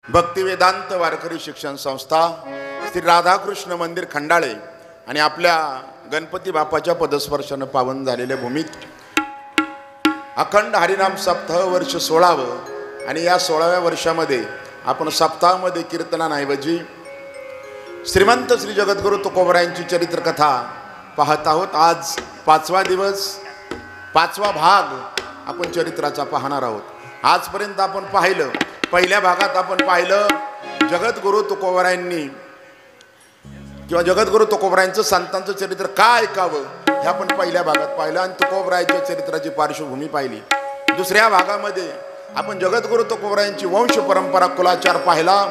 भक्ती वेदांत वारकरी शिक्षण संस्था श्री राधाकृष्ण मंदिर खंडाळे आणि आपल्या गणपती बाप्पाच्या पदस्पर्शाने पावन झालेल्या भूमीत अखंड हरिनाम सप्ताह वर्ष 16वे आणि या 16व्या वर्षामध्ये आपण सप्ताहामध्ये कीर्तनाऐवजी श्रीमंत श्री जगद्गुरु तुकोबरायांची चरित्र कथा पाहत आहोत। आज 5वा दिवस 5वा भाग आपण चरित्राचा पाहणार आहोत। आजपर्यंत आपण पाहिलं, पहिल्या भागात आपण पाहिलं जगद्गुरु तुकोबरायांनी किंवा जगद्गुरु तुकोबरायांचं संतांचं चरित्र का ऐकावं हे आपण पहिल्या भागात पाहिलं आणि तुकोबरायांच्या चरित्राची पार्श्वभूमी पाहिली। दुसऱ्या भागामध्ये आपण जगद्गुरु तुकोबरायांची वंश परंपरा कुलाचार पाहिला।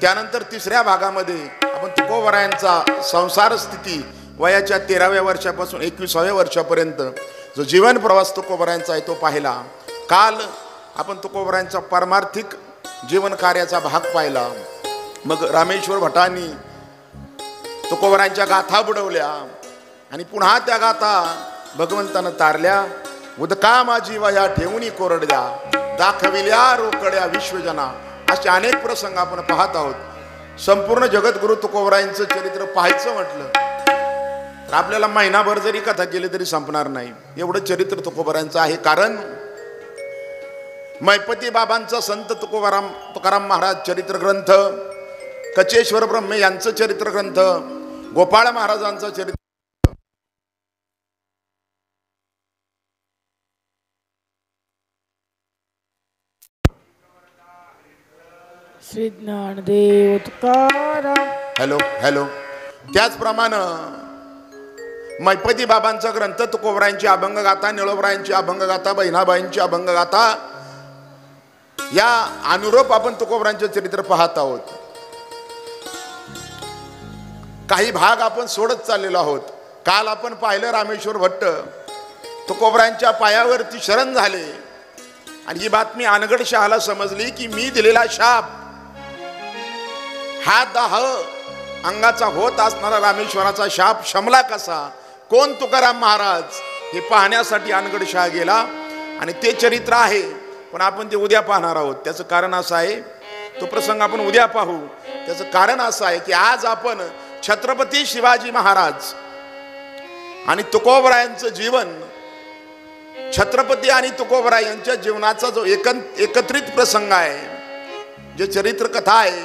त्यानंतर तिसऱ्या भागामध्ये आपण तुकोबरायांचा संसार स्थिती वयाच्या 13व्या वर्षापासून 21व्या वर्षापर्यंत जो जीवन प्रवास तुकोबरायांचा आहे तो पाहिला। काल आपण तुकोबरायांचा परमार्थिक जीवन कार्याचा भाग पाहिला। मग रामेश्वर भटांनी तुकोबरायांच्या गाथा बुडवल्या आणि पुन्हा त्या गाथा भगवंतानं तारल्या। उदका माझी वया ठेवून कोरडल्या, दाखविल्या रोकड्या विश्वजना, असे अनेक प्रसंग आपण पाहत आहोत। संपूर्ण जगद्गुरु तुकोबरायांचं चरित्र पाहायचं म्हटलं तर आपल्याला महिनाभर जरी कथा केली तरी संपणार नाही, एवढं चरित्र तुकोबरायांचं आहे। कारण मैपती बाबांचा संत तुकाराम महाराज चरित्र ग्रंथ, कचेश्वर ब्रह्मे यांचं चरित्र ग्रंथ, गोपाळ महाराजांचं चरित्र, श्री ज्ञानदेव तुकाराम हॅलो त्याचप्रमाणे मैपती बाबांचा ग्रंथ तुकोबरायांची अभंगगाथा, निळोबरायांची अभंगगाथा, बहिणाबाईंची अभंगगाथा, या अनुरूप आपण तुकोबरायांचे चरित्र पाहत आहोत। काही भाग आपण सोडत चाललेलो आहोत। काल आपण पाहिलं रामेश्वर भट्ट तुकोबरायांच्या पायावरती शरण झाले आणि ही बातमी अनगढ शहाला समजली की मी दिलेला शाप हा दाह अंगाचा होत असणारा रामेश्वराचा शाप शमला कसा, कोण तुकाराम महाराज, हे पाहण्यासाठी अनगढ शहा गेला आणि ते चरित्र आहे, पण आपण ते उद्या पाहणार आहोत। त्याचं कारण असं आहे, तो प्रसंग आपण उद्या पाहू। त्याचं कारण असं आहे की आज आपण छत्रपती शिवाजी महाराज आणि तुकोबरायांचं जीवन, छत्रपती आणि तुकोबराय यांच्या जीवनाचा जो एकत्रित प्रसंग आहे, जे चरित्र कथा आहे,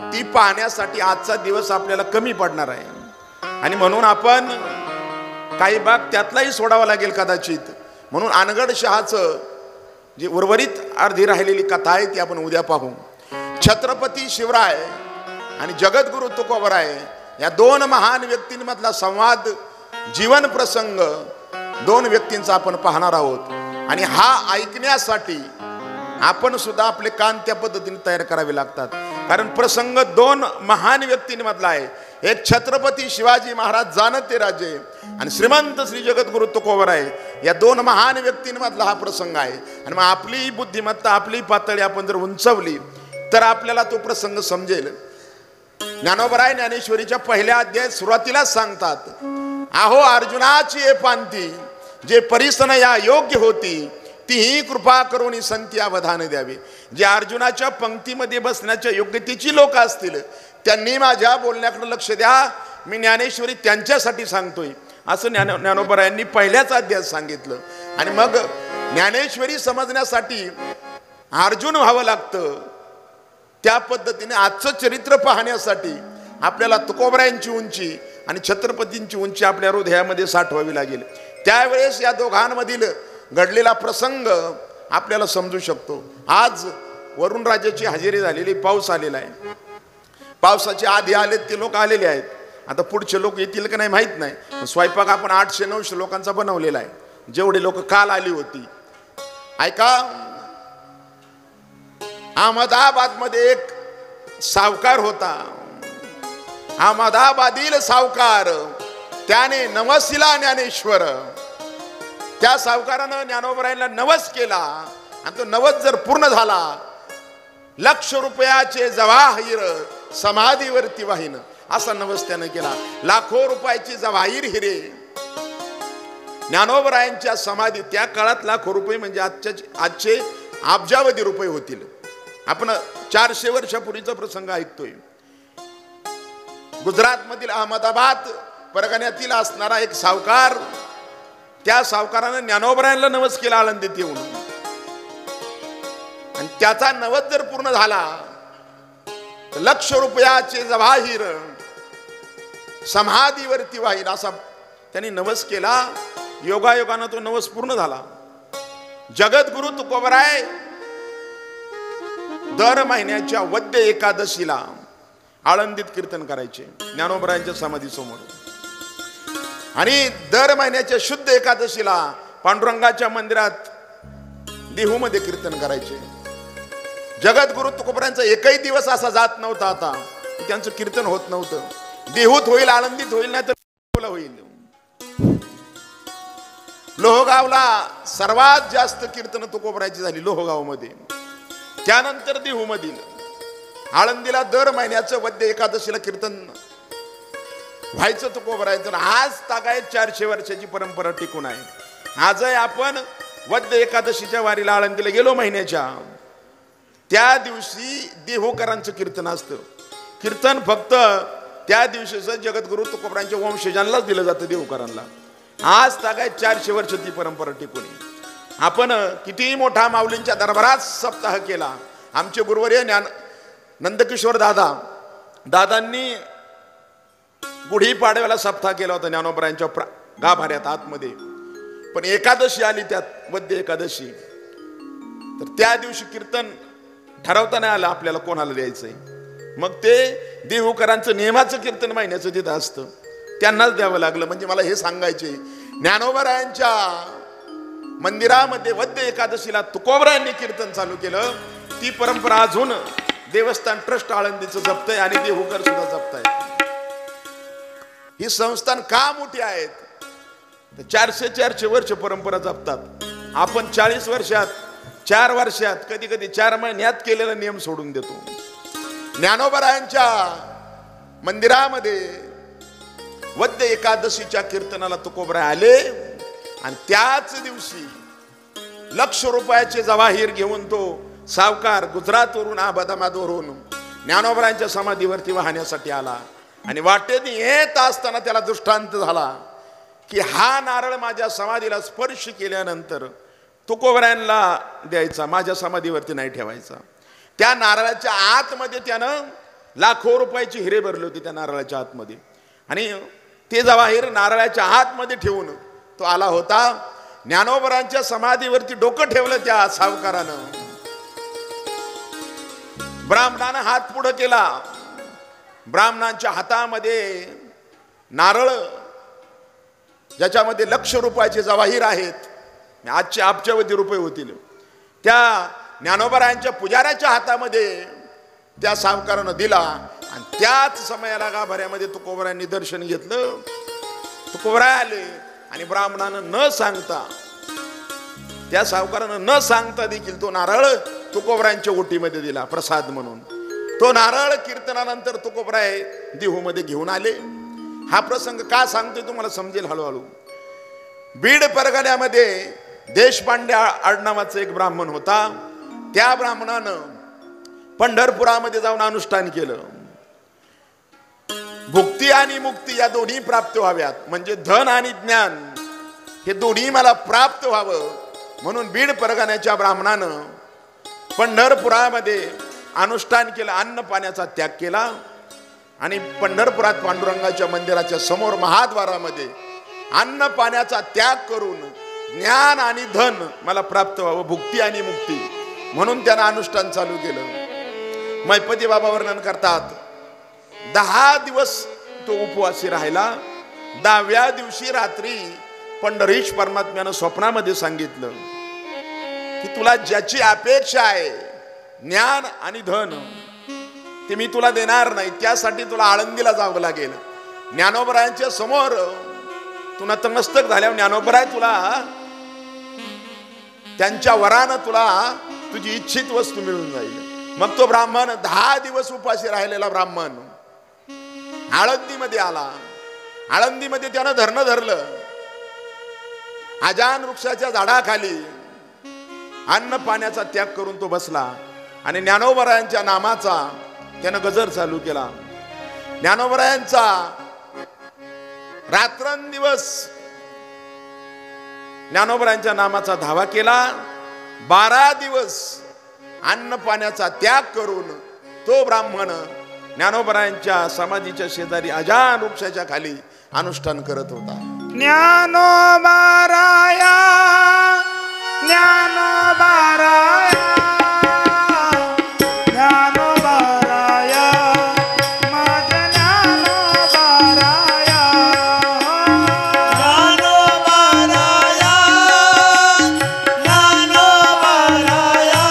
ती पाहण्यासाठी आजचा दिवस आपल्याला कमी पडणार आहे आणि म्हणून आपण काही भाग त्यातलाही सोडावा लागेल कदाचित। म्हणून अनगढ शहाचं जी उर्वरित अर्धी राहिलेली कथा आहे ती आपण उद्या पाहू। छत्रपती शिवराय आणि जगद्गुरु तुकोबराय या दोन महान व्यक्तींमधला संवाद, जीवन प्रसंग, दोन व्यक्तींचा आपण पाहणार आहोत आणि हा ऐकण्यासाठी आपण सुद्धा आपले कान त्या पद्धतीने तयार करावे लागतात। कारण प्रसंग दोन महान व्यक्तींमधला आहे। एक छत्रपती शिवाजी महाराज जाणते राजे आणि श्रीमंत श्री जगद्गुरु तुकोबराय या दोन महान व्यक्तींमधला हा प्रसंग आहे। आणि मग आपली बुद्धिमत्ता, आपली पातळी आपण जर उंचवली तर आपल्याला तो प्रसंग समजेल। ज्ञानोबराय ज्ञानेश्वरीच्या पहिल्या अध्यायात सुरुवातीलाच सांगतात, आहो अर्जुनाची ए पांती, जे परिसन या योग्य होती, तीही कृपा करून संती अवधान द्यावे। जे अर्जुनाच्या पंक्तीमध्ये बसण्याच्या योग्यतेची लोक असतील त्यांनी माझ्या बोलण्याकडे लक्ष द्या, मी ज्ञानेश्वरी त्यांच्यासाठी सांगतोय, असं ज्ञानोबरायांनी पहिल्याच अध्यायात सांगितलं। आणि मग ज्ञानेश्वरी समजण्यासाठी अर्जुन व्हावं लागतं। त्या पद्धतीने आजचं चरित्र पाहण्यासाठी आपल्याला तुकोबरायांची उंची आणि छत्रपतींची उंची आपल्या हृदयामध्ये साठवावी लागेल। त्यावेळेस या दोघांमधील घडलेला प्रसंग आपल्याला समजू शकतो। आज वरुण राजाची हजेरी झालेली, पाऊस आलेला आहे। पावसाचे आधी आलेत ते लोक आलेले आहेत, आता पुढचे लोक येतील का नाही माहित नाही। स्वयंपाक आपण 800-900 लोकांचा बनवलेला आहे, जेवढे लोक काल आली होती। ऐका, अहमदाबाद मध्ये एक सावकार होता, अहमदाबादील सावकार, त्याने नवसीला ज्ञानेश्वर, त्या सावकारानं ज्ञानोबरायांना नवस केला आणि तो नवस जर पूर्ण झाला, लक्ष रुपयाचे जवाहीर समाधीवरती वाहीन, असा नवस त्यानं केला। लाखो रुपयाची जवाहीर हिरे ज्ञानोबरायांच्या समाधी, त्या काळात लाखो रुपये म्हणजे आजचे अब्जावधी रुपये होतील। आपण 400 वर्षापूर्वीचा प्रसंग ऐकतोय. गुजरात मधील अहमदाबाद परगण्यातील असणारा एक सावकार, त्या सावकाराने ज्ञानोबरायांना नवस केला आळंदीत येऊन. आणि त्याचा नवस जर पूर्ण झाला तर ₹1,00,000 जवाहीर समाधीवरती वाहील असा त्यांनी नवस केला. योगायोगानं तो नवस पूर्ण झाला. जगद्गुरु तुकोबराय दर महिन्याच्या वद्य एकादशीला आळंदीत कीर्तन करायचे ज्ञानोबरायांच्या समाधी समोर. आणि दर महिन्याच्या शुद्ध एकादशीला पांडुरंगाच्या मंदिरात देहूमध्ये कीर्तन करायचे. जगद्गुरु तुकोबरायांचा एकही दिवस असा जात नव्हता आता त्यांचं कीर्तन होत नव्हतं. देहूत होईल, आळंदीत होईल, नाही तर होईल. लोहगावला सर्वात जास्त कीर्तन तुकोबरायांची झाली लोहगाव मध्ये, त्यानंतर देहू मधील. आळंदीला दर महिन्याचं वद्य एकादशीला कीर्तन व्हायचं तुकोबरायांचं. आज तागायत 400 वर्षाची परंपरा टिकून आहे. आजही आपण वद्य एकादशीच्या वारीला आळंदीला गेलो महिन्याच्या, त्या दिवशी देहूकरांचं कीर्तन असतं. कीर्तन फक्त त्या दिवशीच जगद्गुरु तुकोबरायांच्या वंशजांनाच दिलं जातं देहूकरांना. आज तागायत 400 वर्ष ती परंपरा टिकून आहे. आपण कितीही मोठा माऊलींच्या दरबारात सप्ताह केला. आमचे गुरुवर्य नंदकिशोर दादांनी गुढीपाडव्याला सप्ताह केला होता ज्ञानोबरायांच्या गाभाऱ्यात आतमध्ये. पण एकादशी आली त्यात वद्य एकादशी, तर त्या दिवशी कीर्तन ठरवता नाही आलं आपल्याला कोणाला द्यायचंय. मग ते देहूकरांचं नेमाचं कीर्तन महिन्याचं तिथं असतं, त्यांनाच द्यावं लागलं. म्हणजे मला हे सांगायचे, ज्ञानोबरायांच्या मंदिरामध्ये वद्य एकादशीला तुकोबरायांनी कीर्तन चालू केलं. ती परंपरा अजून देवस्थान ट्रस्ट आळंदीचं जपतंय आणि देहूकर सुद्धा जपतायत. ही संस्थान का मोठी आहेत? 400 वर्ष परंपरा जपतात. आपण 40 वर्षात, 4 वर्षात, कधी कधी 4 महिन्यात केलेला नियम सोडून देतो. ज्ञानोबरायांच्या मंदिरामध्ये वद्य एकादशीच्या कीर्तनाला तुकोबराय आले आणि त्याच दिवशी ₹1,00,000 जवाहीर घेऊन तो सावकार गुजरातवरून अहमदाबादवरून ज्ञानोबरायांच्या समाधीवरती वाहण्यासाठी आला. आणि वाटेत येत असताना त्याला दृष्टांत झाला की हा नारळ माझ्या समाधीला स्पर्श केल्यानंतर तुकोबरायांना द्यायचा, माझ्या समाधीवरती नाही ठेवायचा. त्या नारळाच्या आतमध्ये त्यानं लाखो रुपयाची हिरे भरले होते त्या नारळाच्या आतमध्ये. आणि ते जवाहीर नारळाच्या आतमध्ये ठेवून तो आला होता. ज्ञानोबरायांच्या समाधीवरती डोकं ठेवलं त्या सावकारानं. ब्राह्मणानं हात पुढे केला. ब्राह्मणांच्या हातामध्ये नारळ ज्याच्यामध्ये ₹1,00,000 जवाहीर आहेत, आजचे अब्जावधी रुपये होतील, त्या ज्ञानोबरायांच्या पुजाऱ्याच्या हातामध्ये त्या सावकारानं दिला. आणि त्याच समयाला गाभाऱ्यामध्ये तुकोबरायांनी दर्शन घेतलं. तुकोबराय आले आणि ब्राह्मणानं न सांगता, त्या सावकारानं न सांगता देखील तो नारळ तुकोबरायांच्या ओटीमध्ये दिला प्रसाद म्हणून. तो नारळ कीर्तनानंतर तुकोबराय देहूमध्ये घेऊन आले. हा प्रसंग का सांगतोय तुम्हाला समजेल हळूहळू. बीड परगण्यामध्ये देशपांडे आडनावाचा एक ब्राह्मण होता. त्या ब्राह्मणानं पंढरपुरामध्ये जाऊन अनुष्ठान केलं. भुक्ती आणि मुक्ती या दोन्ही प्राप्त व्हाव्यात, म्हणजे धन आणि ज्ञान हे दोन्ही मला प्राप्त व्हावं म्हणून बीड परगण्याच्या ब्राह्मणानं पंढरपुरामध्ये अनुष्ठान केलं. अन्न पाण्याचा त्याग केला आणि पंढरपुरात पांडुरंगाच्या मंदिराच्या समोर महाद्वारामध्ये अन्न पाण्याचा त्याग करून ज्ञान आणि धन मला प्राप्त व्हावं, भुक्ती आणि मुक्ती म्हणून त्यानं अनुष्ठान चालू केलं. मैपती बाबा वर्णन करतात, 10 दिवस तो उपवासी राहिला. 10व्या दिवशी रात्री पंढरीश परमात्म्यानं स्वप्नामध्ये सांगितलं की तुला ज्याची अपेक्षा आहे ज्ञान आणि धन ते मी तुला देणार नाही, त्यासाठी तुला आळंदीला जावं लागेल. ज्ञानोबरायांच्या समोर तू नतमस्तक झाल्यावर ज्ञानोबराय तुला त्यांच्या वरानं तुला तुझी इच्छित वस्तू मिळून जाईल. मग तो ब्राह्मण 10 दिवस उपाशी राहिलेला ब्राह्मण आळंदीमध्ये आला. आळंदीमध्ये त्यानं धरणं धरलं. आजान वृक्षाच्या झाडाखाली अन्न पाण्याचा त्याग करून तो बसला आणि ज्ञानोबरायांच्या नामाचा त्यानं गजर चालू केला. ज्ञानोबरायांचा रात्रंदिवस ज्ञानोबरायांच्या नामाचा धावा केला. 12 दिवस अन्न पाण्याचा त्याग करून तो ब्राह्मण ज्ञानोबरायांच्या समाधीच्या शेजारी अजान वृक्षाच्या खाली अनुष्ठान करत होता. ज्ञानोबाराया ज्ञानोबाराया ज्ञानोबाराया माझ्या ज्ञानोबाराया ज्ञानोबाराया ज्ञानोबाराया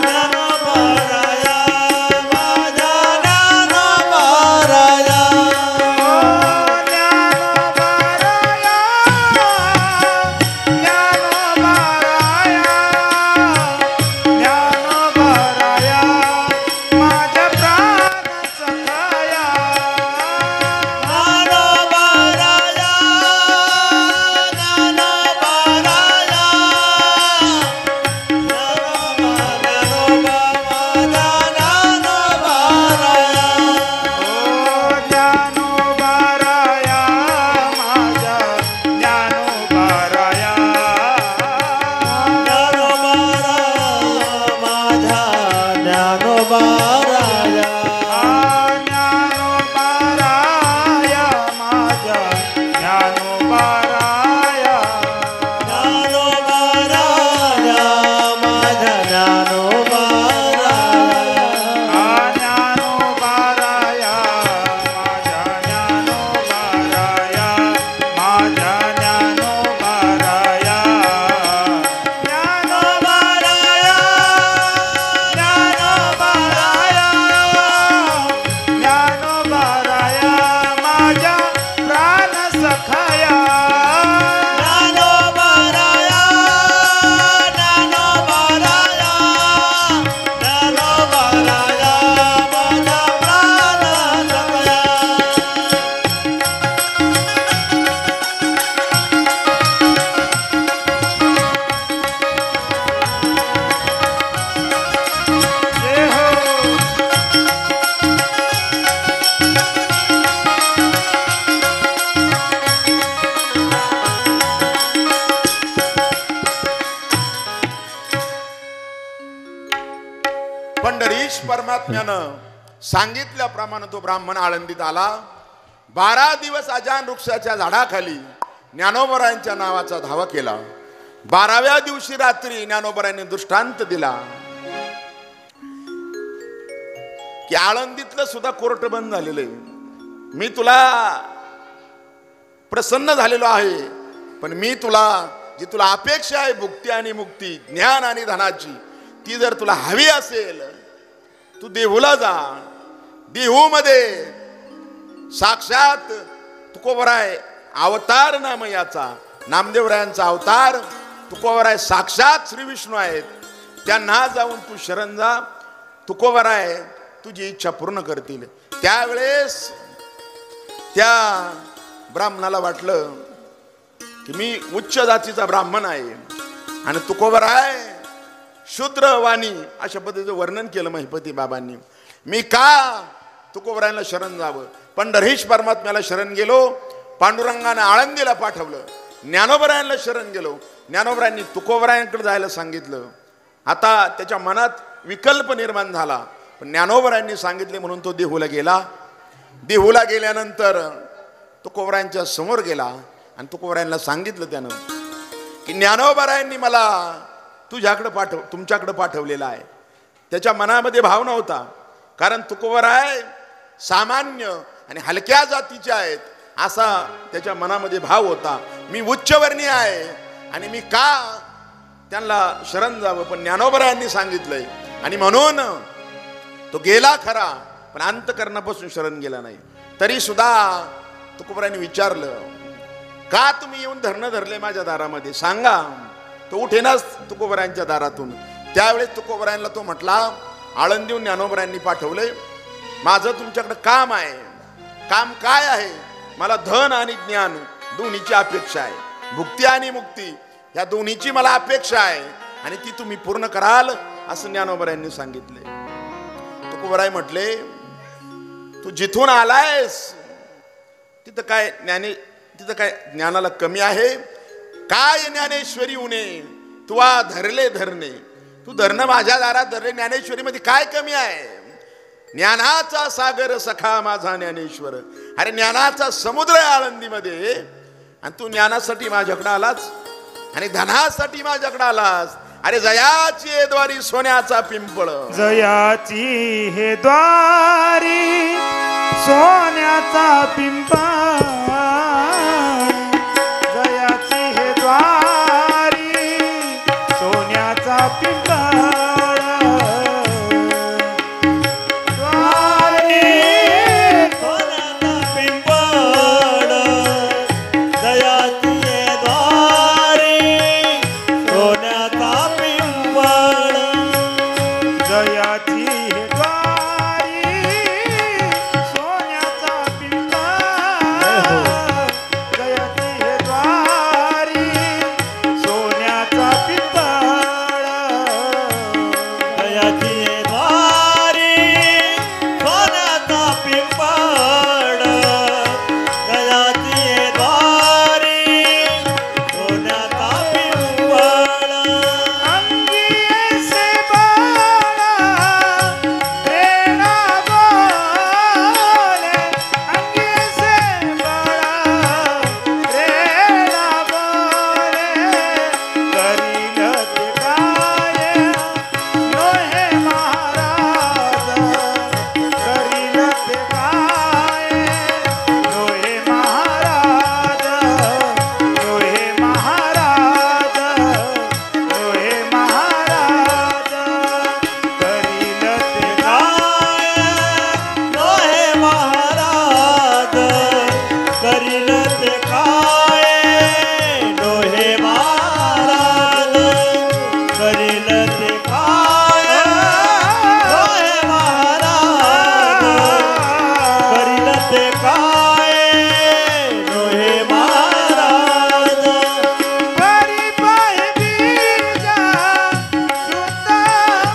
ज्ञानोबाराया माझ्या ज्ञानोबाराया पंढरीश परमात्म्यानं सांगितल्याप्रमाणे तो ब्राह्मण आळंदीत आला. 12 दिवस अजान वृक्षाच्या झाडाखाली ज्ञानोबरायांच्या नावाचा धावा केला. 12व्या दिवशी रात्री ज्ञानोबरायांनी दृष्टांत दिला की आळंदीतलं सुद्धा कोर्ट बंद झालेलं आहे. मी तुला प्रसन्न झालेलो आहे, पण मी तुला जी तुला अपेक्षा आहे भुक्ती आणि मुक्ती, ज्ञान आणि धनाची, ती जर तुला हवी असेल तू देहूला जा. देहू मध्ये साक्षात तुकोबराय अवतार नाम याचा, नामदेवरायांचा अवतार तुकोबराय साक्षात श्री विष्णू आहेत. त्यांना जाऊन तू शरण जा. तुकोबराय तुझी इच्छा पूर्ण करतील. त्यावेळेस त्या ब्राह्मणाला वाटलं की मी उच्च जातीचा ब्राह्मण आहे आणि तुकोबराय शूद्र वाणी अशा पद्धतीचं वर्णन केलं महिपती बाबांनी. मी का तुकोबरायांना शरण जावं? पंढरीश परमात्म्याला शरण गेलो. पांडुरंगाने आळंदीला पाठवलं. ज्ञानोबरायांना शरण गेलो. ज्ञानोबरायांनी तुकोबरायांकडे जायला सांगितलं. आता त्याच्या मनात विकल्प निर्माण झाला, पण ज्ञानोबरायांनी सांगितले म्हणून तो देहूला गेला. देहूला गेल्यानंतर तुकोबरायांच्या समोर गेला आणि तुकोबरायांना सांगितलं त्यानं की ज्ञानोबरायांनी मला तुमच्याकडे पाठवलेला आहे. त्याच्या मनामध्ये भाव नव्हता, कारण तुकोबराय सामान्य आणि हलक्या जातीचे आहेत असा त्याच्या मनामध्ये भाव होता. मी उच्चवर्णीय आहे आणि मी का त्यांना शरण जावं, पण ज्ञानोबरायांनी सांगितलंय आणि म्हणून तो गेला खरा, पण अंतकरणापासून शरण गेला नाही. तरी सुद्धा तुकोबरायांनी विचारलं, का तुम्ही येऊन धरणं धरले माझ्या दारामध्ये, सांगा. तो उठेनाच तुकोबरायांच्या दारातून. त्यावेळेस तुकोबरायांना तो म्हटला, आळंदीहून ज्ञानोबरायांनी पाठवलंय, माझं तुमच्याकडे काम आहे. काम काय आहे? मला धन आणि ज्ञान दोन्हीची अपेक्षा आहे. भुक्ती आणि मुक्ती या दोन्हीची मला अपेक्षा आहे आणि ती तुम्ही पूर्ण कराल असं ज्ञानोबरायांनी सांगितले. तुकोबराय म्हटले, तू जिथून आलायस तिथं काय ज्ञानाला कमी आहे काय? ज्ञानेश्वरी उणे तू धरले धरणे, तू धरणं माझ्या दारात धरले, ज्ञानेश्वरी मध्ये काय कमी आहे? ज्ञानाचा सागर सखा माझा ज्ञानेश्वर. अरे ज्ञानाचा समुद्र आहे आळंदीमध्ये, आणि तू ज्ञानासाठी माझ्याकडे आलास आणि धनासाठी माझ्याकडे आलास. अरे जयाची हे द्वारी सोन्याचा पिंपळ, जयाची हे द्वारी सोन्याचा पिंपळ, जयाची हे द्वारी सोन्याचा पिंपळ, द्वारी सोन्याचा पिंपळ, दयाची द्वारी सोन्याचा पिंपळ, जयाची हे द्वारी सोन्याचा पिंपळ, जयाची हे द्वारी सोन्याचा पिंपळ, दयाची द्वारी सोन्याचा पिंपळ, दयाची द्वारी सोन्याचा पिंपळ, अंगी ऐसे बाळा प्रेरणा बोले, अंगी ऐसे बाळा प्रेरणा बोले, करील ते काय नोहे महाराज, करील ते काय नोहे महाराज, नोहे महाराज, नोहे महाराज, करील ते नोहे महाराज, करील ते काय नोहे महाराज, करील ते काय नोहे महाराज, करील ते काय नोहे महाराज, परी पाय बीजा सुतांगी,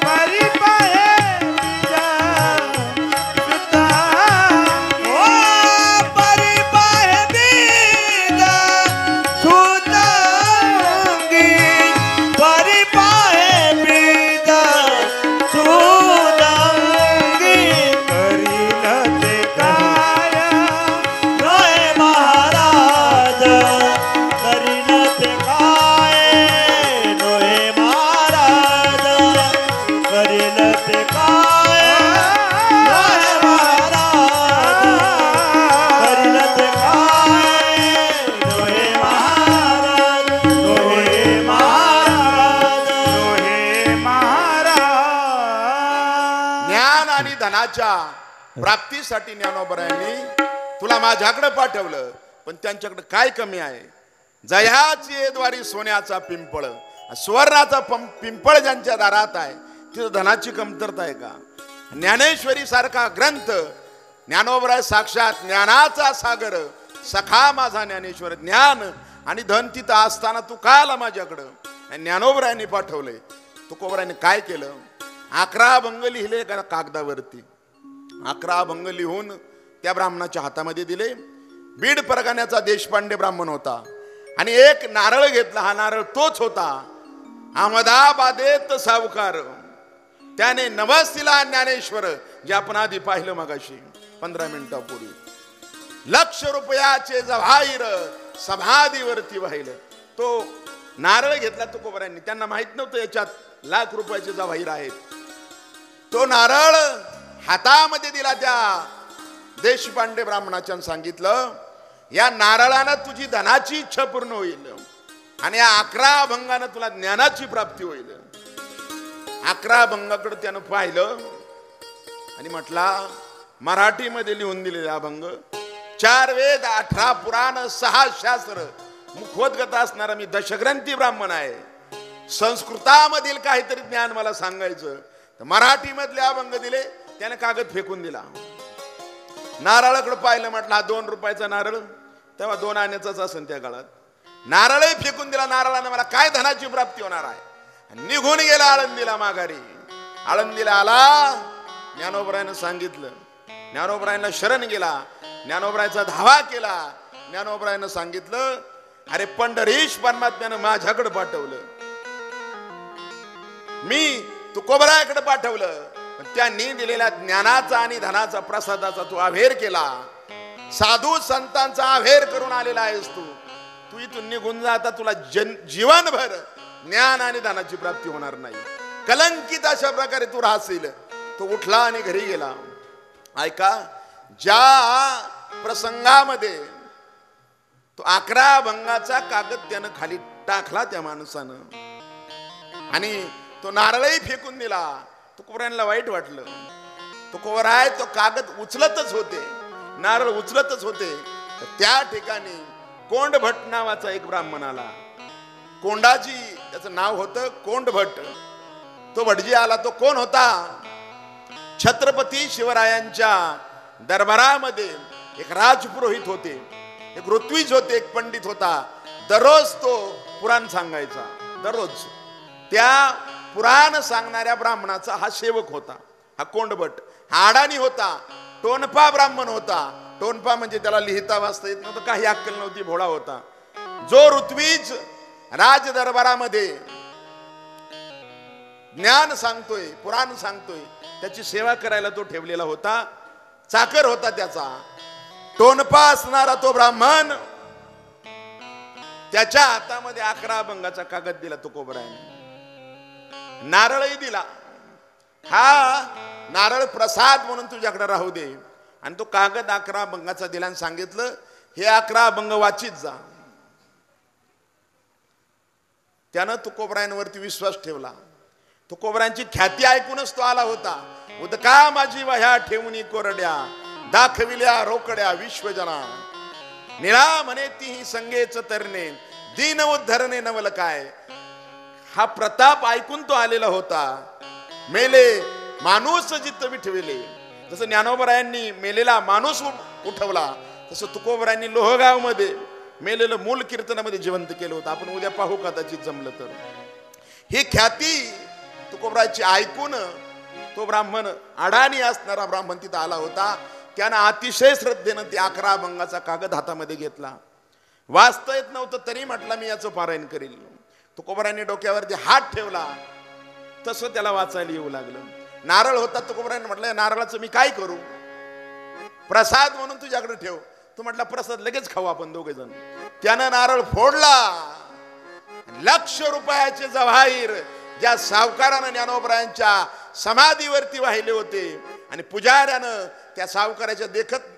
परी पाय बीजा सुतांगी, ओ परी पाय बीज सुतांगी, परी पाय बीज सुतांगी, करील ते काय नोहे महाराज, करील ते काय नोहे महाराज, करील ते काय नोहे महाराज, करील ते काय नोहे महाराज, नोहे महाराज, नोहे महाराज. ज्ञान आणि धनाच्या प्राप्तीसाठी ज्ञानोबरायांनी तुला माझ्याकडे पाठवलं, पण त्यांच्याकडे काय कमी आहे? जयाची द्वारी सोन्याचा पिंपळ, सुवर्णाचा पिंपळ ज्यांच्या दारात आहे तिथं धनाची कमतरता आहे का? ज्ञानेश्वरी सारखा ग्रंथ, ज्ञानोबराय साक्षात ज्ञानाचा सागर सखा माझा ज्ञानेश्वर. ज्ञान आणि धन तिथं असताना तू का आला माझ्याकडं? आणि ज्ञानोबरायांनी पाठवले. तुकोबरायांनी काय केलं? 11 अभंग लिहिले का कागदावरती, 11 अभंग लिहून त्या ब्राह्मणाच्या हातामध्ये दिले. बीड परगण्याचा देशपांडे ब्राह्मण होता आणि एक नारळ घेतला. हा नारळ तोच होता अहमदाबादेत सावकार, त्याने नवस दिला ज्ञानेश्वर, जे आपण आधी पाहिलं मगाशी 15 मिनिटापूर्वी. ₹1,00,000 जवाहीर समाधीवरती वाहिलं. तो नारळ घेतला तुकोबरायांनी. त्यांना माहित नव्हतं याच्यात ₹1,00,000 जवाहीर आहेत. तो नारळ हातामध्ये दिला त्या देशपांडे ब्राह्मणाच्या, सांगितलं या नारळानं तुझी धनाची इच्छा पूर्ण होईल आणि या 11 अभंगानं तुला ज्ञानाची प्राप्ती होईल. 11 अभंगाकडे त्यानं पाहिलं आणि म्हटला, मराठीमध्ये लिहून दिलेले अभंग, 4 वेद, 18 पुराण, 6 शास्त्र, मुखोद्गत असणारा मी दशग्रंथी ब्राह्मण आहे. संस्कृतामधील काहीतरी ज्ञान मला सांगायचं. तर मराठीमधले अभंग दिले. त्याने कागद फेकून दिला. नारळाकडे पाहिलं, म्हटलं हा ₹2 नारळ, तेव्हा 2 आण्याचाच असेल त्या काळात. नारळही फेकून दिला. नारळाने मला काय धनाची प्राप्ती होणार आहे? निघून गेला आळंदीला माघारी. आळंदीला आला, ज्ञानोबरायानं सांगितलं, ज्ञानोबरायांना शरण गेला, ज्ञानोबरायाचा धावा केला. ज्ञानोबरायानं सांगितलं, अरे पंढरीश परमात्म्यानं माझ्याकडे पाठवलं, मी तुकोबरायाकडे पाठवलं, त्यांनी दिलेल्या ज्ञानाचा आणि धनाचा प्रसादाचा तू अभेर केला, साधू संतांचा अभेर करून आलेला आहेस तू. तू इथून निघून जा, आता तुला जीवनभर ज्ञान आणि धनाची प्राप्ती होणार नाही, कलंकित अशा प्रकारे तू राहशील. तो उठला आणि घरी गेला. ऐका, ज्या प्रसंगामध्ये तो 11 भंगाचा कागद त्यानं खाली टाकला त्या माणसानं आणि तो नारळही फेकून दिला, तुकोबरायांना वाईट वाटलं. तुकोबराय तो कागद उचलतच होते, नारळ उचलतच होते. त्या ठिकाणी कोंडभट नावाचा एक ब्राह्मण आला. कोंडाजी त्याचं नाव होतं, कोंडभट. तो भटजी आला. तो कोण होता? छत्रपती शिवरायांच्या दरबारामध्ये एक राजपुरोहित होते, एक ऋत्विज होते, एक पंडित होता. दररोज तो पुराण सांगायचा. दररोज त्या पुराण सांगणाऱ्या ब्राह्मणाचा हा सेवक होता, हा कोंडभट. हा अडाणी होता, टोनपा ब्राह्मण होता. टोनपा म्हणजे त्याला लिहिता वाचता येत नव्हतं, काही अक्कल नव्हती, भोळा होता. जो ऋत्विज राज दरबारामध्ये ज्ञान सांगतोय, पुराण सांगतोय, त्याची सेवा करायला तो ठेवलेला होता, चाकर होता त्याचा. टोनपा असणारा तो ब्राह्मण, त्याच्या हातामध्ये 11 भंगाचा कागद दिला तुकोबरायाने, नारळही दिला. हा नारळ प्रसाद म्हणून तुझ्याकडे राहू दे. आणि तो कागद 11 भंगाचा दिला आणि सांगितलं, हे 11 भंग वाचित जा. त्यानं तुकोबरायांवरती विश्वास ठेवला. तुकोबरायांची ख्याती ऐकूनच तो आला होता. उदका माझी वह्या ठेवणी कोरड्या, दाखविल्या रोकड्या विश्वजना, निळा म्हणे ती संगेच तरणे, दीन उद्धरणे नवल काय. हा प्रताप ऐकून तो आलेला होता. मेले माणूस जित विठविले, जसं ज्ञानोबरायांनी मेलेला माणूस उठवला, तसं तुकोबरायांनी लोहगाव मध्ये मेलेलं मूल कीर्तनामध्ये जिवंत केलं होतं. आपण उद्या पाहू कदाचित जमलं तर. ही ख्याती तुकोबरायाची ऐकून तो ब्राह्मण, अडाणी असणारा ब्राह्मण तिथं आला होता. त्यानं अतिशय श्रद्धेनं ते 11 भंगाचा कागद हातामध्ये घेतला. वाचता येत नव्हतं तरी म्हटलं मी याचं पारायण करील. तुकोबरायांनी डोक्यावरती हात ठेवला, तसं त्याला वाचायला येऊ लागलं. नारळ होता. तुकोबरायांनी म्हटलं, नारळाचं मी काय करू? प्रसाद म्हणून तुझ्याकडे ठेव. तू म्हटला प्रसाद लगेच खाऊ आपण दोघे जण. त्यानं नारळ फोडला. ₹1,00,000 रुपयाचे जवाहीर ज्या सावकारानं ज्ञानोबरायांच्या समाधीवरती वाहिले होते आणि पुजाऱ्यानं त्या सावकाराच्या देखत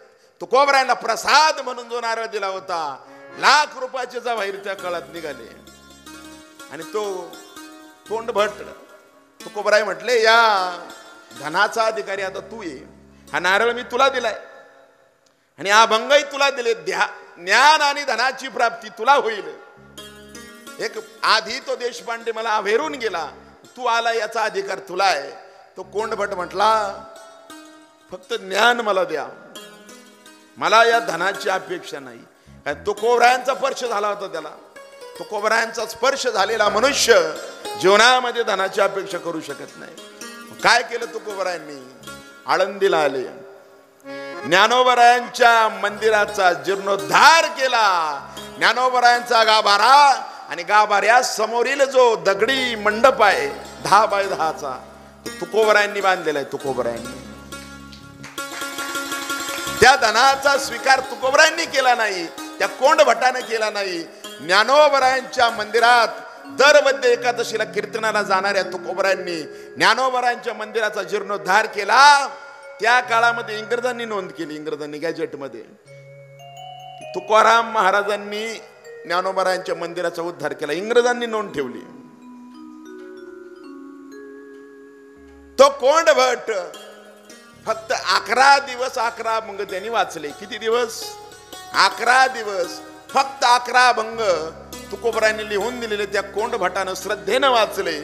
तुकोबरायांना प्रसाद म्हणून जो नारळ दिला होता, ₹1,00,000 रुपयाचे जवाहीर त्या काळात निघाले. आणि तो कोंडभट तुकोबराय म्हटले, या धनाचा अधिकारी आता तू ये. हा नारळ मी तुला दिलाय आणि हा भंगही तुला दिले. ज्ञान आणि धनाची प्राप्ती तुला होईल. एक आधी तो देशपांडे मला अभेरून गेला, तू आला याचा अधिकार तुला आहे. तो कोंडभट म्हटला, फक्त ज्ञान मला द्या, मला या धनाची अपेक्षा नाही. तुकोबरायांचा स्पर्श झाला होता त्याला. तुकोबरायांचा स्पर्श झालेला मनुष्य जीवनामध्ये धनाची अपेक्षा करू शकत नाही. काय केलं तुकोबरायांनी? आळंदीला आले, ज्ञानोबरायांच्या मंदिराचा जीर्णोद्धार केला. ज्ञानोबरायांचा गाभारा आणि गाभाऱ्या समोरील जो दगडी मंडप आहे 10 बाय 10चा, तुकोबरायांनी बांधलेला आहे. तुकोबरायांनी त्या धनाचा स्वीकार तुकोबरायांनी केला नाही, त्या कोंडभटाने केला नाही. ज्ञानोबरायांच्या मंदिरात दरमध्ये एकादशीला कीर्तनाला जाणाऱ्या तुकोबरायांनी ज्ञानोबरायांच्या मंदिराचा जीर्णोद्धार केला. त्या काळामध्ये इंग्रजांनी नोंद केली, इंग्रजांनी गॅजेटमध्ये, तुकाराम महाराजांनी ज्ञानोबरायांच्या मंदिराचा उद्धार केला. इंग्रजांनी नोंद ठेवली. तो कोंडभट फक्त 11 दिवस 11 भंग त्यांनी वाचले. किती दिवस? 11 दिवस. फक्त 11 भंग तुकोबरायांनी लिहून दिलेले त्या कोंडभटानं श्रद्धेनं वाचले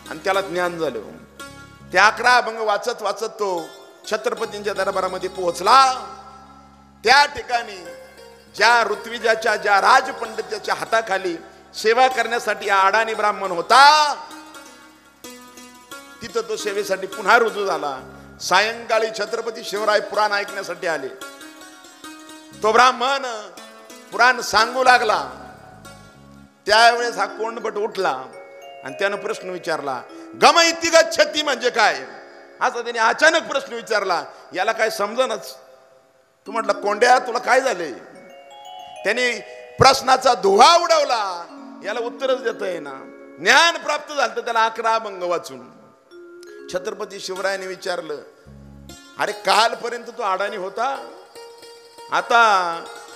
आणि त्याला ज्ञान झालं. त्या 11 भंग वाचत वाचत तो छत्रपतींच्या दरबारामध्ये पोहोचला. त्या ठिकाणी ज्या ऋत्विजाच्या, ज्या राजपंडिताच्या हाताखाली सेवा करण्यासाठी हा अडाणी ब्राह्मण होता, तिथं तो सेवेसाठी पुन्हा रुजू झाला. सायंकाळी छत्रपती शिवराय पुराण ऐकण्यासाठी आले. तो ब्राह्मण पुराण सांगू लागला. त्यावेळेस हा कोंडभट उठला आणि त्यानं प्रश्न विचारला, गम इति गच्छति म्हणजे काय? असा त्याने अचानक प्रश्न विचारला. याला काय समजणच. तू म्हटलं, कोंड्या तुला काय झाले? त्याने प्रश्नाचा धुवा उडवला. याला उत्तरच देता येईना. ज्ञान प्राप्त झालं त्याला 11 अभंग वाचून. छत्रपती शिवरायाने विचारलं, अरे कालपर्यंत तो अडाणी होता, आता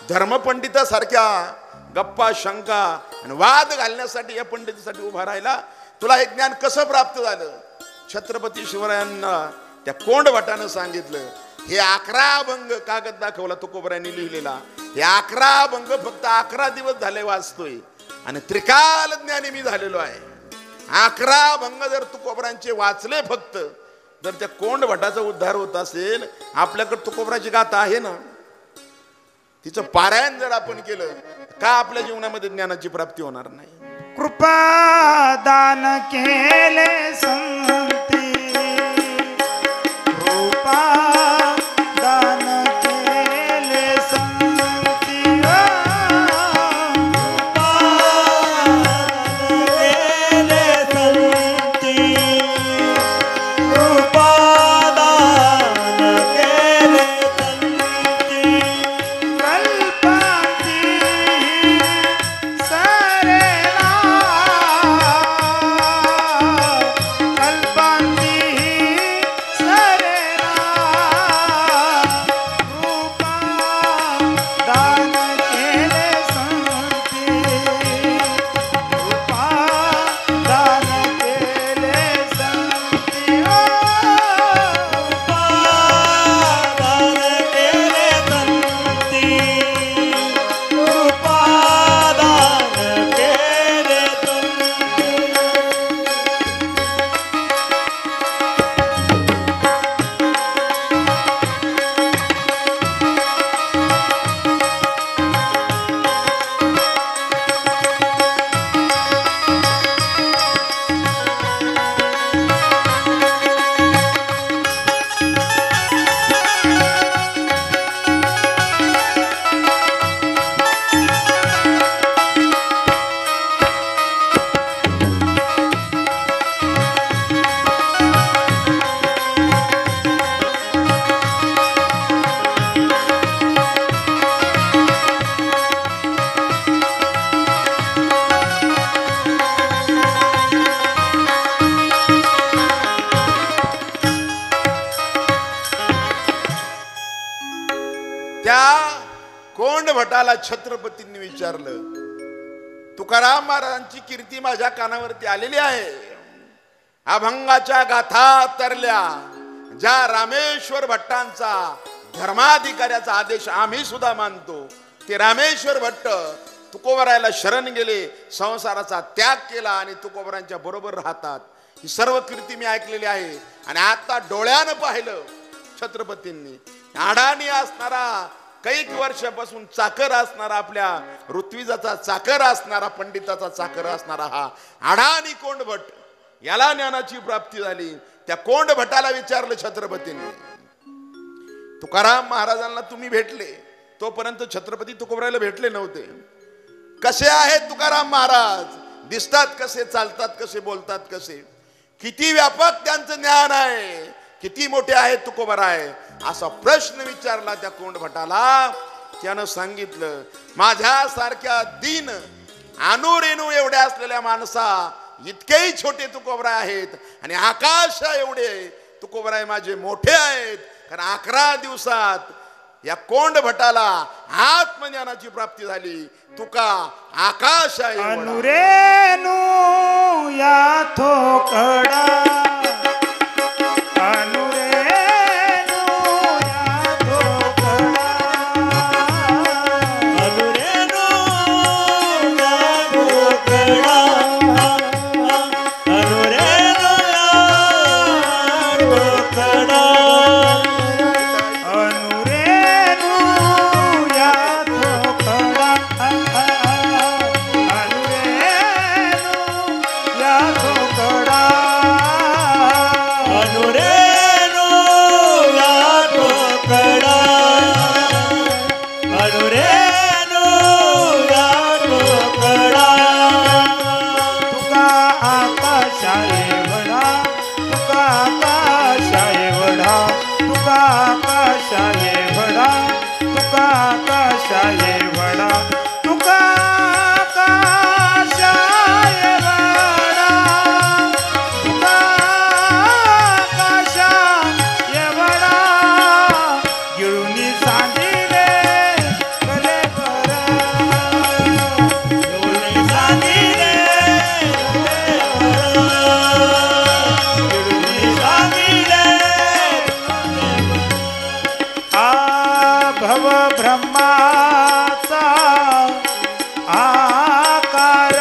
धर्मपंडितासारख्या गप्पा शंका आणि वाद घालण्यासाठी या पंडितासाठी उभा राहिला. तुला हे ज्ञान कसं प्राप्त झालं? छत्रपती शिवरायांना त्या कोंडभटानं सांगितलं. हे 11 अभंग कागद दाखवला तुकोबरायांनी लिहिलेला. हे 11 अभंग फक्त 11 दिवस झाले वाचतोय आणि त्रिकाल ज्ञानी मी झालेलो आहे. 11 अभंग जर तुकोबरांचे वाचले फक्त, जर त्या कोंडभटाचा उद्धार होत असेल, आपल्याकडे तुकोबराची गाथा आहे ना, तिचं पारायण जर आपण केलं, का आपल्या जीवनामध्ये ज्ञानाची प्राप्ती होणार नाही? कृपा दान केले संती, कृपा दान केले संती, कोंडभटाला छत्रपतींनी विचारलं, तुकाराम महाराजांची कीर्ती माझ्या कानावरती आलेली आहे. अभंगाच्या गाथा तरल्या, ज्या रामेश्वर भट्टांचा धर्माधिकाऱ्याचा आदेश आम्ही सुद्धा मानतो, ते रामेश्वर भट्ट तुकोबरायला शरण गेले, संसाराचा त्याग केला आणि तुकोबरांच्या बरोबर राहतात. ही सर्व कीर्ती मी ऐकलेली आहे. आणि आता डोळ्यानं पाहिलं छत्रपतींनी, अडाणी असणारा, कैक वर्षापासून चाकर असणारा, आपल्या ऋत्विजाचा चाकर असणारा, पंडिताचा चाकर असणारा हा अडाणी कोंडभट, याला ज्ञानाची प्राप्ती झाली. त्या कोंडभटाला विचारलं छत्रपतींनी, तुकाराम महाराजांना तुम्ही भेटले, तोपर्यंत छत्रपती तुकोबरायला भेटले नव्हते. कसे आहेत तुकाराम महाराज? दिसतात कसे? चालतात कसे? बोलतात कसे? किती व्यापक त्यांचं ज्ञान आहे, किती मोठे आहेत तुकोबराय, असा प्रश्न विचारला त्या कोंडभटाला. त्यानं सांगितलं, माझ्यासारख्या दीन अनुरेणू एवढ्या असलेल्या माणसा इतकेही छोटे तुकोबराय आहेत आणि आकाश एवढे तुकोबराय माझे मोठे आहेत. कारण 11 दिवसात या कोंडभटाला आत्मज्ञानाची प्राप्ती झाली. तुका आकाश अनुरेणू या थोकडा, आकाशा एवढा तुका आकाशा एवढा तुका आकाशा एवढा तुका आकाशा एवढा तुका आकाशा एवढा गिळूनी सांगिले कले कर गिळूनी सांगिले गिळूनी सांगिले भव ब्रह्माचा आकार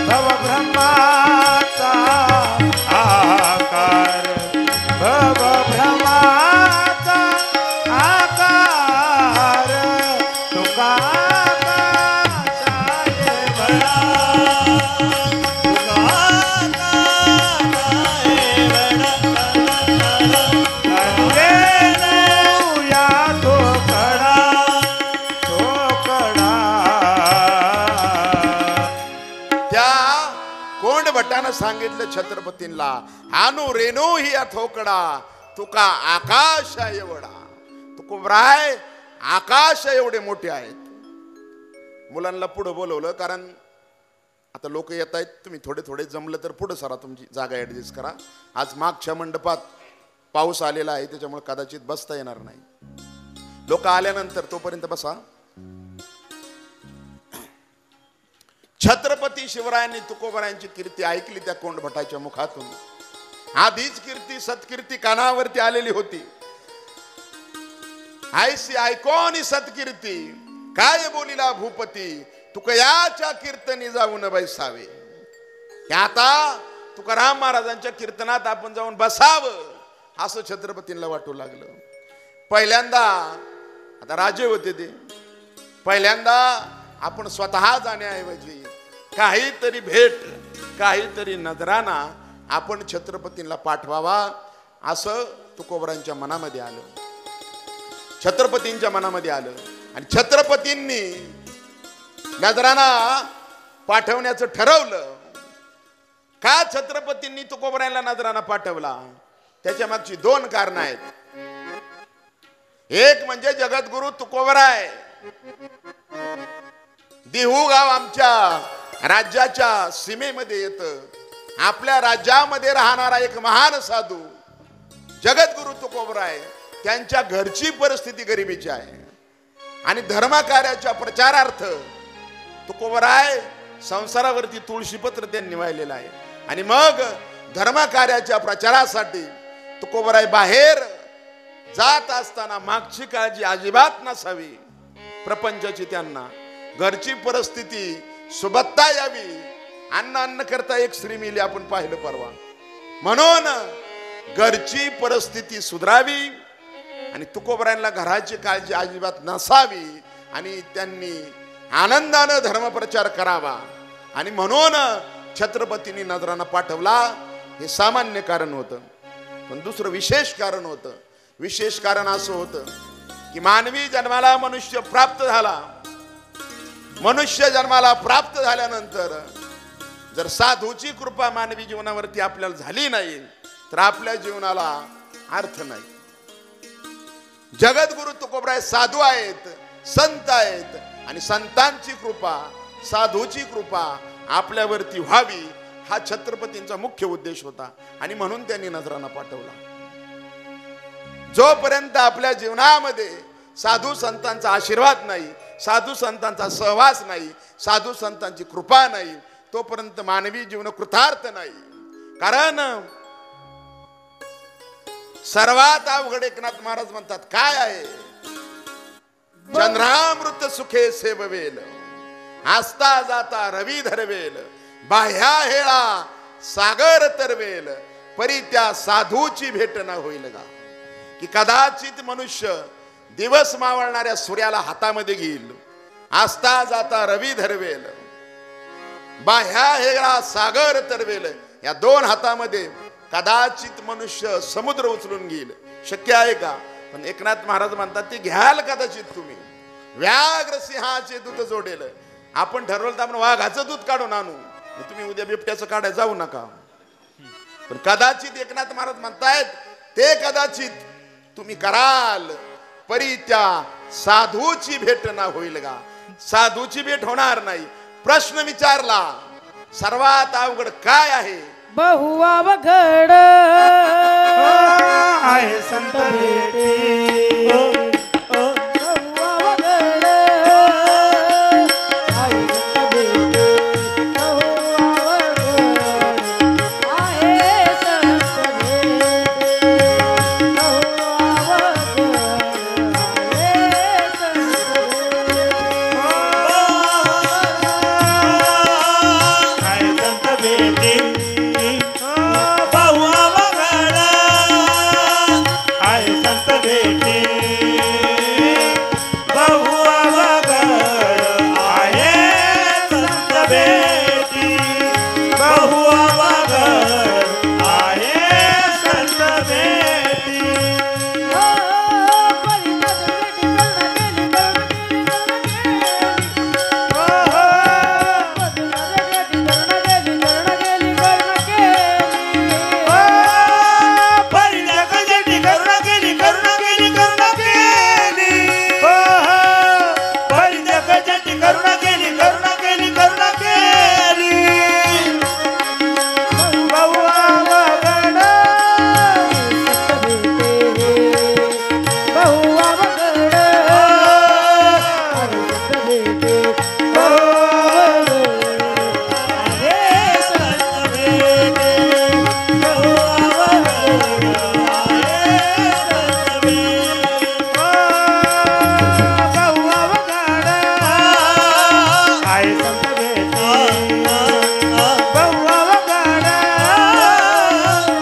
भव ब्रह्माचा आकार भव ब्रह्माचा आकार तुका आकाशा एवढा हालेलुया तो कडा त्या कोंड भटानं सांगितलं छत्रपतींना, हानू रेणू ही अथोकडा तुका आकाश एवढा. तुकोबराय आकाश एवढे मोठे आहेत. मुलांना पुढे बोलवलं, कारण आता लोक येत आहेत, तुम्ही थोडे थोडे जमलं तर पुढे सरा, तुमची जागा ऍडजस्ट करा. आज मागच्या मंडपात पाऊस आलेला आहे, त्याच्यामुळे कदाचित बसता येणार नाही. लोक आल्यानंतर तोपर्यंत बसा. छत्रपती शिवरायांनी तुकोबरायांची कीर्ती ऐकली त्या कोंड भटाच्या मुखातून. आधीच कीर्ती सत्कीर्ती कानावरती आलेली होती. ऐसी ऐकोनी सत्कीर्ती काय बोलिला भूपती, तुकयाच्या कीर्तनी जाऊन बैसावे. आता तुकाराम महाराजांच्या कीर्तनात आपण जाऊन बसावं असं छत्रपतींना वाटू लागलं. पहिल्यांदा आता राजे होते ते, पहिल्यांदा आपण स्वतः जाण्याऐवजी काहीतरी भेट, काहीतरी नजराना आपण छत्रपतींना पाठवावा असं तुकोबरांच्या मनामध्ये आलं, छत्रपतींच्या मनामध्ये आलं. आणि छत्रपतींनी नजराना पाठवण्याचं ठरवलं. का छत्रपतींनी तुकोबरायांना नजराना पाठवला? त्याच्या मागची दोन कारण आहेत. एक म्हणजे जगद्गुरु तुकोबराय. देहू गाव आमच्या राज्याच्या सीमेमध्ये येतं. आपल्या राज्यामध्ये राहणारा एक महान साधू जगद्गुरु तुकोबराय, त्यांच्या घरची परिस्थिती गरिबीची आहे आणि धर्मकार्याच्या प्रचारार्थ तुकोबराय संसारावरती तुळशीपत्र त्यांनी वाहिलेलं आहे. आणि मग धर्मकार्याच्या प्रचारासाठी तुकोबराय बाहेर जात असताना मागची काळजी अजिबात नसावी, प्रपंचाची त्यांना घरची परिस्थिती सुबत्ता यावी, अन्न करता एक स्त्री मिली आपण पाहिलं परवा. म्हणून घरची परिस्थिती सुधारावी आणि तुकोबरायांना घराची काळजी अजिबात नसावी आणि त्यांनी आनंदानं धर्मप्रचार करावा. आणि म्हणून छत्रपतींनी नजराना पाठवला. हे सामान्य कारण होतं. पण दुसरं विशेष कारण होतं. विशेष कारण असं होतं की मानवी जन्माला मनुष्य प्राप्त झाला. मनुष्य जन्माला प्राप्त झाल्यानंतर जर साधूची कृपा मानवी जीवनावरती आपल्याला झाली नाही तर आपल्या जीवनाला अर्थ नाही. जगद्गुरु तुकोबराय साधू आहेत, संत आहेत आणि संतांची कृपा, साधूची कृपा आपल्यावरती व्हावी हा छत्रपतींचा मुख्य उद्देश होता. आणि म्हणून त्यांनी नजराना पाठवला. जोपर्यंत आपल्या जीवनामध्ये साधू संतांचा आशीर्वाद नाही, साधू संतांचा सहवास नाही, साधू संतांची कृपा नाही, तोपर्यंत मानवी जीवन कृतार्थ नाही. कारण सर्वात अवघड एकनाथ महाराज म्हणतात काय आहे, चंद्रामृत सुखे सेववेल, आस्ता जाता रवी धरवेल, बाह्या हेळा सागर तरवेल, परी त्या साधूची भेट न होईल का. की कदाचित मनुष्य दिवस मावळणाऱ्या सूर्याला हातामध्ये घेईल, आस्ता जाता रवी धरवेल, बाह्या हेळा सागर तरवेल, या दोन हातामध्ये कदाचित मनुष्य समुद्र उचलून घेईल. शक्य आहे का. पण एकनाथ महाराज म्हणतात ते घ्याल कदाचित तुम्ही. व्याघ्र सिंहाचे दूध जोडेल, आपण ठरवलं तर आपण वाघाचं दूध काढून आणू, तुम्ही उद्या बिबट्याचं काढायला जाऊ नका. पण कदाचित एकनाथ महाराज म्हणतायत ते कदाचित तुम्ही कराल, परी त्या साधूची भेट ना होईल का. साधूची भेट होणार नाही. प्रश्न विचारला, सर्वात अवघड काय आहे. बहुअवघड आहे संत भेटी, बहुअवघड आहे संत भेटी, बहुअवघड आहे संत भेटी, बहुअवघड आहे संत भेटी.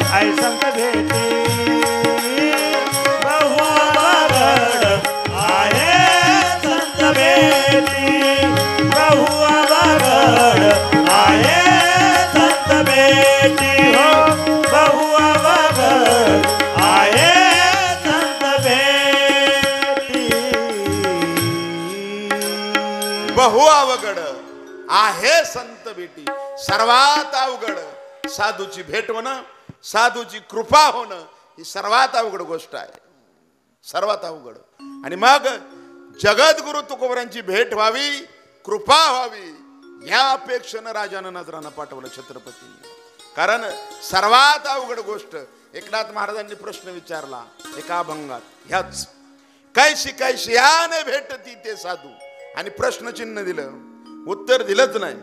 आहे संत भेटी, बहु अवघड आहे संत भेटी, बहु अवघड आहे संत भेटी. बहु अवघड आहे संत भेटी. सर्वात अवघड साधूची भेट होणं, साधूची कृपा होणं ही सर्वात अवघड गोष्ट आहे, सर्वात अवघड. आणि मग जगद्गुरु तुकोबरांची भेट व्हावी, कृपा व्हावी, या अपेक्षेनं राजानं नजरानं पाठवलं छत्रपती. कारण सर्वात अवघड गोष्ट एकनाथ महाराजांनी प्रश्न विचारला एका अभंगात, ह्याच कैशी कैशी याने भेटती ते साधू, आणि प्रश्नचिन्ह दिलं, उत्तर दिलंच नाही.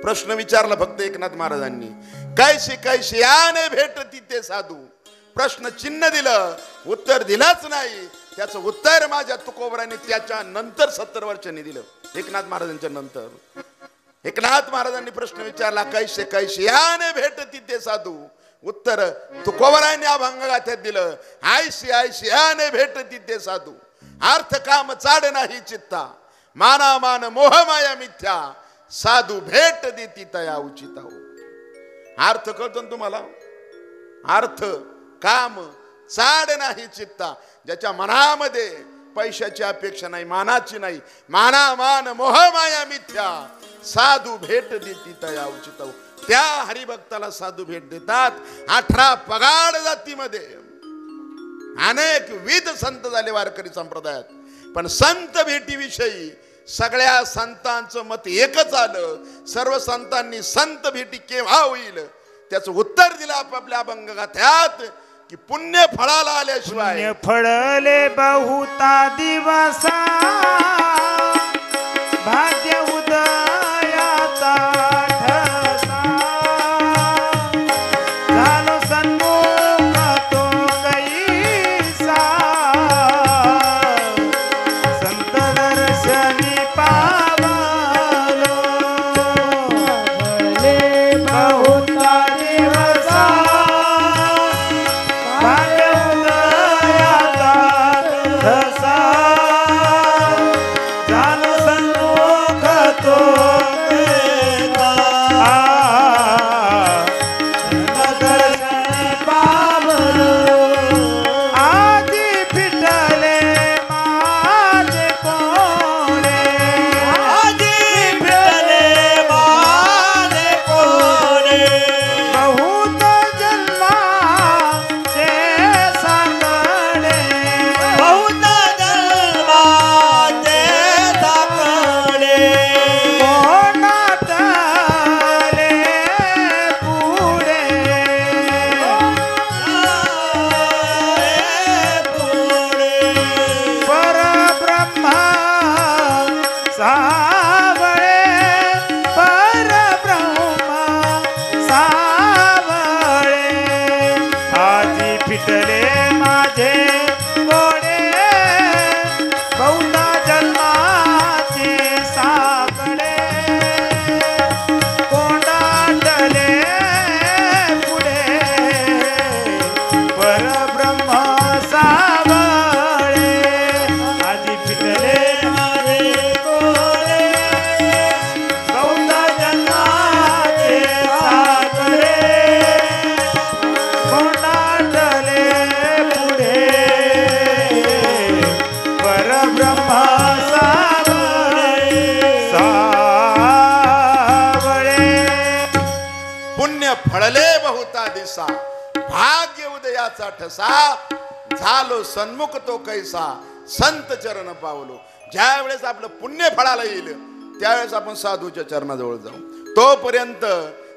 प्रश्न विचारला फक्त एकनाथ महाराजांनी, कैशी कैशी याने भेटती ते साधू, प्रश्न चिन्ह दिलं, उत्तर दिलंच नाही. त्याचं उत्तर माझ्या तुकोबरांनी त्याच्या नंतर 70 वर्षांनी दिलं, एकनाथ महाराजांच्या नंतर. एकनाथ महाराजांनी प्रश्न विचारला कैसे कैसे याने भेटती ते साधू, उत्तर तुकोबरांनी अभंगात दिलं, आयशी आयशी याने भेटती ते साधू. अर्थ काम चाड नाही चित्ता, माना मान मोह माया मिथ्या, साधू भेट देती तया उचिता हो. अर्थ कळतो ना तुम्हाला. अर्थ काम चाड नाही चित्ता, ज्याच्या मनामध्ये पैशाची अपेक्षा नाही, मानाची नाही, माना मान मोह माया मिथ्या, साधू भेट देती तया उचिता हो. त्या हरिभक्ताला साधू भेट देतात. 18 पगाड जातीमध्ये अनेक विध संत झाले वारकरी संप्रदायात, पण संत भेटीविषयी सगळ्या संतांचं मत एकच आलं. सर्व संतांनी संत भेटी केव्हा होईल त्याचं उत्तर दिलं आपापल्या अभंगगाथ्यात की पुण्य फळाला आल्याशिवाय. पुण्य फळले बहुता दिवसा, भाग्य उदयाचा ठसा, झालो सन्मुख तो कैसा, फळले बहुता दिसा, भाग्य उदयाचा ठसा, झालो सन्मुख तो कैसा, संत चरण पावलो. ज्या वेळेस आपलं पुण्य फळाला येईल त्यावेळेस आपण साधूच्या चरणाजवळ जाऊ. तोपर्यंत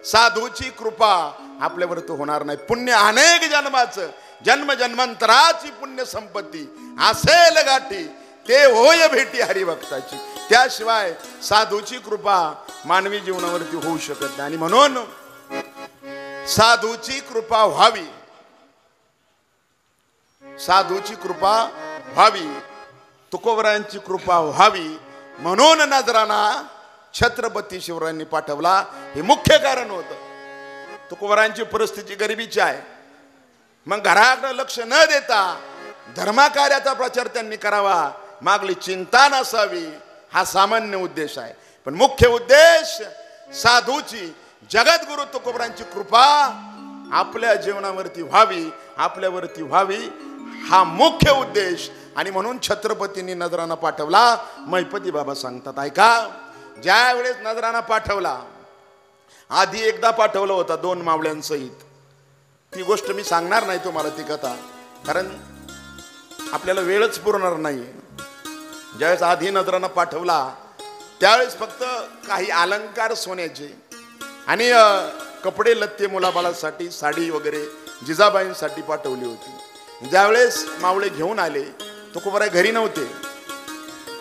साधूची कृपा आपल्यावर तो होणार नाही. पुण्य अनेक जन्माचं, जन्म जन्मांतराची पुण्य संपत्ती असेल गाठी, ते होय भेटी हरिभक्ताची. त्याशिवाय साधूची कृपा मानवी जीवनावरती होऊ शकत नाही. आणि म्हणून साधूची कृपा व्हावी, साधूची कृपा व्हावी, तुकोबरायांची कृपा व्हावी म्हणून नजराणा छत्रपती शिवरायांनी पाठवला. हे मुख्य कारण होतं. तुकोबरायांची परिस्थिती गरिबीची आहे. मग घराकडे लक्ष न देता धर्मकार्याचा प्रचार त्यांनी करावा, मागली चिंता नसावी, हा सामान्य उद्देश आहे. पण मुख्य उद्देश साधूची, जगद्गुरु तुकोबरायांची कृपा आपल्या जीवनावरती व्हावी, आपल्यावरती व्हावी, हा मुख्य उद्देश. आणि म्हणून छत्रपतींनी नजराणा पाठवला. महिपती बाबा सांगतात, ऐका, ज्या वेळेस नजराणा पाठवला, आधी एकदा पाठवलं होता 2 मावळ्यांसहित. ती गोष्ट मी सांगणार नाही तुम्हाला, ती कथा, कारण आपल्याला वेळच पुरणार नाही. ज्यावेळेस आधी नजराणा पाठवला त्यावेळेस फक्त काही अलंकार सोन्याचे आणि कपडे लत्ते मुलाबाळासाठी, साडी वगैरे जिजाबाईंसाठी पाठवली होती. ज्यावेळेस मावळे घेऊन आले, तुकोबराय घरी नव्हते.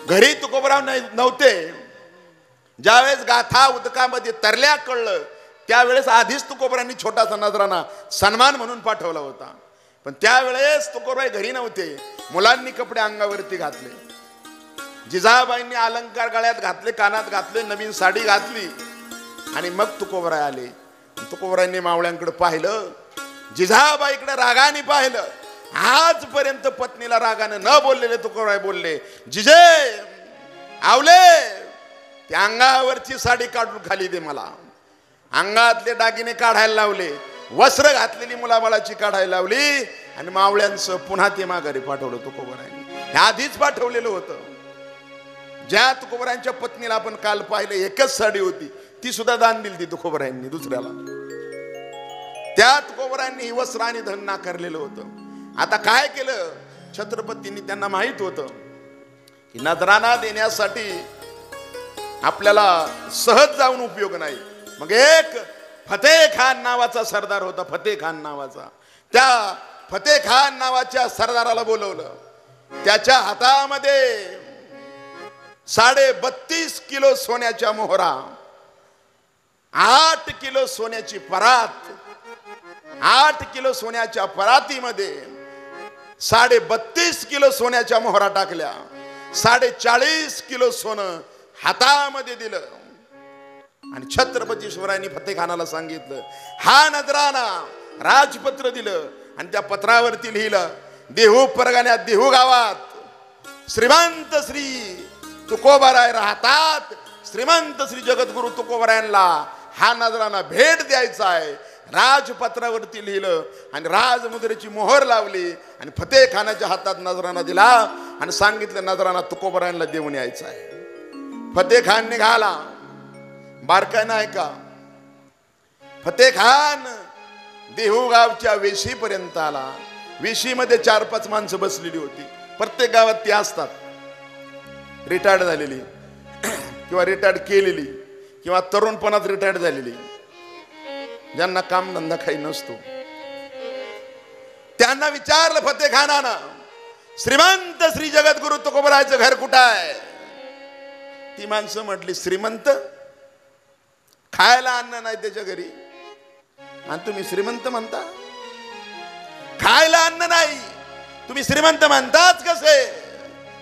घरी तुकोबराव नव्हते. ज्यावेळेस गाथा उदकामध्ये तरल्या कळलं त्यावेळेस आधीच तुकोबरायांनी छोटासा नजराणा सन्मान म्हणून पाठवला होता. पण त्यावेळेस तुकोबराय घरी नव्हते. मुलांनी कपडे अंगावरती घातले, जिजाबाईंनी अलंकार गळ्यात घातले, कानात घातले, नवीन साडी घातली आणि मग तुकोबराय आले. तुकोबरायांनी मावळ्यांकडे पाहिलं, जिजाबाईकडे रागाने पाहिलं. आजपर्यंत पत्नीला रागाने न बोललेले तुकोबराय बोलले, जिजे आवले, त्या अंगावरची साडी काढून खाली दे मला. अंगातले दागिने काढायला लावले, वस्त्र घातलेली मुलाबाळाची काढायला लावली आणि मावळ्यांचं पुन्हा ते माघारी पाठवलं तुकोबरायांनी. हे आधीच पाठवलेलं होतं. ज्या तुकोबरायांच्या पत्नीला आपण काल पाहिलं, एकच साडी होती, ती सुद्धा दान दिली ती तुकोबरायांनी दुसऱ्याला. त्या तुकोबरायांनी ही वस्त्र आणि धन नाकारलेलं होतं. आता काय केलं छत्रपतींनी, त्यांना माहित होतं की नजराणा देण्यासाठी आपल्याला सहज जाऊन उपयोग नाही. मग एक फतेह खान नावाचा सरदार होता, फतेह खान नावाचा. त्या फतेह खान नावाच्या सरदाराला बोलवलं. त्याच्या हातामध्ये 32.5 किलो सोन्याच्या मोहरा, 8 किलो सोन्याची परात, 8 किलो सोन्याच्या परातीमध्ये 32.5 किलो सोन्याच्या मोहरा टाकल्या. 40.5 किलो सोनं हातामध्ये दिलं आणि छत्रपती शिवरायांनी फतेह खानाला सांगितलं, हा नजराणा, राजपत्र दिलं आणि त्या पत्रावरती लिहिलं, देहू परगण्यात, देहू गावात श्रीमंत श्री तुकोबाराय राहतात. श्रीमंत श्री जगद्गुरु तुकोबारायांना हा नजराणा भेट द्यायचा आहे. राजपत्रावरती लिहिलं आणि राजमुद्रेची मोहर लावली आणि फतेह खानाच्या हातात नजराणा दिला आणि सांगितलं, नजराणा तुकोबारायांना देऊन यायचा आहे. फतेह खान निघाला. बारकाय नाही का, फतेह खान देहू गावच्या वेशीपर्यंत आला. वेशीमध्ये 4-5 माणसं बसलेली होती. प्रत्येक गावात ती असतात, रिटायर्ड झालेली किंवा रिटायर्ड केलेली किंवा तरुणपणात रिटायर्ड झालेली, ज्यांना काम धंदा काही नसतो. त्यांना विचारलं फतेह खानानं, श्रीमंत श्री जगद्गुरु तुकोबरायचं घर कुठं आहे? ती माणसं म्हटली, श्रीमंत खायला अन्न नाही त्याच्या घरी आणि तुम्ही श्रीमंत म्हणता? खायला अन्न नाही, तुम्ही श्रीमंत म्हणताच कसे?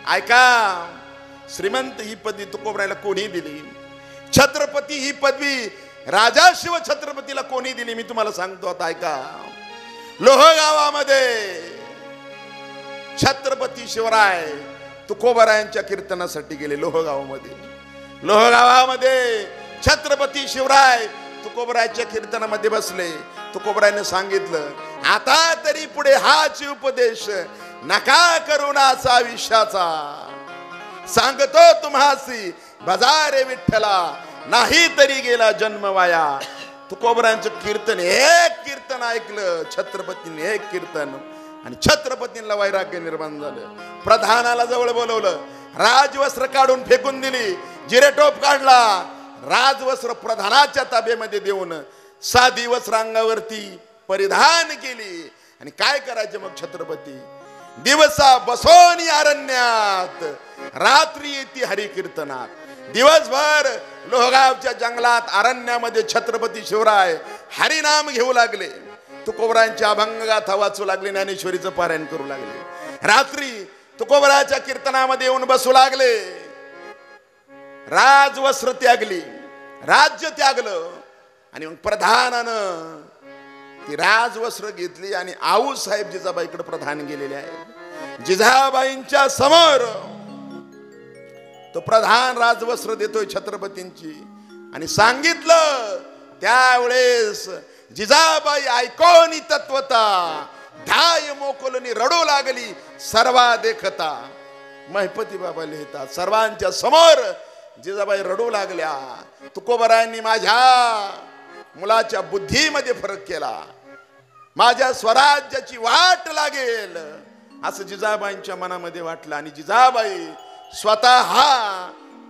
ऐका, श्रीमंत ही पदवी तुकोबरायला कोणी दिली? छत्रपती ही पदवी राजा शिव छत्रपतीला कोणी दिली? मी तुम्हाला सांगतो आता, ऐका. लोहगावामध्ये छत्रपती शिवराय तुकोबरायांच्या कीर्तनासाठी गेले. लोहगावामध्ये छत्रपती शिवराय तुकोबरायांच्या कीर्तनामध्ये बसले. तुकोबरायांनी सांगितलं, आता तरी पुढे हाच उपदेश नका करुणाचा विश्वाचा, सांगतो तुम्हासी बाजारे विठ्ठला, नाही तरी गेला जन्म वाया. तुकोबरायांचं कीर्तन, एक कीर्तन ऐकलं छत्रपतींनी, एक कीर्तन, आणि छत्रपतींना वैराग्य निर्माण झालं. प्रधानाला जवळ बोलवलं, राजवस्त्र काढून फेकून दिली, जिरेटोप काढला, राजवस्त्र प्रधानाच्या ताब्यामध्ये देऊन साधी वस्त्र अंगावरती परिधान केली. आणि काय करायचे मग छत्रपती? दिवसा बसोनी अरण्यात, रात्री येती हरिकीर्तनात. दिवसभर लोहगावच्या जंगलात अरण्यामध्ये छत्रपती शिवराय हरिनाम घेऊ लागले, तुकोबरायांची अभंगगाथा वाचू लागले, ज्ञानेश्वरीचं पारायण करू लागले. रात्री तुकोबराच्या कीर्तनामध्ये येऊन बसू लागले. राजवस्त्र त्यागली, राज्य त्यागलं, आणि मग प्रधानानं ती राजवस्त्र घेतली आणि आऊसाहेब जिजाबाईकडे प्रधान गेलेले आहे. जिजाबाईंच्या समोर तो प्रधान राजवस्त्र देतोय छत्रपतींची, आणि सांगितलं त्यावेळेस जिजाबाई ऐकोनी तत्वता, धाय मोकलनी रडू लागली सर्वा देखता. महिपती बाबा लिहितात, सर्वांच्या समोर जिजाबाई रडू लागल्या. तुकोबरायांनी माझ्या मुलाच्या बुद्धीमध्ये फरक केला, माझ्या स्वराज्याची वाट लागेल असं जिजाबाईंच्या मनामध्ये वाटलं. आणि जिजाबाई स्वतः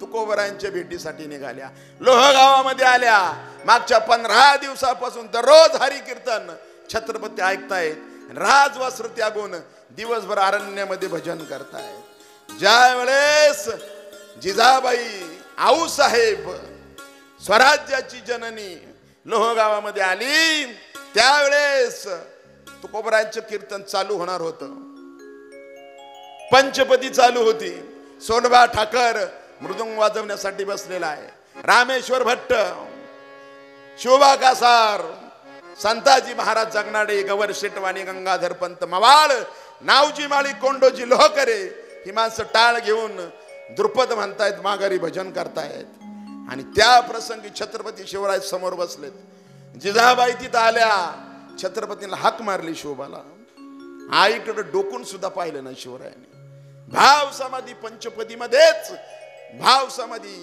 तुकोबरायांच्या भेटीसाठी निघाल्या, लोहगावामध्ये आल्या. मागच्या 15 दिवसापासून दररोज हरी कीर्तन छत्रपती ऐकतायत, राजवस्त्र त्यागून दिवसभर अरण्यामध्ये भजन करतायत. ज्या वेळेस जिजाबाई आऊसाहेब स्वराज्याची जननी लोहगावामध्ये आली, त्यावेळेस तुकोबरायांचं कीर्तन चालू होणार होतं. पंचपदी चालू होती. सोनबा ठाकर मृदुंग वाजवण्यासाठी बसलेला आहे, रामेश्वर भट्ट, शोभा कासार, संताजी महाराज जगनाडे, गवर शेटवाणी, गंगाधर पंत मवाळ, नावजी माळी, कोंडोजी लोहकरे ही माणसं टाळ घेऊन द्रुपद म्हणतायत, माघारी भजन करतायत. आणि त्या प्रसंगी छत्रपती शिवराय समोर बसलेत. जिजाबाई तिथं आल्या, छत्रपतींना हाक मारली शोभाला. आईकडे डोकून सुद्धा पाहिलं नाही शिवरायांनी. भाव समाधी पंचपदी मध्येच भाव समाधी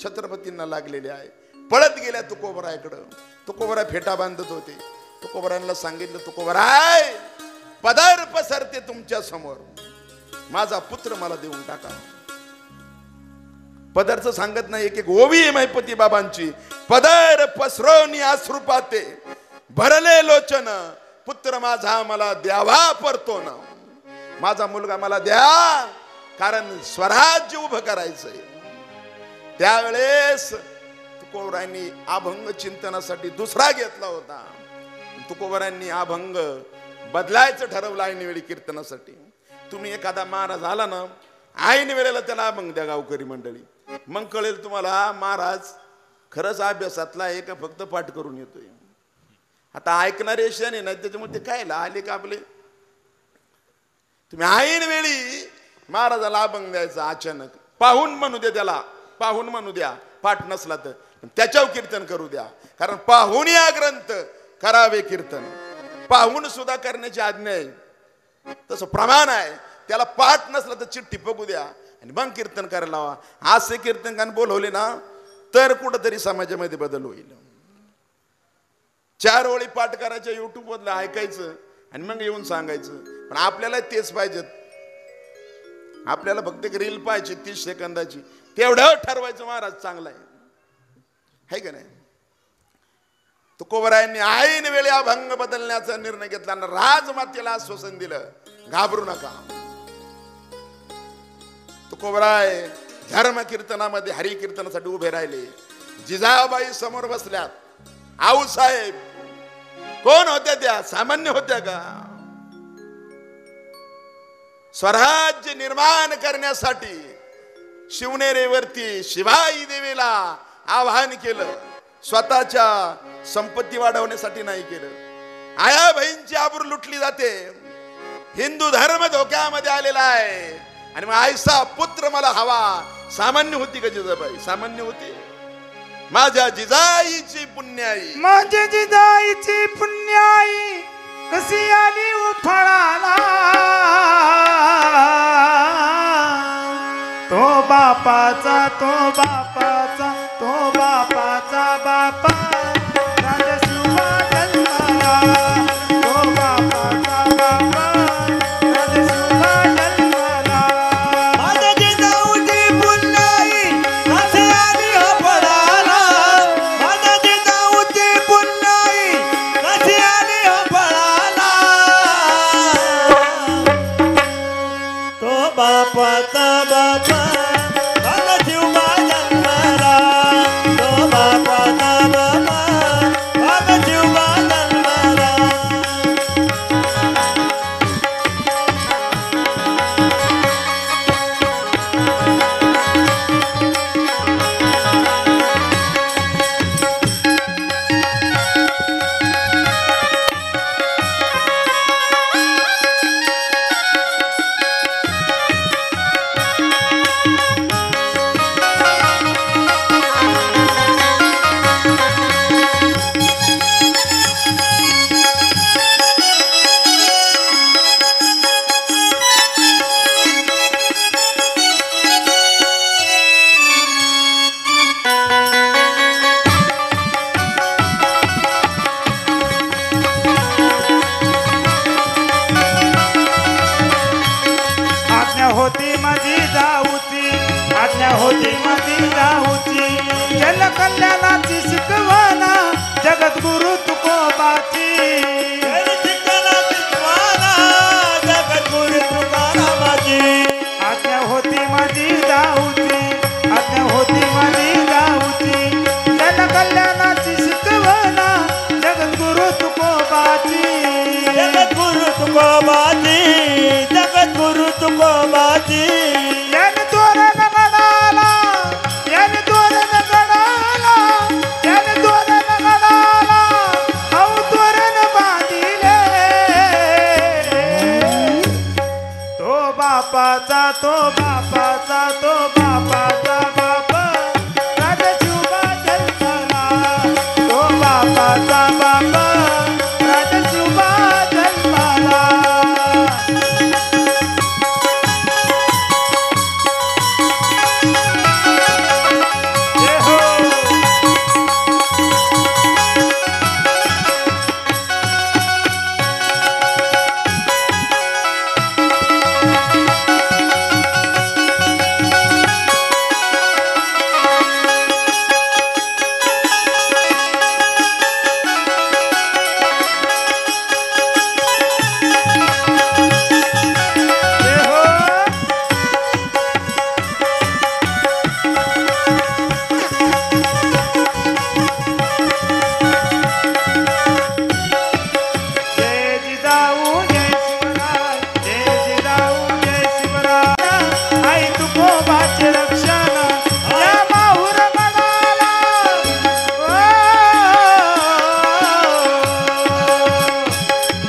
छत्रपतींना लागलेली आहे. पळत गेल्या तुकोबरायकडं. तुकोबराय फेटा बांधत होते. तुकोबरायांना सांगितलं, तुकोबराय पदर पसरते तुमच्या समोर, माझा पुत्र मला देऊन टाका. पदरचं सांगत नाही, एक एक ओवी आहे महिपती बाबांची. पदर पसरोनी अश्रू पाते, भरले लोचन, पुत्र माझा मला द्यावा परतो ना. माझा मुलगा मला द्या, कारण स्वराज्य उभं करायचंय. त्यावेळेस तुकोबरायांनी अभंग चिंतनासाठी दुसरा घेतला होता. तुकोबरायांनी अभंग बदलायचं ठरवलं ऐन वेळी कीर्तनासाठी. तुम्ही एखादा महाराज आला ना, ऐन वेळेला त्याला अभंग द्या गावकरी मंडळी, मग कळेल तुम्हाला महाराज खरंच अभ्यासातला आहे का फक्त पाठ करून येतोय. आता ऐकणारे शनी नाही, त्याच्यामुळे ते काय आले का आपले. तुम्ही ऐन वेळी महाराजाला अभंग द्यायचा अचानक, पाहून म्हणू द्या त्याला, पाहून म्हणू द्या, पाठ नसला तर त्याच्यावर कीर्तन करू द्या. कारण पाहून या ग्रंथ करावे कीर्तन. पाहून सुद्धा करण्याची आज्ञा आहे, तसं प्रमाण आहे. त्याला पाठ नसला तर चिठ्ठी बघू द्या आणि मग कीर्तन करायला लावा. असे कीर्तनकार बोलवले ना तर कुठंतरी समाजामध्ये बदल होईल. 4 ओळी पाठ करायच्या युट्यूब मधलं ऐकायचं आणि मग येऊन सांगायचं. पण आपल्याला तेच पाहिजेत. आपल्याला फक्त एक रील पाहिजे 30 सेकंदाची, तेवढं ठरवायचं महाराज चांगलं आहे का नाही. तुकोबरायांनी ऐन वेळी अभंग बदलण्याचा निर्णय घेतला आणि राजमातेला आश्वासन दिलं, घाबरू नका. तुकोबराय धर्म कीर्तनामध्ये हरी कीर्तनासाठी उभे राहिले. जिजाबाई समोर बसल्यात. आऊसाहेब कोण होत्या त्या? सामान्य होत्या का? स्वराज्य निर्माण करण्यासाठी शिवनेरीवरती शिवाई देवीला आवाहन केलं. स्वतःच्या संपत्ती वाढवण्यासाठी नाही केलं. आया बहीणची आबरू लुटली जाते. हिंदू धर्म धोक्यामध्ये आलेला आहे आणि मग आयसा पुत्र मला हवा. सामान्य होती का जिजाबाई? सामान्य होती. माझ्या जिजाईची पुण्याई, माझ्या जिजाईची पुण्याई कशी आली उफळाला. तो बापाचा, तो बापाचा, तो बापाचा बापा राजश्री तुकोबाचे रक्षण या माहुर मनाला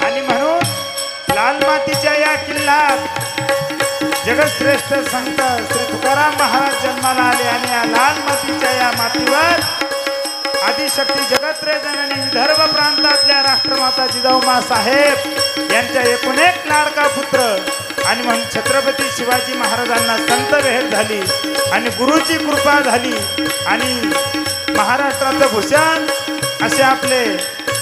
आणि म्हणून लाल मातीच्या या किल्ल्यात जगश्रेष्ठ संत श्री तुकाराम महाराज जन्माला आले आणि या लाल मातीच्या या मातीवर आदिशक्ती जगत्रे जननी विदर्भ प्रांतातल्या राष्ट्रमाता जिजाऊमा साहेब यांच्या एकूण एक लाडका पुत्र आणि म्हणून छत्रपती शिवाजी महाराजांना संत भेट झाली आणि गुरुची कृपा झाली आणि महाराष्ट्राचं भूषण असे आपले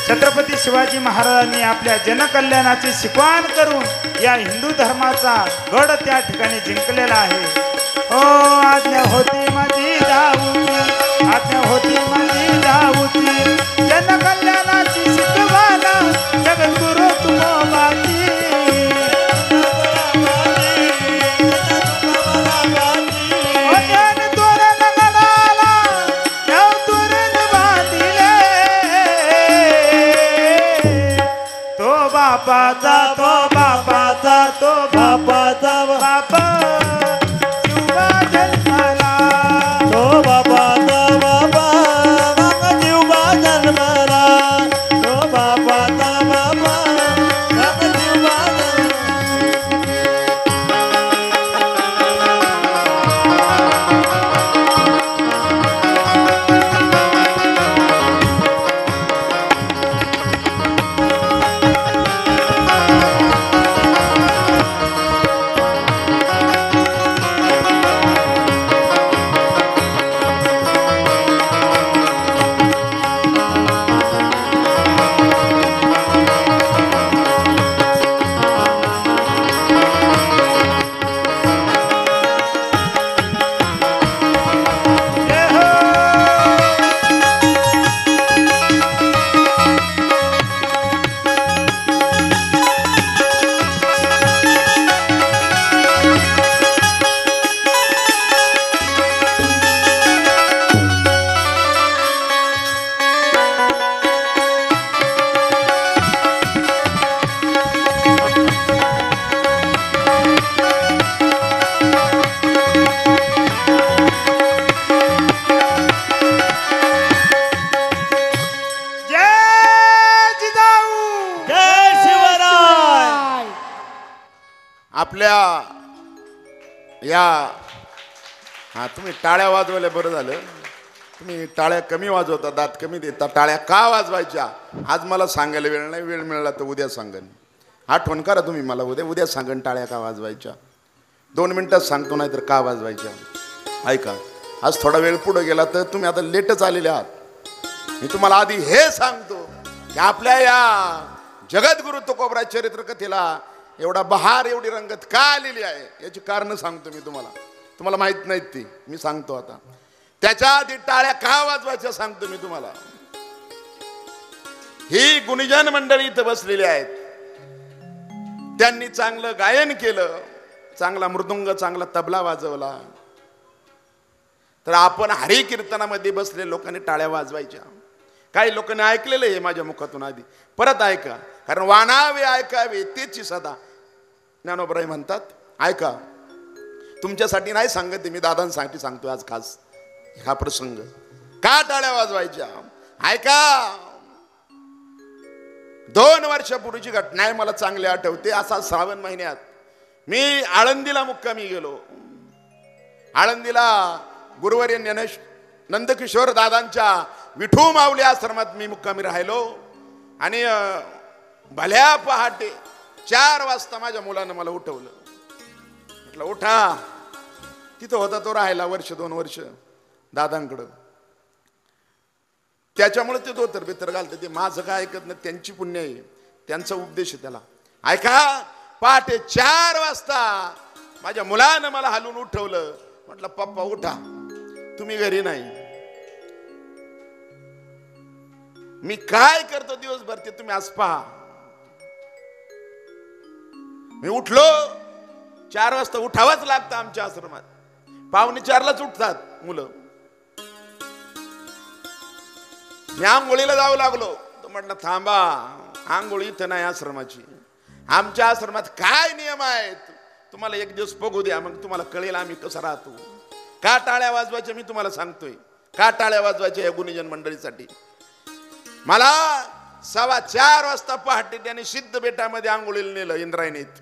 छत्रपती शिवाजी महाराजांनी आपल्या जनकल्याणाची शिकवण करून या हिंदू धर्माचा गड त्या ठिकाणी जिंकलेला आहे. ओ आज्ञा होती माझी जाऊची, आज्ञा होती माझी जाऊची, जनकल्याणाची शिकवण जगद्गुरु तुकोबाची. बापाचा तो बापाचा तो बापाचा बापा शिवबा जन्माला तो बापाचा बाबा बाबा जीवा जन्माला तो बापाचा बाबा बाबा जीवा आपल्या या हा तुम्ही टाळ्या वाजवल्या बरं झालं. तुम्ही टाळ्या कमी वाजवता, दात कमी देता. टाळ्या का वाजवायच्या आज मला सांगायला वेळ नाही. वेळ मिळाला तर उद्या सांगन. आठवण करा तुम्ही मला. उद्या सांगन टाळ्या का वाजवायच्या. 2 मिनिटात सांगतो, नाही तर का वाजवायच्या. ऐका, आज थोडा वेळ पुढे गेला तर तुम्ही आता लेटच आलेले आहात. मी तुम्हाला आधी हे सांगतो की आपल्या या जगद्गुरु तुकोबराज चरित्र कथेला एवढा बहार, एवढी रंगत का आलेली आहे याची कारण सांगतो मी तुम्हाला. तुम्हाला माहित नाहीत ती, मी सांगतो आता. त्याच्या आधी टाळ्या का वाजवायच्या सांगतो मी तुम्हाला. ही गुणीजन मंडळी इथं बसलेली आहेत. त्यांनी चांगलं गायन केलं, चांगला मृदुंग, चांगला तबला वाजवला. तर आपण हरी कीर्तनामध्ये बसले लोकांनी टाळ्या वाजवायच्या. काही लोकांनी ऐकलेलं आहे माझ्या मुखातून. आधी परत ऐका, कारण वाणावे ऐकावे तेची सदा ज्ञानोबराय म्हणतात. ऐका, तुमच्यासाठी नाही सांगत, मी दादांसाठी सांगतो आज खास हा प्रसंग. का टाळ्या वाजवायच्या ऐका. 2 वर्षापूर्वीची घटना आहे, मला चांगली आठवते. असा श्रावण महिन्यात मी आळंदीला मुक्कामी गेलो. आळंदीला गुरुवर्य ज्ञानेश नंदकिशोर दादांच्या विठू माऊली आश्रमात मी मुक्कामी राहिलो. आणि भल्या पहाटे 4 वाजता माझ्या मुलानं मला उठवलं. म्हटलं उठा. तिथं होता तो राहायला 1-2 वर्ष दादांकडं. त्याच्यामुळे ते धोतर बितर घालते. ते माझं काय ऐकत नाही, त्यांची पुण्य आहे, त्यांचा उपदेश आहे त्याला. ऐका, पहाटे 4 वाजता माझ्या मुलानं मला हलवून उठवलं. म्हटलं पप्पा उठा, तुम्ही घरी नाही. मी काय करतो दिवसभर ते तुम्ही आज पहा. मी उठलो. 4 वाजता उठावाच लागतं आमच्या आश्रमात. 3:45लाच उठतात मुलं. मी आंघोळीला जाऊ लागलो. तो म्हटलं थांबा, आंघोळी इथं नाही आश्रमाची. आमच्या आश्रमात काय नियम आहेत तुम्हाला एक दिवस बघू द्या, मग तुम्हाला कळेल आम्ही कसं राहतो. का टाळ्या वाजवायच्या मी तुम्हाला सांगतोय. का टाळ्या वाजवायच्या या गुणीजन मंडळीसाठी. मला 4:15 वाजता पहाटे त्याने सिद्ध बेटामध्ये आंघोळीला नेलं इंद्रायणीत.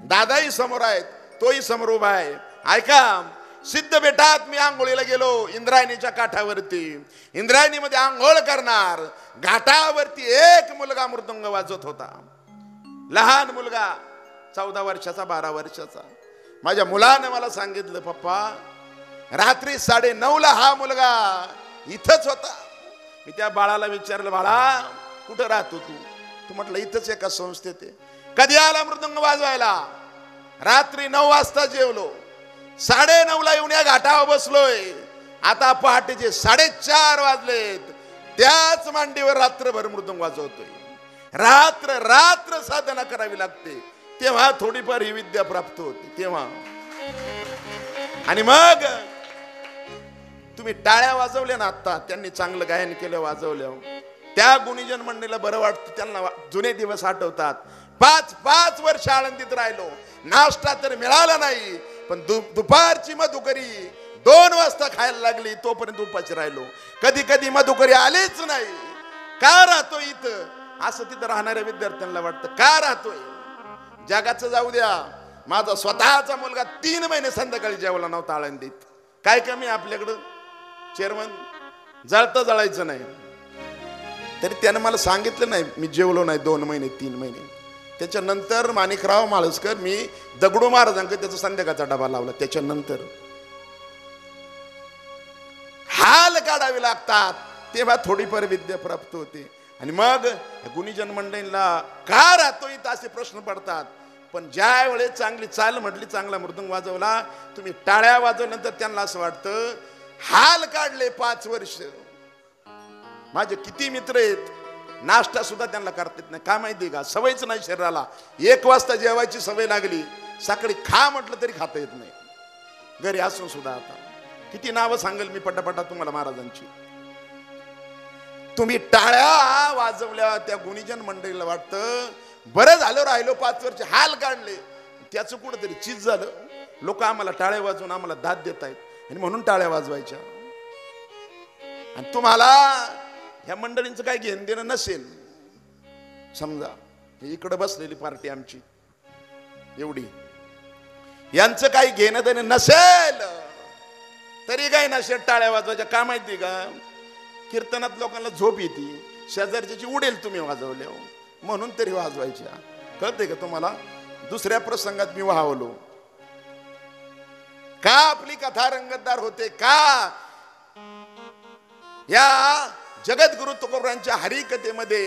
दादाही समोर आहेत, तोही समोर उभा आहे. ऐका, सिद्ध बेटात मी आंघोळीला गेलो इंद्रायणीच्या काठावरती. इंद्रायणीमध्ये आंघोळ करणार, घाटावरती एक मुलगा मृदंग वाजवत होता. लहान मुलगा 14 वर्षाचा 12 वर्षाचा. माझ्या मुलाने मला सांगितलं, पप्पा रात्री 9:30ला हा मुलगा इथंच होता. मी त्या बाळाला विचारलं, बाळा कुठं राहतो तू? तू म्हटलं इथंच एका संस्थेत आहे. कधी आला मृदंग वाजवायला? रात्री 9 वाजता जेवलो, 9:30ला येऊन या घाटावर बसलोय. आता पहाटेचे 4:30 वाजलेत. त्याच मांडीवर रात्रभर मृदंग वाजवतोय. रात्र रात्र साधना करावी लागते, तेव्हा थोडीफार ही विद्या प्राप्त होते तेव्हा. आणि मग तुम्ही टाळ्या वाजवल्या ना, आता त्यांनी चांगलं गायन केलं, वाजवलं, त्या गुणीजन मंडळीला बरं वाटतं. त्यांना जुने दिवस आठवतात. 5 वर्ष आळंदीत राहिलो, नाश्ता तर मिळाला नाही, पण दुपारची मधुकरी 2 वाजता खायला लागली, तोपर्यंत उपाशी राहिलो. कधी कधी मधुकरी आलीच नाही. का राहतो इथं? असं तिथं राहणाऱ्या विद्यार्थ्यांना वाटतं, का राहतोय? जगाचं जाऊ द्या, माझा स्वतःचा मुलगा 3 महिने संध्याकाळी जेवला नव्हता आळंदीत. काय कमी आपल्याकडं? चेअरमन जळायचं नाही, तरी त्यानं मला सांगितलं नाही मी जेवलो नाही 2 महिने 3 महिने. त्याच्यानंतर माणिकराव माळसकर, मी दगडू महाराजांकडे त्याचा संध्याकाळचा डबा लावला. त्याच्यानंतर हाल काढावे लागतात, तेव्हा थोडीफार विद्या प्राप्त होते. आणि मग गुणीजन मंडळींना का राहतो इथं असे प्रश्न पडतात. पण ज्या वेळेस चांगली चाल म्हटली, चांगला मृदंग वाजवला, तुम्ही टाळ्या वाजवल्यानंतर त्यांना असं वाटतं हाल काढले 5 वर्ष. माझे किती मित्र आहेत, नाश्ता सुद्धा त्यांना करता येत नाही. का माहिती का? सवयच नाही शरीराला. 1 वाजता जेवायची सवय लागली, सकाळी खा म्हटलं तरी खाता येत नाही, घरी असून सुद्धा. आता किती नावं सांगेल मी पटापटा तुम्हाला महाराजांची. तुम्ही टाळ्या वाजवल्या, त्या गुणीजन मंडळीला वाटतं बरं झालं राहिलो 5 वर्ष, हाल काढले. त्याचं कुठंतरी चीज झालं. लोक आम्हाला टाळ्या वाजवून आम्हाला दाद देत आहेत, आणि म्हणून टाळ्या वाजवायच्या. आणि तुम्हाला ह्या मंडळींचं काय घेणं देणं नसेल. समजा इकडे बसलेली पार्टी आमची एवढी, यांचं काही घेणं देणं नसेल तरी काही नसेल टाळ्या वाजवायच्या. का माहिती का? कीर्तनात लोकांना झोप येते, शेजारच्याची उडेल तुम्ही वाजवल्या, म्हणून तरी वाजवायच्या. कळते का तुम्हाला? दुसऱ्या प्रसंगात मी वाहवलो का आपली कथा रंगतदार होते का? या जगद्गुरु तुकोबांच्या हरिकथेमध्ये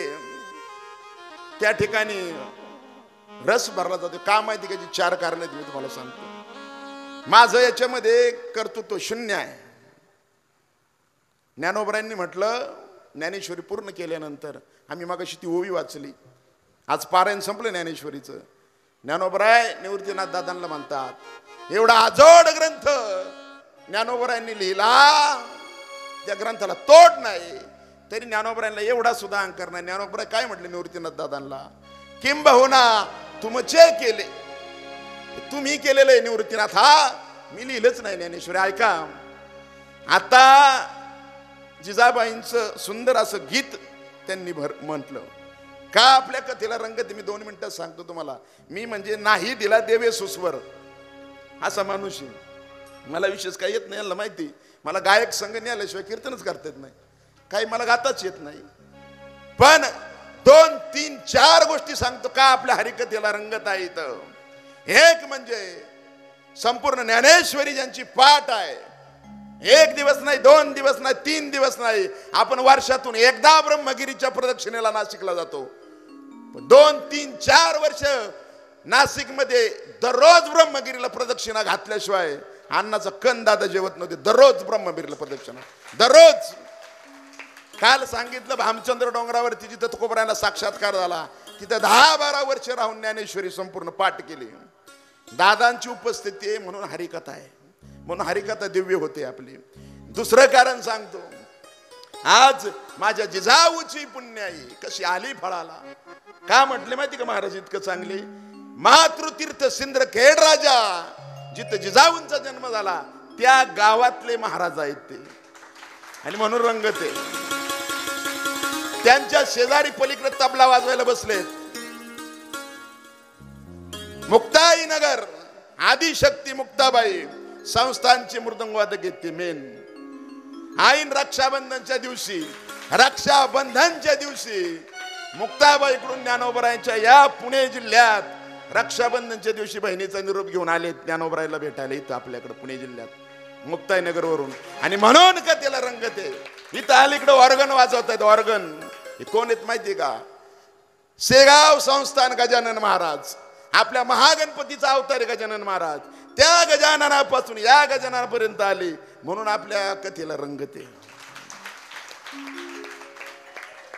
त्या ठिकाणी रस भरला जातो. का माहिती का? 4 कारण मी तुम्हाला सांगतो. माझं याच्यामध्ये कर्तृत्व शून्य आहे. ज्ञानोबरांनी म्हटलं, ज्ञानेश्वरी पूर्ण केल्यानंतर, आम्ही मगाशी ती ओवी वाचली, आज पारायण संपलं ज्ञानेश्वरीचं. ज्ञानोबराय निवृत्तीनाथ दादांना म्हणतात, एवढा अजोड ग्रंथ ज्ञानोबरायांनी लिहिला, त्या ग्रंथाला तोड नाही, तरी ज्ञानोबरायांना एवढा सुद्धा अंकार नाही. ज्ञानोबराय काय म्हटले निवृत्तीनाथ दादांना? किंबहुना तुमचे केले, तुम्ही केलेलं आहे निवृत्तीनाथ, हा मी लिहिलंच नाही ज्ञानेश्वरी. ऐका, आता जिजाबाईंचं सुंदर असं गीत त्यांनी म्हटलं का आपल्या कथेला रंगत. मी 2 मिनिटात सांगतो तुम्हाला. मी म्हणजे नाही दिला देवे सुस्वर असा माणूस आहे. मला विशेष काही येत नाही, याला माहिती. मला गायक संघ नाही आल्याशिवाय कीर्तनच करता येत नाही, काही मला गाताच येत नाही. पण 2, 3, 4 गोष्टी सांगतो का आपल्या हरिकथेला रंगत आहे इथं. एक म्हणजे संपूर्ण ज्ञानेश्वरी ज्यांची पाठ आहे, 1 दिवस नाही, 2 दिवस नाही, 3 दिवस नाही, आपण वर्षातून एकदा ब्रह्मगिरीच्या प्रदक्षिणेला नाशिकला जातो. 2, 3, 4 वर्ष नाशिकमध्ये दररोज ब्रह्मगिरीला प्रदक्षिणा घातल्याशिवाय अन्नाचा कण दादा जेवत नव्हते. दररोज ब्रह्मगिरीला प्रदक्षिणा, दररोज. काल सांगितलं भामचंद्र डोंगरावरती जिथं तुकोबारायांना साक्षात्कार झाला, तिथं 10-12 वर्ष राहून ज्ञानेश्वरी संपूर्ण पाठ केली. दादांची उपस्थिती आहे म्हणून हरिकथा आहे, म्हणून हरिकथा दिव्य होते आपली. दुसरं कारण सांगतो, आज माझ्या जिजाऊची पुण्याई कशी आली फळाला. का म्हटले माहिती का महाराज? इतकं चांगली मातृतीर्थ सिंदखेड राजा जिथं जिजाऊंचा जन्म झाला त्या गावातले महाराज आहेत ते, आणि म्हणून रंगते. त्यांच्या शेजारी पलीकडे तबला वाजवायला बसलेत मुक्ताईनगर आदिशक्ती मुक्ताबाई संस्थानचे मृदंगवादक आहेत ते मेन. आईन रक्षाबंधनच्या दिवशी मुक्ताबाईकडून ज्ञानोबरायांच्या या पुणे जिल्ह्यात रक्षाबंधनच्या दिवशी बहिणीचा निरोप घेऊन आले ज्ञानोबरायला भेटायला इथं आपल्याकडे पुणे जिल्ह्यात मुक्ताईनगर वरून. आणि म्हणून का त्याला रंगते. इथं अलीकडे ऑर्गन वाजवतात. ऑर्गन हे कोण आहेत माहिती का? शेगाव संस्थान गजानन महाराज, आपल्या महागणपतीचा अवतार गजानन महाराज. त्या गजाननापासून या गजाननापर्यंत आले म्हणून आपल्या कथेला रंगते.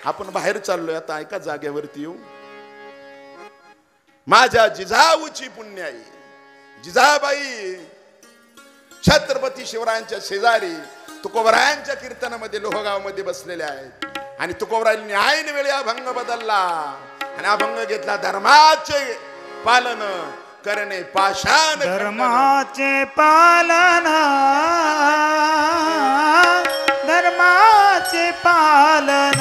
आपण बाहेर चाललोय आता एका जागेवरती येऊ. माझ्या जिजाऊची पुण्याई जिजाबाई छत्रपती शिवरायांच्या शेजारी तुकोबरायांच्या कीर्तनामध्ये लोहगाव मध्ये बसलेले आहेत. आणि तुकोबरायांनी ऐन वेळी अभंग बदलला आणि अभंग घेतला. धर्माचे पालन करणे पाषाण, धर्माचे पालन, धर्माचे पालन,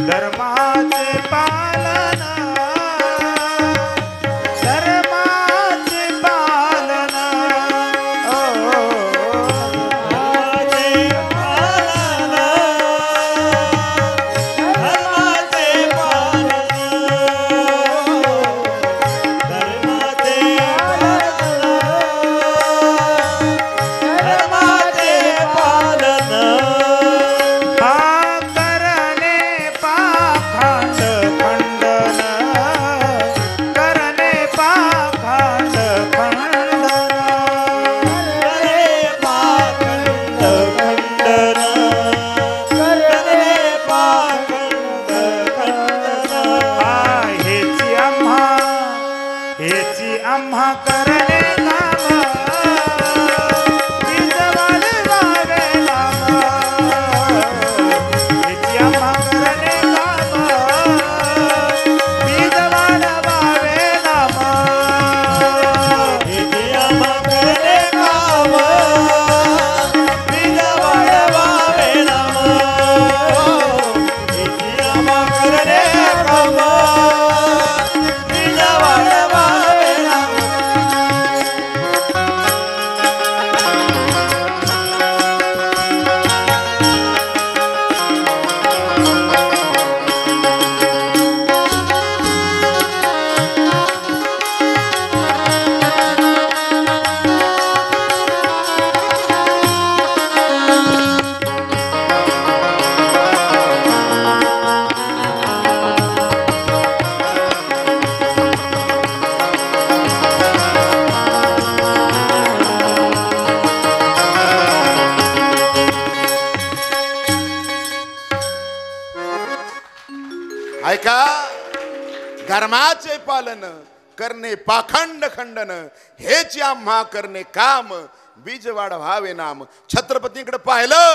धर्माचे पालन, धर्माचे पालन, आम्हा करणे काम विजवाल वावे नाम, हेची आम्हा करणे काम विजवाल वावे नाम, हेची आम्हा करणे काम विजवाल वावे नाम, हेची आम्हा करणे काम विजवाल वावे नाम. ऐका, धर्माचे पालन करणे पाखंड खंडन, हेच आम्हा करणे काम बीज वाढवावे नाम. छत्रपतींकडे पाहिलं.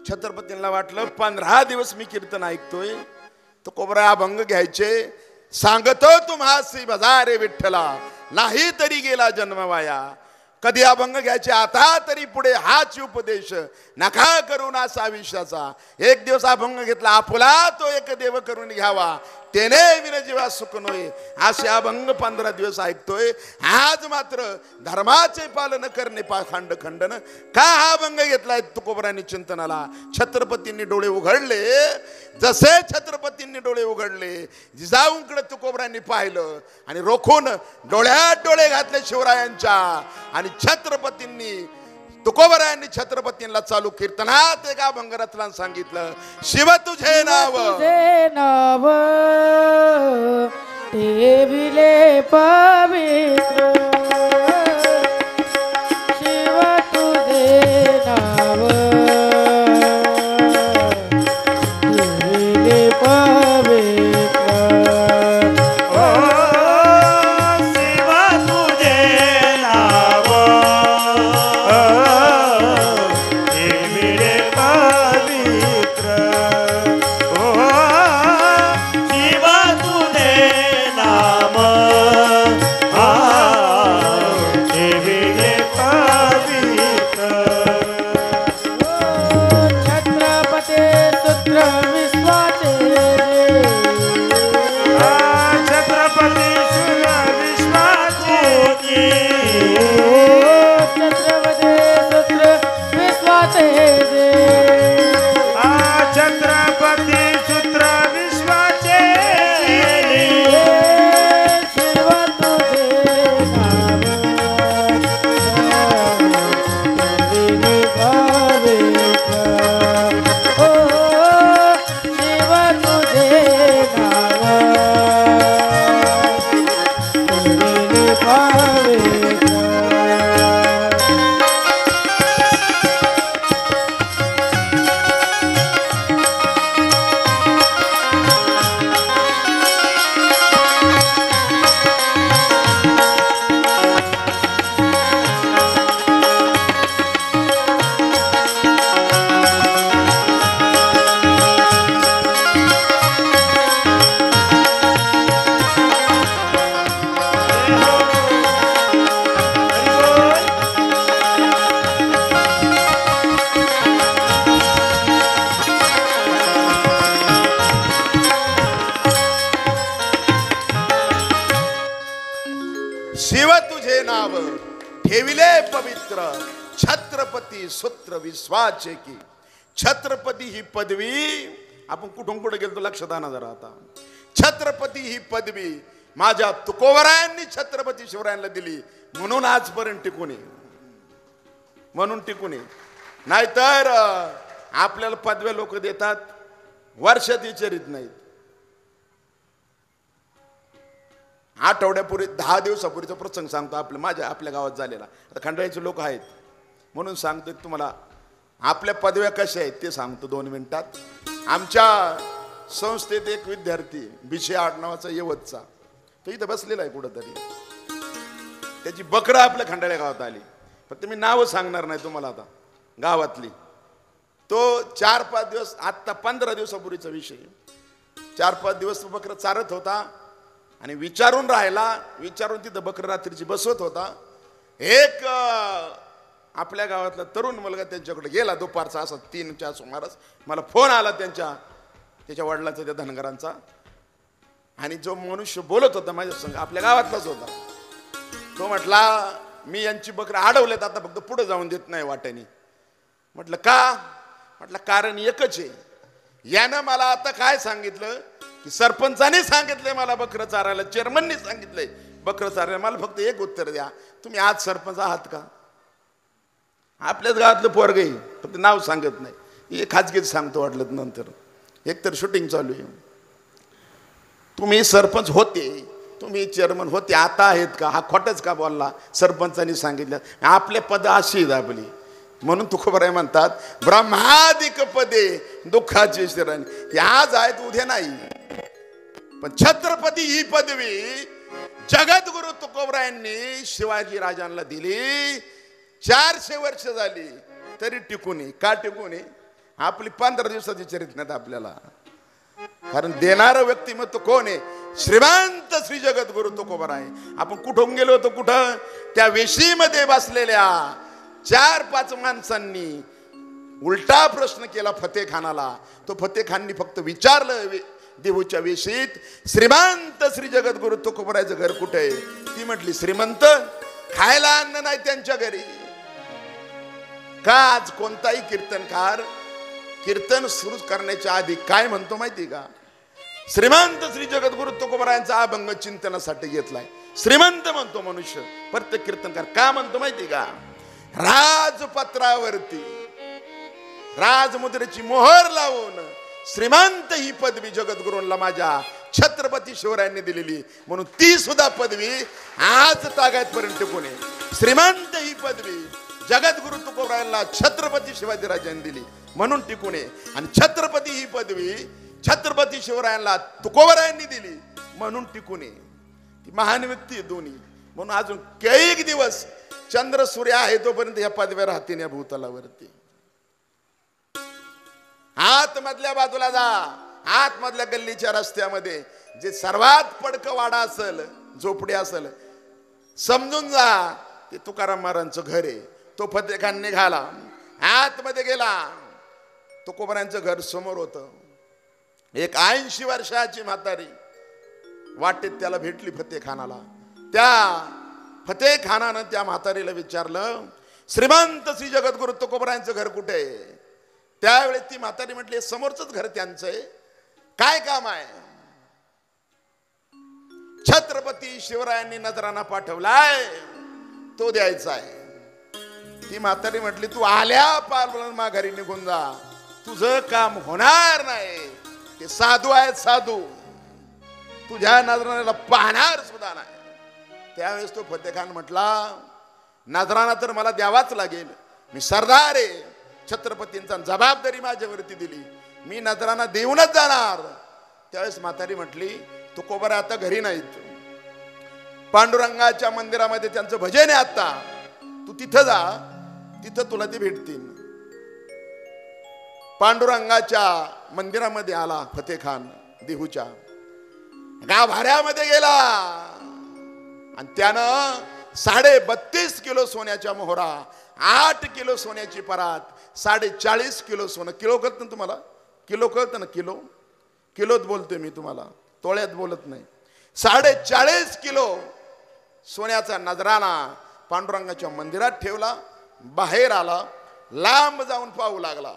छत्रपतींना वाटलं 15 दिवस मी कीर्तन ऐकतोय तो कोबरा अभंग घ्यायचे. सांगतो तुम्हासी बजारे विठ्ठला, नाही तरी गेला जन्म वाया. कधी अभंग घ्यायचे आता तरी पुढे हाच उपदेश, नका करू ना साविष्याचा. एक दिवस अभंग घेतला, आपुला तो एक देव करून घ्यावा, तेने विन जीवा सुख नोय. असे अभंग 15 दिवस ऐकतोय. आज मात्र धर्माचे पालन करणे पाखंड खंडन. का हा अभंग घेतलाय तुकोबरांनी चिंतनाला? छत्रपतींनी डोळे उघडले. जसे छत्रपतींनी डोळे उघडले, जिजाऊंकडे तुकोबरांनी पाहिलं आणि रोखून डोळ्यात डोळे घातले शिवरायांच्या. आणि छत्रपतींनी तुकोबरायांनी छत्रपतींना चालू कीर्तनात एका अभंग रचनात सांगितलं, शिव तुझे नाव, तुझे नाव ठेविले पवित्र, शिव तुझे नाव ठेविले पवित्र. शिवा तुझे नाव ठेविले पवित्र, शिवा तुझे मित्र छत्रपती सूत्र विश्वाचे की. छत्रपती ही पदवी आपण कुठून कुठे गेलो लक्षात आणा जरा. आता छत्रपती ही पदवी माझ्या तुकोबरायांनी छत्रपती शिवरायांना दिली म्हणून आजपर्यंत टिकून आहे. म्हणून टिकून आहे. नाहीतर आपल्याला पदव्या लोक देतात वर्षात विचारित नाहीत. आठवड्यापूर्वी 10 दिवसापूर्वीचा प्रसंग सांगतो आपल्या गावात झालेला. आता खंडाळ्याचे लोक आहेत म्हणून सांगतो तुम्हाला. आपल्या पदव्या कशा आहेत ते सांगतो 2 मिनिटात. आमच्या संस्थेत एक विद्यार्थी बिशे आडनावाचा यवतचा तो इथं बसलेला आहे कुठंतरी. त्याची बकरं आपल्या खंडाळ्या गावात आली. फक्त मी नावं सांगणार नाही तुम्हाला आता गावातली. तो 4-5 दिवस आत्ता 15 दिवसापूर्वीचा विषय. 4-5 दिवस बकरं चारत होता आणि विचारून तिथं बकरं रात्रीची बसवत होता. एक आपल्या गावातला तरुण मुलगा त्यांच्याकडे गेला दुपारचा असा 3-4 सुमारास. मला फोन आला त्याच्या वडिलांचा त्या धनगरांचा. आणि जो मनुष्य बोलत होता माझ्या संग आपल्या गावातलाच होता. तो म्हटला मी यांची बकरं अडवलेत आता फक्त पुढे जाऊन देत नाही वाट्याने. म्हटलं का? म्हटलं कारण एकच आहे. यानं मला आता काय सांगितलं की सरपंचाने सांगितलंय मला बकरं चारायला, चेअरमनने सांगितलंय बकरं चारायला. मला फक्त एक उत्तर द्या, तुम्ही आज सरपंच आहात का? आपल्याच गावातलं पोरग आहे फक्त नाव सांगत नाही. हे खाजगीत सांगतो वाटलं नंतर. एकतर शूटिंग चालू आहे. तुम्ही सरपंच होते, तुम्ही चेअरमन होते, आता आहेत का? हा खोटच का बोलला? सरपंचांनी सांगितलं. आपले पद अशी दाबली म्हणून तुकोबराय म्हणतात ब्रह्मादिक पदे दुःखाची शिराणी. आज आहेत उद्या नाही. पण छत्रपती ही पदवी जगद्गुरु तुकोबरायांनी शिवाजी राजांना दिली. 400 वर्ष झाली तरी टिकून आहे. का टिकून आहे? आपली 15 दिवसाची चरित्र नाहीत आपल्याला. कारण देणारं व्यक्तिमत्व कोण आहे? श्रीमंत श्री जगद्गुरु तुकोबराय. आपण कुठून गेलो होतो? कुठं? त्या वेशीमध्ये बसलेल्या 4-5 माणसांनी उलटा प्रश्न केला फतेखानाला. तो फतेखाननी फक्त विचारलं देहूच्या वेशीत श्रीमंत श्री जगद्गुरु तुकोबरायचं घर कुठे आहे? ती म्हटली श्रीमंत खायला अन्न नाही त्यांच्या घरी. का आज कोणताही कीर्तनकार कीर्तन सुरू करण्याच्या आधी काय म्हणतो माहिती का? श्रीमंत श्री जगद्गुरु तुकोबरायांचा अभंग चिंतनासाठी घेतलाय. श्रीमंत म्हणतो मनुष्य प्रत्येक कीर्तनकार. का म्हणतो माहिती का? राजपत्रावरती राजमुद्रेची मोहर लावून श्रीमंत ही पदवी जगद्गुरूंना माझ्या छत्रपती शिवरायांनी दिलेली म्हणून ती सुद्धा पदवी आज तागायतपर्यंत टिकून आहे. श्रीमंत ही पदवी जगद्गुरु तुकोबरायांना छत्रपती शिवाजीराजांनी दिली म्हणून टिकून आहे. आणि छत्रपती ही पदवी छत्रपती शिवरायांना तुकोबरायांनी दिली म्हणून टिकून आहे. ती महान व्यक्ती आहे दोन्ही. म्हणून अजून कैक दिवस चंद्र सूर्य आहे तोपर्यंत ह्या पदव्या राहतील या भूतलावरती. आतमधल्या बाजूला जा, आतमधल्या गल्लीच्या रस्त्यामध्ये जे सर्वात पडकं वाडा असेल, झोपडी असेल, समजून जा ते तुकाराम महाराजांचं घर आहे. तो फतेखान निघाला, आतमध्ये गेला. तुकोबरायांचं घर समोर होतं. एक 80 वर्षाची म्हातारी वाटेत त्याला भेटली फतेखानाला. त्या फतेखानानं त्या म्हातारीला विचारलं श्रीमंत श्री जगद्गुरु तुकोबरायांचं घर कुठे आहे? त्यावेळेस ती म्हातारी म्हटली समोरचंच घर त्यांचं आहे. काय काम आहे? छत्रपती शिवरायांनी नजराना पाठवलाय तो द्यायचा आहे. ती म्हातारी म्हटली तू आल्या पार माघारी निघून जा, तुझं काम होणार नाही. ते साधू आहेत साधू, तुझ्या नजराला पाहणार सुद्धा नाही. त्यावेळेस तो फतेखान म्हटला नजराना तर मला द्यावाच लागेल, मी सरदार आहे, छत्रपतींचा जबाबदारी माझ्यावरती दिली, मी नजराना देऊनच जाणार. त्यावेळेस म्हातारी म्हटली तुकोबरा आता घरी नाहीत, पांडुरंगाच्या मंदिरामध्ये त्यांचं भजन आहे आता, तू तिथं जा, तिथं तुला ते भेटतील. पांडुरंगाच्या मंदिरामध्ये आला फतेखान देहूच्या, गाभाऱ्यामध्ये गेला आणि त्यानं 32.5 किलो सोन्याच्या मोहरा, 8 किलो सोन्याची परात, 40.5 किलो सोनं. किलो कळत ना तुम्हाला? किलो कळतं ना? किलो किलोत बोलतोय मी तुम्हाला, तोळ्यात बोलत नाही. 40.5 किलो सोन्याचा नजराना पांडुरंगाच्या मंदिरात ठेवला बाहेर आला, लांब जाऊन पाहू लागला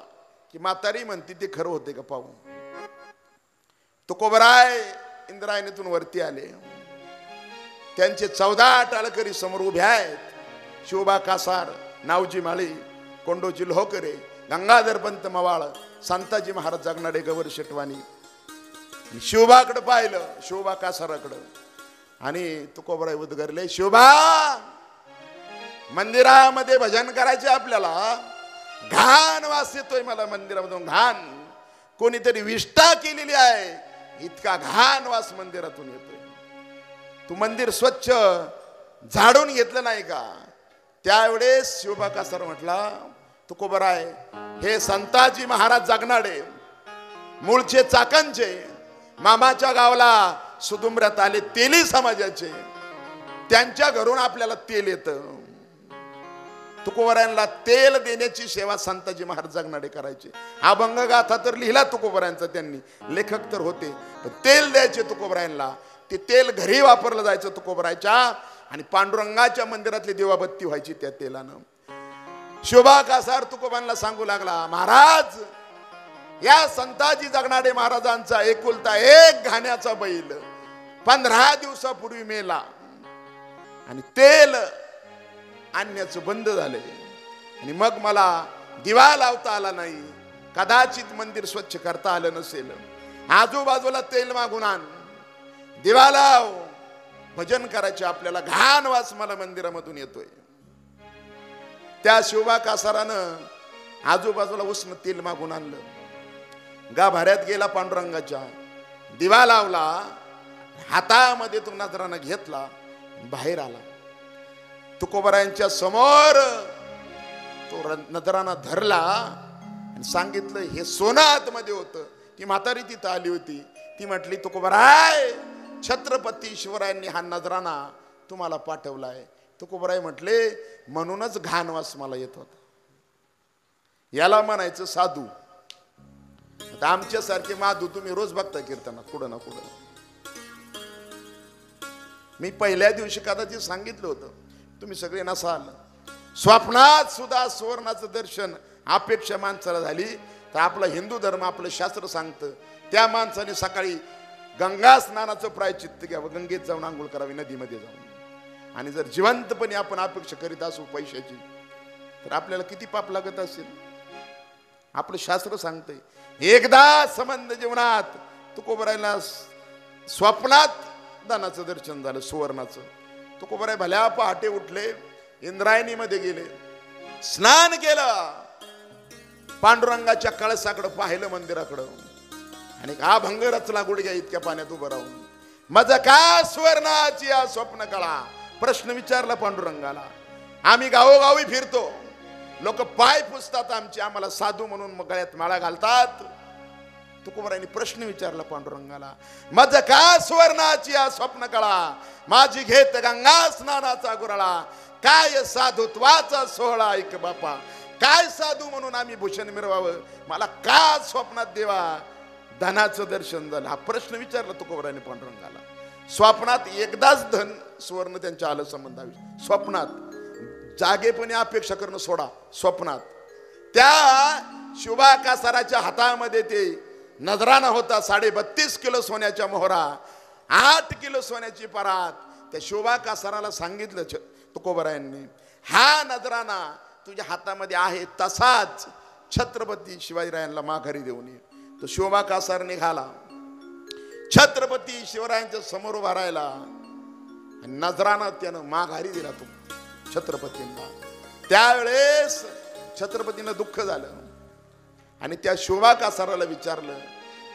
की म्हातारी म्हणती ते खरं होते का पाहू. तुकोबराय इंद्रायणीतून वरती आले. त्यांचे 14 टाळकरी समोर उभे आहेत. शोभा कासार, नावजी माळी, कोंडोजी लोहकरे, गंगाधर पंत मवाळ, संताजी महाराज जगनाडे, गवर शेटवानी. शोभाकडे पाहिलं, शोभा कासाराकडं, आणि तुकोबराय उद्गारले, शोभा मंदिरामध्ये भजन करायचे आपल्याला, घाण वास येतोय मला मंदिरामधून, घाण. कोणीतरी विष्ठा केलेली आहे, इतका घाण वास मंदिरातून येतोय. तू मंदिर स्वच्छ झाडून घेतलं नाही का. त्यावेळेस शोभा कासार म्हटला, तुकोबराय हे संताजी महाराज जगनाडे, मूळचे चाकणचे, मामाच्या गावाला सुदुंबऱ्यात आले, तेली समाजाचे, त्यांच्या घरून आपल्याला तेल येतं. तुकोबरायांना तेल देण्याची सेवा संताजी महाराज जगनाडे करायचे. अभंग गाथा तर लिहिला तुकोबरायांचा त्यांनी, लेखक तर होते. पण तेल द्यायचे तुकोबरायांना. ते तेल घरी वापरलं जायचं तुकोबरायच्या, आणि पांडुरंगाच्या मंदिरातली दिवाबत्ती व्हायची त्या तेलानं. शोभा कासार तुकोबांना सांगू लागला, महाराज या संताजी जगनाडे महाराजांचा एकुलता एक घाण्याचा बैल 15 दिवसापूर्वी मेला, आणि तेल आणण्याचं बंद झाले, आणि मग मला दिवा लावता आला नाही, कदाचित मंदिर स्वच्छ करता आलं नसेल. आजूबाजूला तेल मागून आण, दिवा लाव, भजन करायचे आपल्याला, घाण वास मला मंदिरामधून येतोय. त्या शोभा कासारानं आजूबाजूला उष्ण तेल मागून आणलं, गाभाऱ्यात गेला, पांडुरंगाच्या दिवा लावला, हातामध्ये तो नजरानं घेतला, बाहेर आला. तुकोबरायांच्या समोर तो नजरानं धरला आणि सांगितलं, हे सोनं आतमध्ये होतं. ती म्हातारी तिथं आली होती. ती म्हटली, तुकोबराय छत्रपती शिवरायांनी हा नजराना तुम्हाला पाठवलाय. तुकोबराय म्हटले, म्हणूनच घाणवास मला येत होता. याला म्हणायचं साधू. आता आमच्यासारखे माधू तुम्ही रोज बघता कीर्तनात कुठं ना कुठं. मी पहिल्या दिवशी कदाचित सांगितलं होतं, तुम्ही सगळे नसाल. स्वप्नात सुद्धा सुवर्णाचं दर्शन अपेक्षा माणसाला झाली तर आपला हिंदू धर्म, आपलं शास्त्र सांगतं, त्या माणसाने सकाळी गंगा स्नानाचं प्रायचित्त घ्यावं, गंगेत जाऊन आंघोळ करावी, नदीमध्ये जाऊन. आणि जर जिवंतपणे आपण अपेक्षा करीत असू पैशाची, तर आपल्याला किती पाप लागत असेल. आपलं शास्त्र सांगतंय, एकदा संबंध जीवनात तुकोबरायला स्वप्नात दानाचं दर्शन झालं, सुवर्णाचं. तुकोबराय भल्या पहाटे उठले, इंद्रायणीमध्ये गेले, स्नान केलं, पांडुरंगाच्या कळसाकडं पाहिलं, मंदिराकडं, आणि अभंग रचला गुडघ्या इतक्या पाण्यात उभं राहून. माझं का सुवर्णाची या स्वप्न कळा. प्रश्न विचारला पांडुरंगाला. आम्ही गावोगावी फिरतो, लोक पाय पुसतात आमचे, आम्हाला साधू म्हणून गळ्यात माळा घालतात. तुकोबरायांनी प्रश्न विचारला पांडुरंगाला, माझं का सुवर्णाची या स्वप्न कळा, माझी घेत गंगा स्नानाचा गुराळा, काय साधुत्वाचा सोहळा ऐक बापा, काय साधू म्हणून आम्ही भूषण मिरवावं, मला का स्वप्नात देवा धनाचं दर्शन झालं. हा प्रश्न विचारला तुकोबरायांनी पांडुरंगाला. स्वप्नात एकदाच धन सुवर्ण त्यांच्या आलं संबंधावी. स्वप्नात जागेपणे अपेक्षा करणं सोडा. स्वप्नात त्या शोभा कासाराच्या हातामध्ये ते नजराना होता, 32.5 किलो सोन्याच्या मोहरा, 8 किलो सोन्याची परात. त्या शोभा कासाराला सांगितलं तुकोबरायांनी, हा नजराना तुझ्या हातामध्ये आहे तसाच छत्रपती शिवाजीरायांना माघारी देऊन ये. तो शोभा कासार निघाला, छत्रपती शिवरायांच्या समोर उभा राहिला, नजराना त्यानं माघारी दिला तो छत्रपतींना. त्यावेळेस छत्रपतींना दुःख झालं, आणि त्या शोभा कासाराला विचारलं,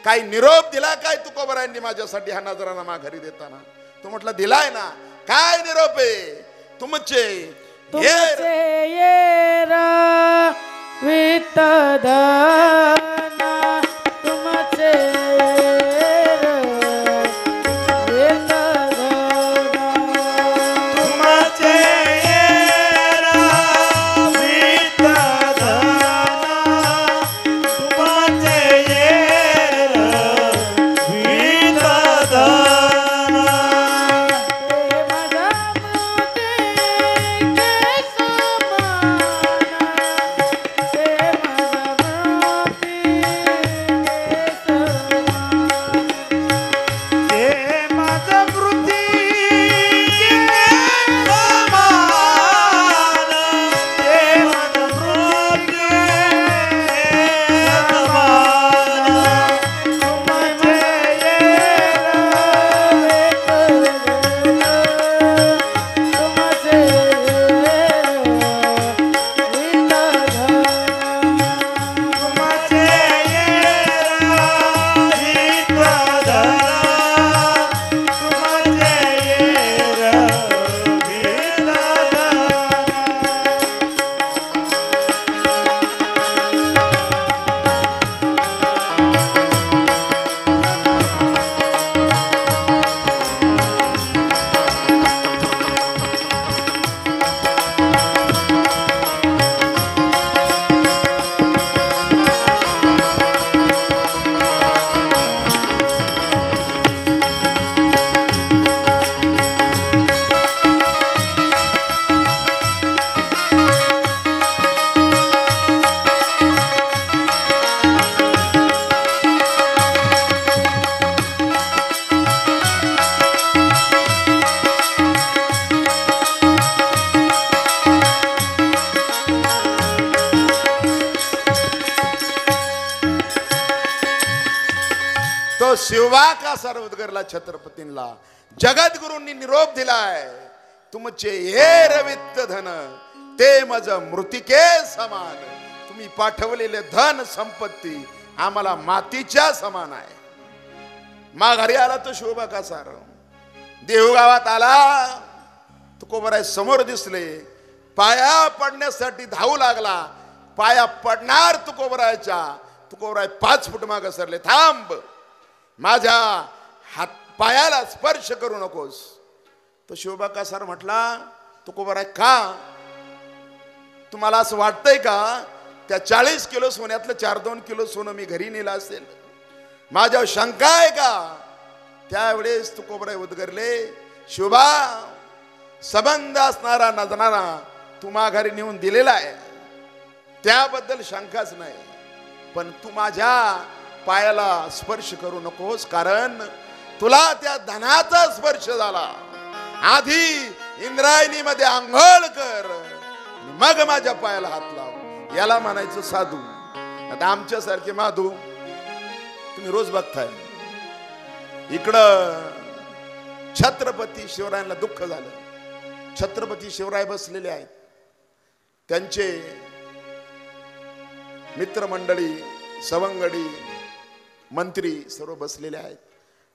काय निरोप दिला काय तुकोबरायांनी माझ्यासाठी हा नजराना माघारी देताना. तो म्हटला, दिलाय ना. काय निरोप आहे तुमचे? येर वितधना तुमचे येर वितधना तुमचे येर वितधना, तुमचे येर वितधना. माझा मोती के समान शिवबा का उद्गरला छत्रपतींना जगद्गुरूंनी निरोप दिलाय, तुमचे हे रवित्त धन ते मज मृतिके समान. तुम्ही पाठवलेले धन संपत्ती आम्हाला मातीच्या समान आहे. माघारी आला तो शिवबा कासार देहूगावात आला. तुकोबराय समोर दिसले, पाया पडण्यासाठी धावू लागला. पाया पडणार तुकोबरायच्या. तुकोबराय 5 फूट माग सरले. थांब, माझ्या हात पायाला स्पर्श करू नकोस. तो शिवबा कासार म्हटला, तुकोबराय का, तुम्हाला असं वाटतंय का त्या 40 किलो सोन्यातलं 4-2 किलो सोनं मी घरी नेलं असेल? माझ्यावर शंका आहे का? त्यावेळेस तुकोबराय उद्गरले, शिवबा, संबंध असणारा नजणारा तू माघारी नेऊन दिलेला आहे, त्याबद्दल शंकाच नाही. पण तू माझ्या पायाला स्पर्श करू नकोस, कारण तुला त्या धनाचा स्पर्श झाला. आधी इंद्रायणी मध्ये आंघोळ कर, मग माझ्या पायाला हात लाव. याला म्हणायचं साधू. आता आमच्यासारखे माधू तुम्ही रोज बघताय. इकडं छत्रपती शिवरायांना दुःख झालं. छत्रपती शिवराय बसलेले आहेत, त्यांचे मित्रमंडळी, सवंगडी, मंत्री सर्व बसलेले आहेत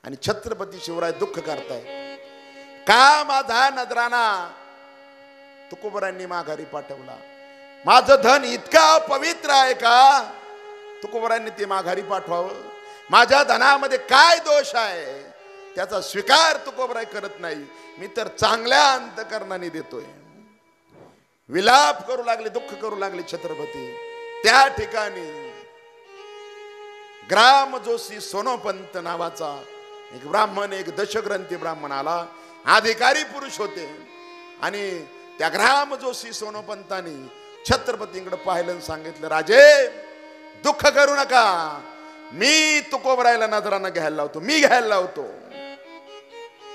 आणि छत्रपती शिवराय दुःख करतायत. का माझा नजराना तुकोबरायांनी माघारी पाठवला? माझं धन इतका पवित्र आहे का तुकोबरायांनी ते माघारी पाठवावं? माझ्या धनामध्ये काय दोष आहे त्याचा स्वीकार तुकोबराय करत नाही. मी तर चांगल्या अंतकरणाने देतोय. विलाप करू लागले, दुःख करू लागले छत्रपती. त्या ठिकाणी ग्राम जोशी सोनोपंत नावाचा एक ब्राह्मण, एक दशग्रंथी ब्राह्मण आला. अधिकारी पुरुष होते आणि त्या ग्राम जोशी सोनोपंतांनी छत्रपतींकडे पाहिलं आणि सांगितलं, राजे दुःख करू नका, मी तुकोबरायला नजरानं घ्यायला लावतो, मी घ्यायला लावतो.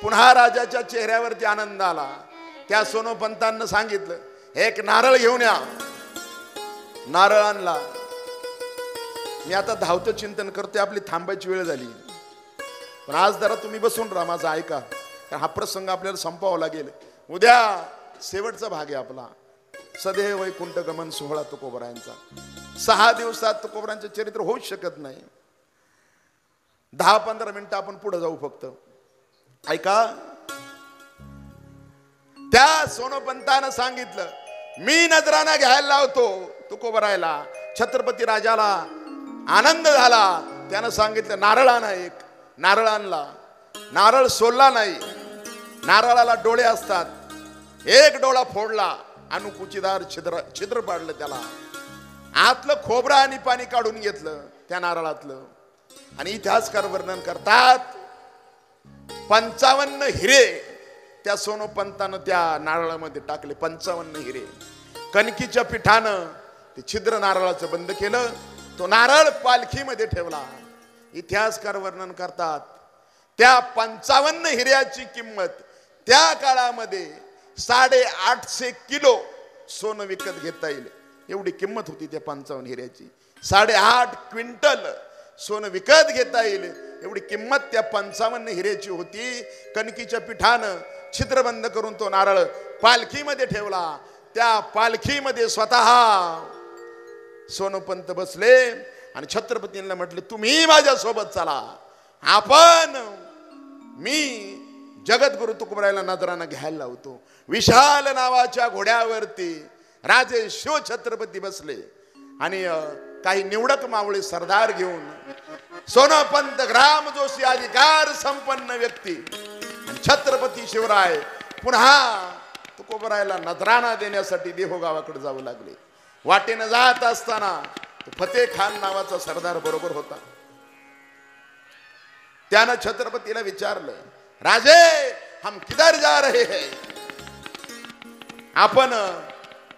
पुन्हा राजाच्या चेहऱ्यावरती आनंद आला. त्या सोनोपंतांना सांगितलं, एक नारळ घेऊन या. नारळ आणला. मी आता धावतं चिंतन करतोय, आपली थांबायची वेळ झाली. पण आज जरा तुम्ही बसून राहा, माझा ऐका, कारण हा प्रसंग आपल्याला संपवावा लागेल. उद्या शेवटचा भाग आहे आपला सदैव वैकुंठ गमन सोहळा तुकोबरायांचा. 6 दिवसात तुकोबरायांचे चरित्र होऊच शकत नाही. 10-15 मिनिटं आपण पुढे जाऊ फक्त. ऐका, त्या सोनोपंतानं सांगितलं, मी नजराना घ्यायला लावतो तुकोबरायला. छत्रपती राजाला आनंद झाला. त्यानं सांगितलं, नारळ आणा. एक नारळ आणला. नारळ सोलला नाही. नारळाला डोळे असतात. एक डोळा फोडला, अनुकुचीदार छिद्र पाडलं त्याला. आतलं खोबरं आणि पाणी काढून घेतलं त्या नारळातलं. आणि इतिहासकार वर्णन करतात, 55 हिरे त्या सोनोपंतानं त्या नारळामध्ये टाकले. 55 हिरे. कणकीच्या पिठानं ते छिद्र नारळाचं बंद केलं. तो नारळ पालखीमध्ये ठेवला. इतिहासकार वर्णन करतात, त्या 55 हिऱ्याची किंमत त्या काळामध्ये 850 किलो सोनं विकत घेता येईल, एवढी किंमत होती त्या 55 हिऱ्याची. 8.5 क्विंटल सोनं विकत घेता येईल एवढी किंमत त्या 55 हिऱ्याची होती. कणकीच्या पिठानं छिद्रबंद करून तो नारळ पालखीमध्ये ठेवला. त्या पालखीमध्ये स्वतः सोनोपंत बसले आणि छत्रपतींना म्हटले, तुम्ही माझ्या सोबत चला. आपण, मी जगद्गुरु तुकोबरायला नजरानं घ्यायला लावतो. विशाल नावाच्या घोड्यावरती राजे शिव छत्रपती बसले आणि काही निवडक मावळे सरदार घेऊन सोनोपंत, ग्राम जोशी, अधिकार संपन्न व्यक्ती, छत्रपती शिवराय पुन्हा तुकोबरायला नजराना देण्यासाठी देहूगावाकडे जाऊ लागले. वाटेनं जात असताना फतेह खान नावाचा सरदार बरोबर होता. त्यानं छत्रपतीला विचारलं, राजे हम किधर जा रहे हैं? आपण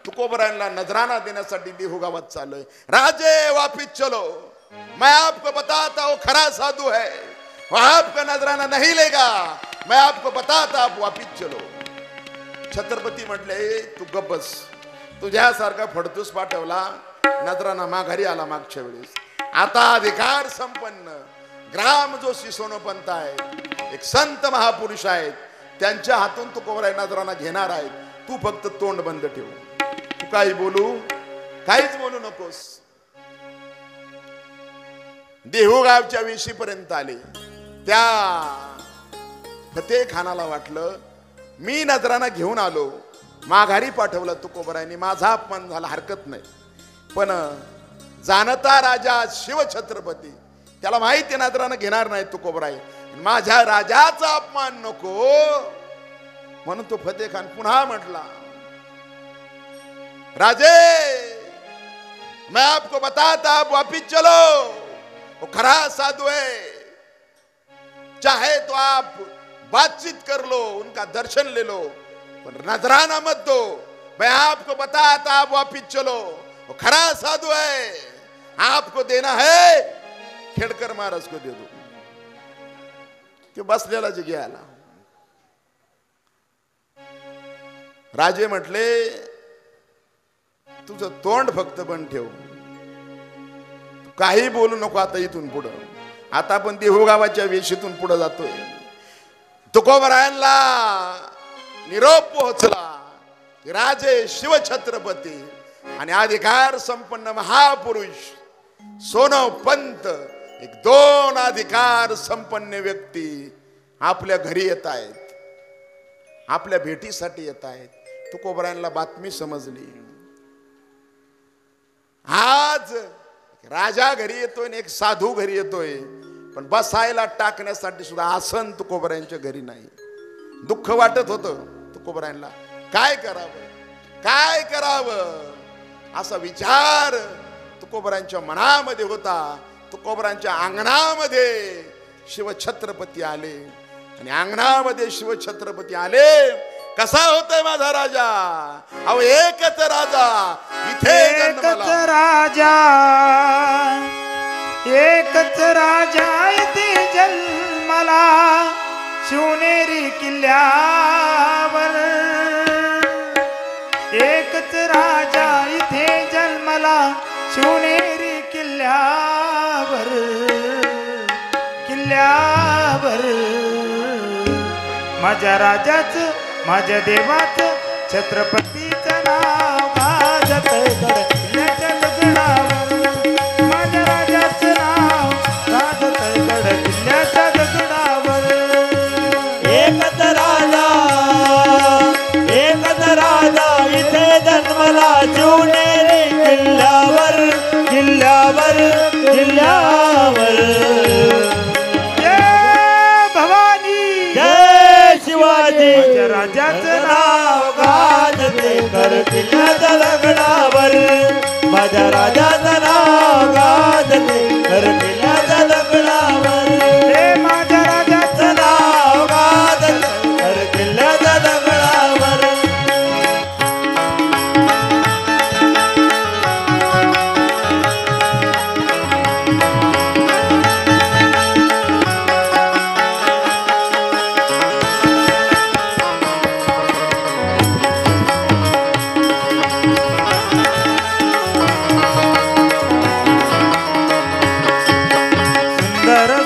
तुकोबरायला नजराना देण्यासाठी देहूगावात चाललोय. राजे वापिस चलो, मैं आपको बताता हूं खरा साधु है, वो आपका नजराना नहीं लेगा, मैं आपको बताता, आप वापिस चलो. छत्रपती म्हटले, तू गप्प बस, तुझ्यासारखा फडतूस पाठवला, नजराना माघारी आला मागच्या वेळेस. आता अधिकार संपन्न ग्राम जोशी सोनोपंत आहे, एक संत महापुरुष आहेत, त्यांच्या हातून तुकोबराय नजराना घेणार आहेत. तू फक्त तोंड बंद ठेव, तू काही बोलू, काहीच बोलू नकोस. देहूगावच्या वेशीपर्यंत आले. त्या फतेह खानाला वाटलं मी नजराना घेऊन आलो, माघारी पाठवलं तुकोबरायनी, माझा अपमान झाला, हरकत नाही. पण जाणता राजा शिवछत्रपती, त्याला माहिती नजराना घेणार नाही तुकोबराय, माझ्या राजाचा अपमान नको. म्हणून तो फतेह खान पुन्हा म्हटला, राजे मैं आपको बताता, आप वापिस चलो. वो खरा साधु है, चाहे तो आप बातचीत कर लो, उनका दर्शन ले लो, पर नजराना मत दो. मैं आपको बताता, आप वापिस चलो. वो खरा साधु है, आपको देना है खेडकर महाराज को दे दो. कि बसलेला जगी आला. राजे म्हटले तुझं तोंड फक्त बंद ठेव, काही बोलू नको आता इथून पुढं. आता आपण देहूगावाच्या वेशीतून पुढे जातोय. तुकोबरायांना निरोप पोहोचला की राजे शिवछत्रपती आणि अधिकार संपन्न महापुरुष सोनोपंत, एक दोन अधिकार संपन्न व्यक्ती आपल्या घरी येत आहेत, आपल्या भेटीसाठी येत आहेत. तुकोबरायांना बातमी समजली. आज राजा घरी येतोय आणि एक साधू घरी येतोय, पण बसायला टाकण्यासाठी सुद्धा आसन तुकोबरायांच्या घरी नाही. दुःख वाटत होतं तुकोबरायांना. काय करावं, काय करावं असा विचार तुकोबरायांच्या मनामध्ये होता. तुकोबरायांच्या अंगणामध्ये शिवछत्रपती आले आणि अंगणामध्ये शिवछत्रपती आले. कसा होतोय माझा राजा? अहो एकच राजा इथे जन्मला. राजा एकच राजा इथे जन्मला, शिवनेरी किल्ल्यावर. एकच राजा इथे जन्मला, शिवनेरी किल्ल्यावर. किल्ल्यावर माझ्या राजाचं, माझ्या देवाचं, छत्रपतीचं नाव गाजतंय गड किल्ल्याच्या दगडावर. माझ्या राजाचं नाव गाजतंय गड किल्ल्याच्या दगडावर. एकच राजा, एकच राजा इथे जन्मला, शिवनेरी किल्ल्यावर, किल्ल्यावर, किल्ल्यावर. जय भवानी, जय शिवाजी. माझ्या राजाचं नाव गाजते कर किल्ल्याच्या दगडावर. माझ्या राजाचं नाव गाजते कर किल्ल्याच्या दगडावर. हे माझ्या राजाचं नाव गाजते कर किल्ल्याच्या दगडावर.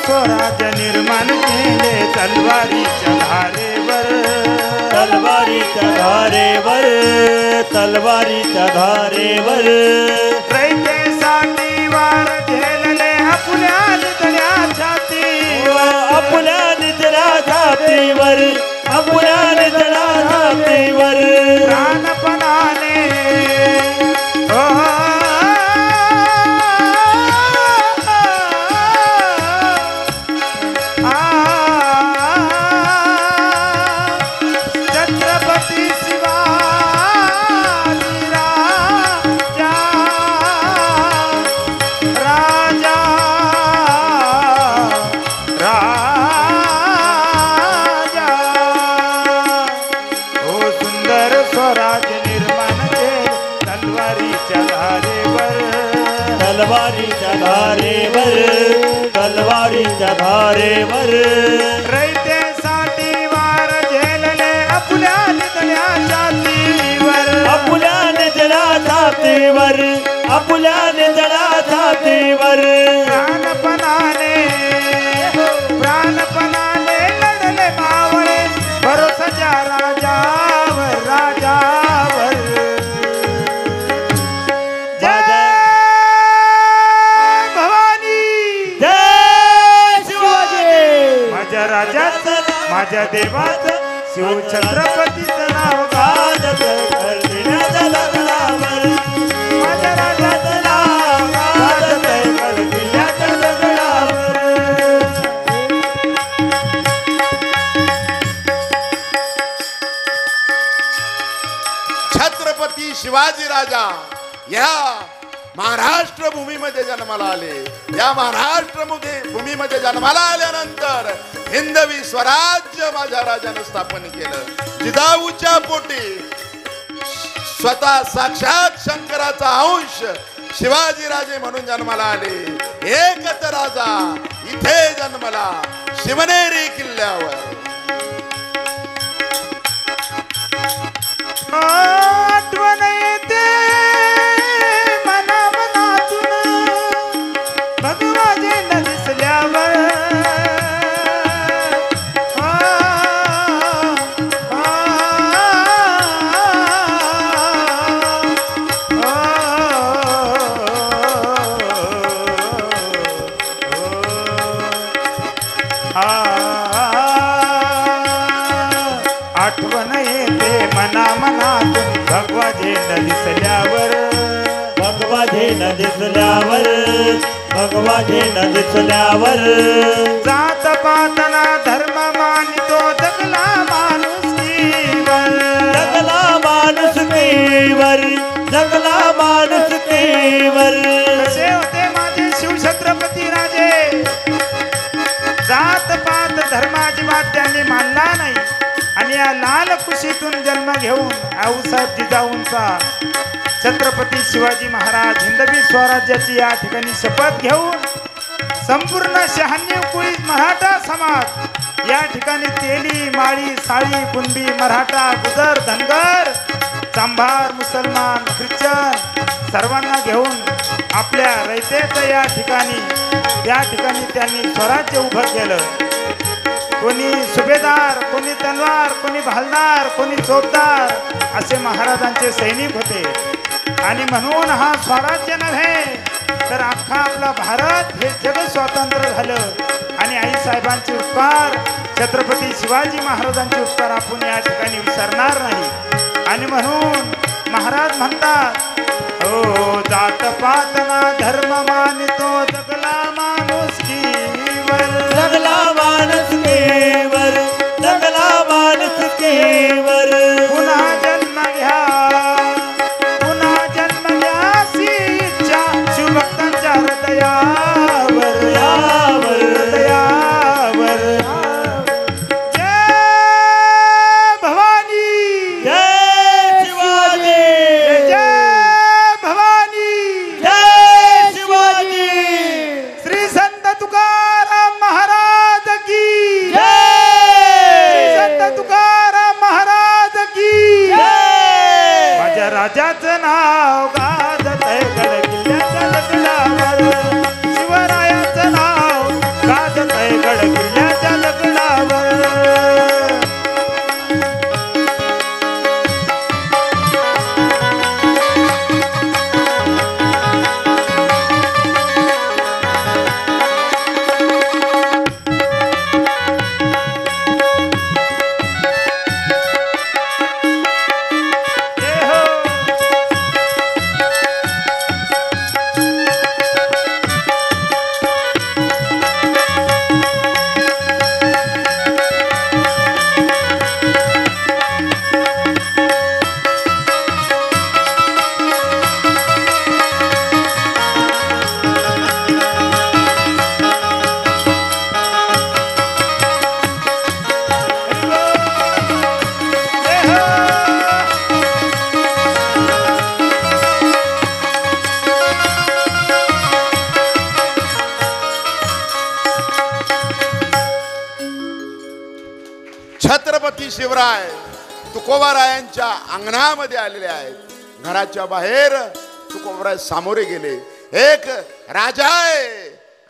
स्वराज निर्माण केले तलवारीच्या धारेवर. तलवारीच्या धारेवर, तलवारीच्या धारेवर. रयतेसाठी वार झेलले आपुल्या निधड्या छातीवर. आपुल्या निधड्या छातीवर, आपुल्या निधड्या छातीवर. प्राणपणाने छत्रपती शिवाजी राजा, राजा राजा. ओ सुंदर स्वराज निर्माण केले तलवारीच्या धारेवर. तलवारीच्या धारेवर, तलवारीच्या धारेवर. रयतेसाठी वार झेलले आपुल्या निधड्या छातीवर. आपुल्या निधड्या छातीवर, आपुल्या निधड्या छातीवर. प्राणपणाने देवाचं शिवछत्रपतीचं नाव गाजत करण्याच्या लग्नावर माझ्या राजाचं नाव गाजत करण्याच्या लग्नावर छत्रपती शिवाजी राजा या महाराष्ट्र भूमीमध्ये जन्माला आले. या महाराष्ट्र भूमीमध्ये जन्माला आल्यानंतर हिंदवी स्वराज्य माझ्या राजाने स्थापन केलं. जिजाऊच्या पोटी स्वतः साक्षात शंकराचा अंश शिवाजी राजे म्हणून जन्माला आले. एकच राजा इथे जन्मला शिवनेरी किल्ल्यावर. आठवण येते मनामनातून भगवाजे न दिसल्यावर आठवण येते मनामनातून भगवाजे न दिसल्यावर भगवाजे न दिसल्यावर भगवाजे न दिसल्यावर जात पातना धर्म मानितो जगला माणुसकीवर जगला माणूस केवर जगला माणूस केवर कसे होते माझे शिवछत्रपती राजे. जात पात धर्माजिबात त्यांनी मानला नाही आणि या लाल कुशीतून जन्म घेऊन आऊसाहेब जिजाऊंचा छत्रपती शिवाजी महाराज हिंदवी स्वराज्याची या ठिकाणी शपथ घेऊन संपूर्ण 96 कुळी मराठा समाज या ठिकाणी तेली माळी साळी कुणबी मराठा गुजर धनगर चांभार मुसलमान ख्रिश्चन सर्वांना घेऊन आपल्या रयतेचं या ठिकाणी त्यांनी स्वराज्य उभं केलं. कोणी सुभेदार, कोणी तलवार, कोणी भालदार, कोणी चोपदार असे महाराजांचे सैनिक होते. आणि म्हणून हा स्वराज्य नव्हे तर अख्खा आपला भारत हे जग स्वतंत्र झालं. आणि आईसाहेबांचे उपकार छत्रपती शिवाजी महाराजांचे उपकार आपण या ठिकाणी विसरणार नाही. आणि म्हणून महाराज म्हणतात हो जात पातना धर्म मानितो जगला माणुसकीवर जगला माणूस केवर जगला माणूस केवर पुन्हा जन्म घ्यासी इच्छा शिवभक्तांच्या हृदयावर हृदयावर. जय भवानी जय शिवाजी जय भवानी जय शिवाजी श्री संत तुकाराम महाराज की जय संत तुकाराम महाराज की जय माझ्या राजाचं नाव गाजत आहे गड किल्ल्याच्या लग्नावर. शिवरायाचं नाव गाजत आहे गड किल्ल्याच्या लग्नावर. जय हो. जय हो. छत्रपती शिवराय तुकोबारायांच्या अंगणामध्ये आलेले आहेत. घराच्या बाहेर तुकोबाराय सामोरे गेले. एक राजा आहे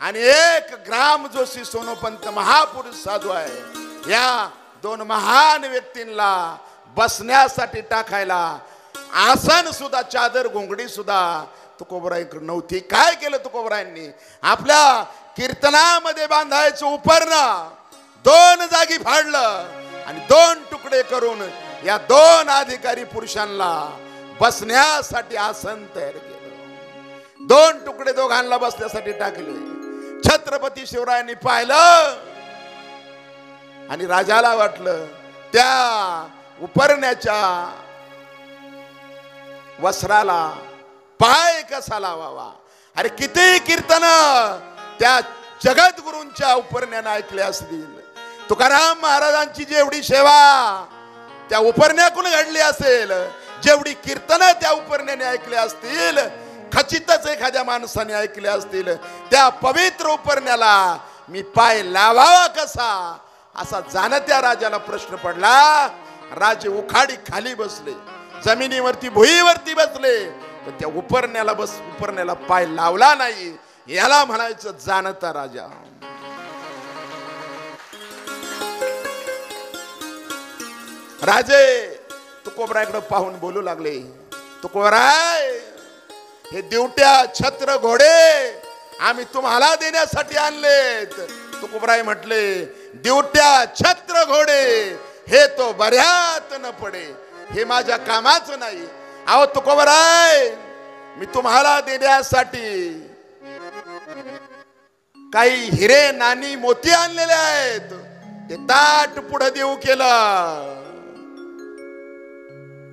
आणि एक ग्राम जोशी सोनोपंत महापुरुष साधू आहे. या दोन महान व्यक्तींना बसण्यासाठी टाकायला आसन सुद्धा चादर घोंगडी सुद्धा तुकोबारायकडे नव्हती. काय केलं तुकोबारायांनी? आपल्या कीर्तनामध्ये बांधायचं उपरणं 2 जागी फाडलं आणि 2 तुकडे करून या 2 अधिकारी पुरुषांना बसण्यासाठी आसन तयार केलं. 2 तुकडे दोघांना बसण्यासाठी टाकले. छत्रपती शिवरायांनी पाहिलं आणि राजाला वाटलं त्या उपरण्याच्या वस्त्राला पाय कसा लावावा. अरे किती कीर्तन त्या जगद्गुरूंच्या उपरण्याने ऐकले असतील. तुकाराम महाराजांची जेवढी सेवा त्या उपरण्यातून घडली असेल, जेवढी कीर्तन त्या उपरण्याने ऐकले असतील, खचितच एखाद्या माणसाने ऐकले असतील, त्या पवित्र उपरण्याला मी पाय लावावा कसा असा जाणत्या राजाला प्रश्न पडला. राजे उखाडी खाली बसले, जमिनीवरती भुईवरती बसले, पण त्या उपरण्याला पाय लावला नाही. याला म्हणायचं जाणता राजा. राजे तुकोबरायकडे पाहून बोलू लागले, तुकोबराय हे दिवट्या छत्र घोडे आम्ही तुम्हाला देण्यासाठी आणलेत. तुकोबराय म्हटले, दिवट्या छत्र घोडे हे तो बऱ्यात न पडे, हे माझ्या कामाचं नाही. अहो तुकोबराय, मी तुम्हाला देण्यासाठी काही हिरे नाणी मोती आणलेले आहेत, ते ताट पुढे देऊ केलं.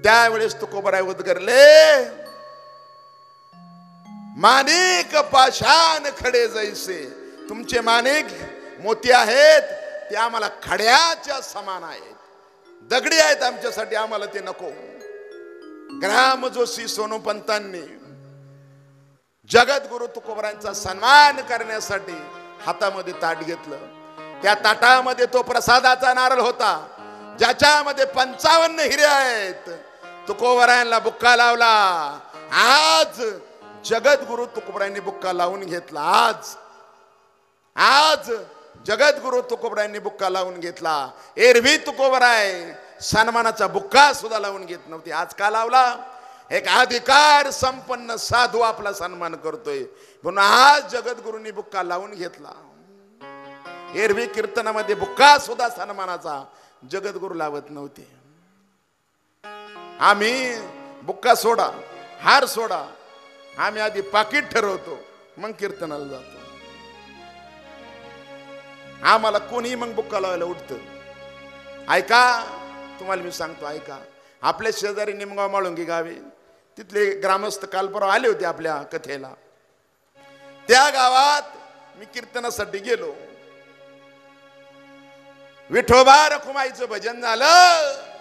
त्यावेळेस तुकोबराय उद्गरले, माणिक पाषाण खडे जैसे. तुमचे माणिक मोती आहेत ते आम्हाला खड्याच्या समान आहेत, दगडी आहेत आमच्यासाठी, आम्हाला ते नको. ग्रामजोशी सोनोपंतांनी जगद्गुरु तुकोबरायांचा सन्मान करण्यासाठी हातामध्ये ताट घेतलं. त्या ताटामध्ये तो प्रसादाचा नारळ होता, ज्याच्यामध्ये 55 हिरे आहेत. तुकोबरायांना बुक्का लावला. आज जगद्गुरु तुकोबरायांनी बुक्का लावून घेतला. आज जगद्गुरु तुकोबरायांनी बुक्का लावून घेतला. एरवी तुकोबराय सन्मानाचा बुक्का सुद्धा लावून घेत नव्हती. आज का लावला? एक अधिकार संपन्न साधू आपला सन्मान करतोय, पण आज जगद्गुरूंनी बुक्का लावून घेतला. एरवी कीर्तनामध्ये बुक्का सुद्धा सन्मानाचा जगद्गुरू लावत नव्हते. आम्ही बुक्का सोडा, हार सोडा, आम्ही आधी पाकिट ठरवतो, मग कीर्तनाला जातो. आम्हाला कोणी मग बुक्का लावायला उठतं. ऐका, तुम्हाला मी सांगतो, ऐका. आपल्या शेजारी निमगाव माळुंगी गावी तिथले ग्रामस्थ काल परवा आले होते आपल्या कथेला. त्या गावात मी कीर्तनासाठी गेलो. विठोबा रखुमाईचं भजन झालं.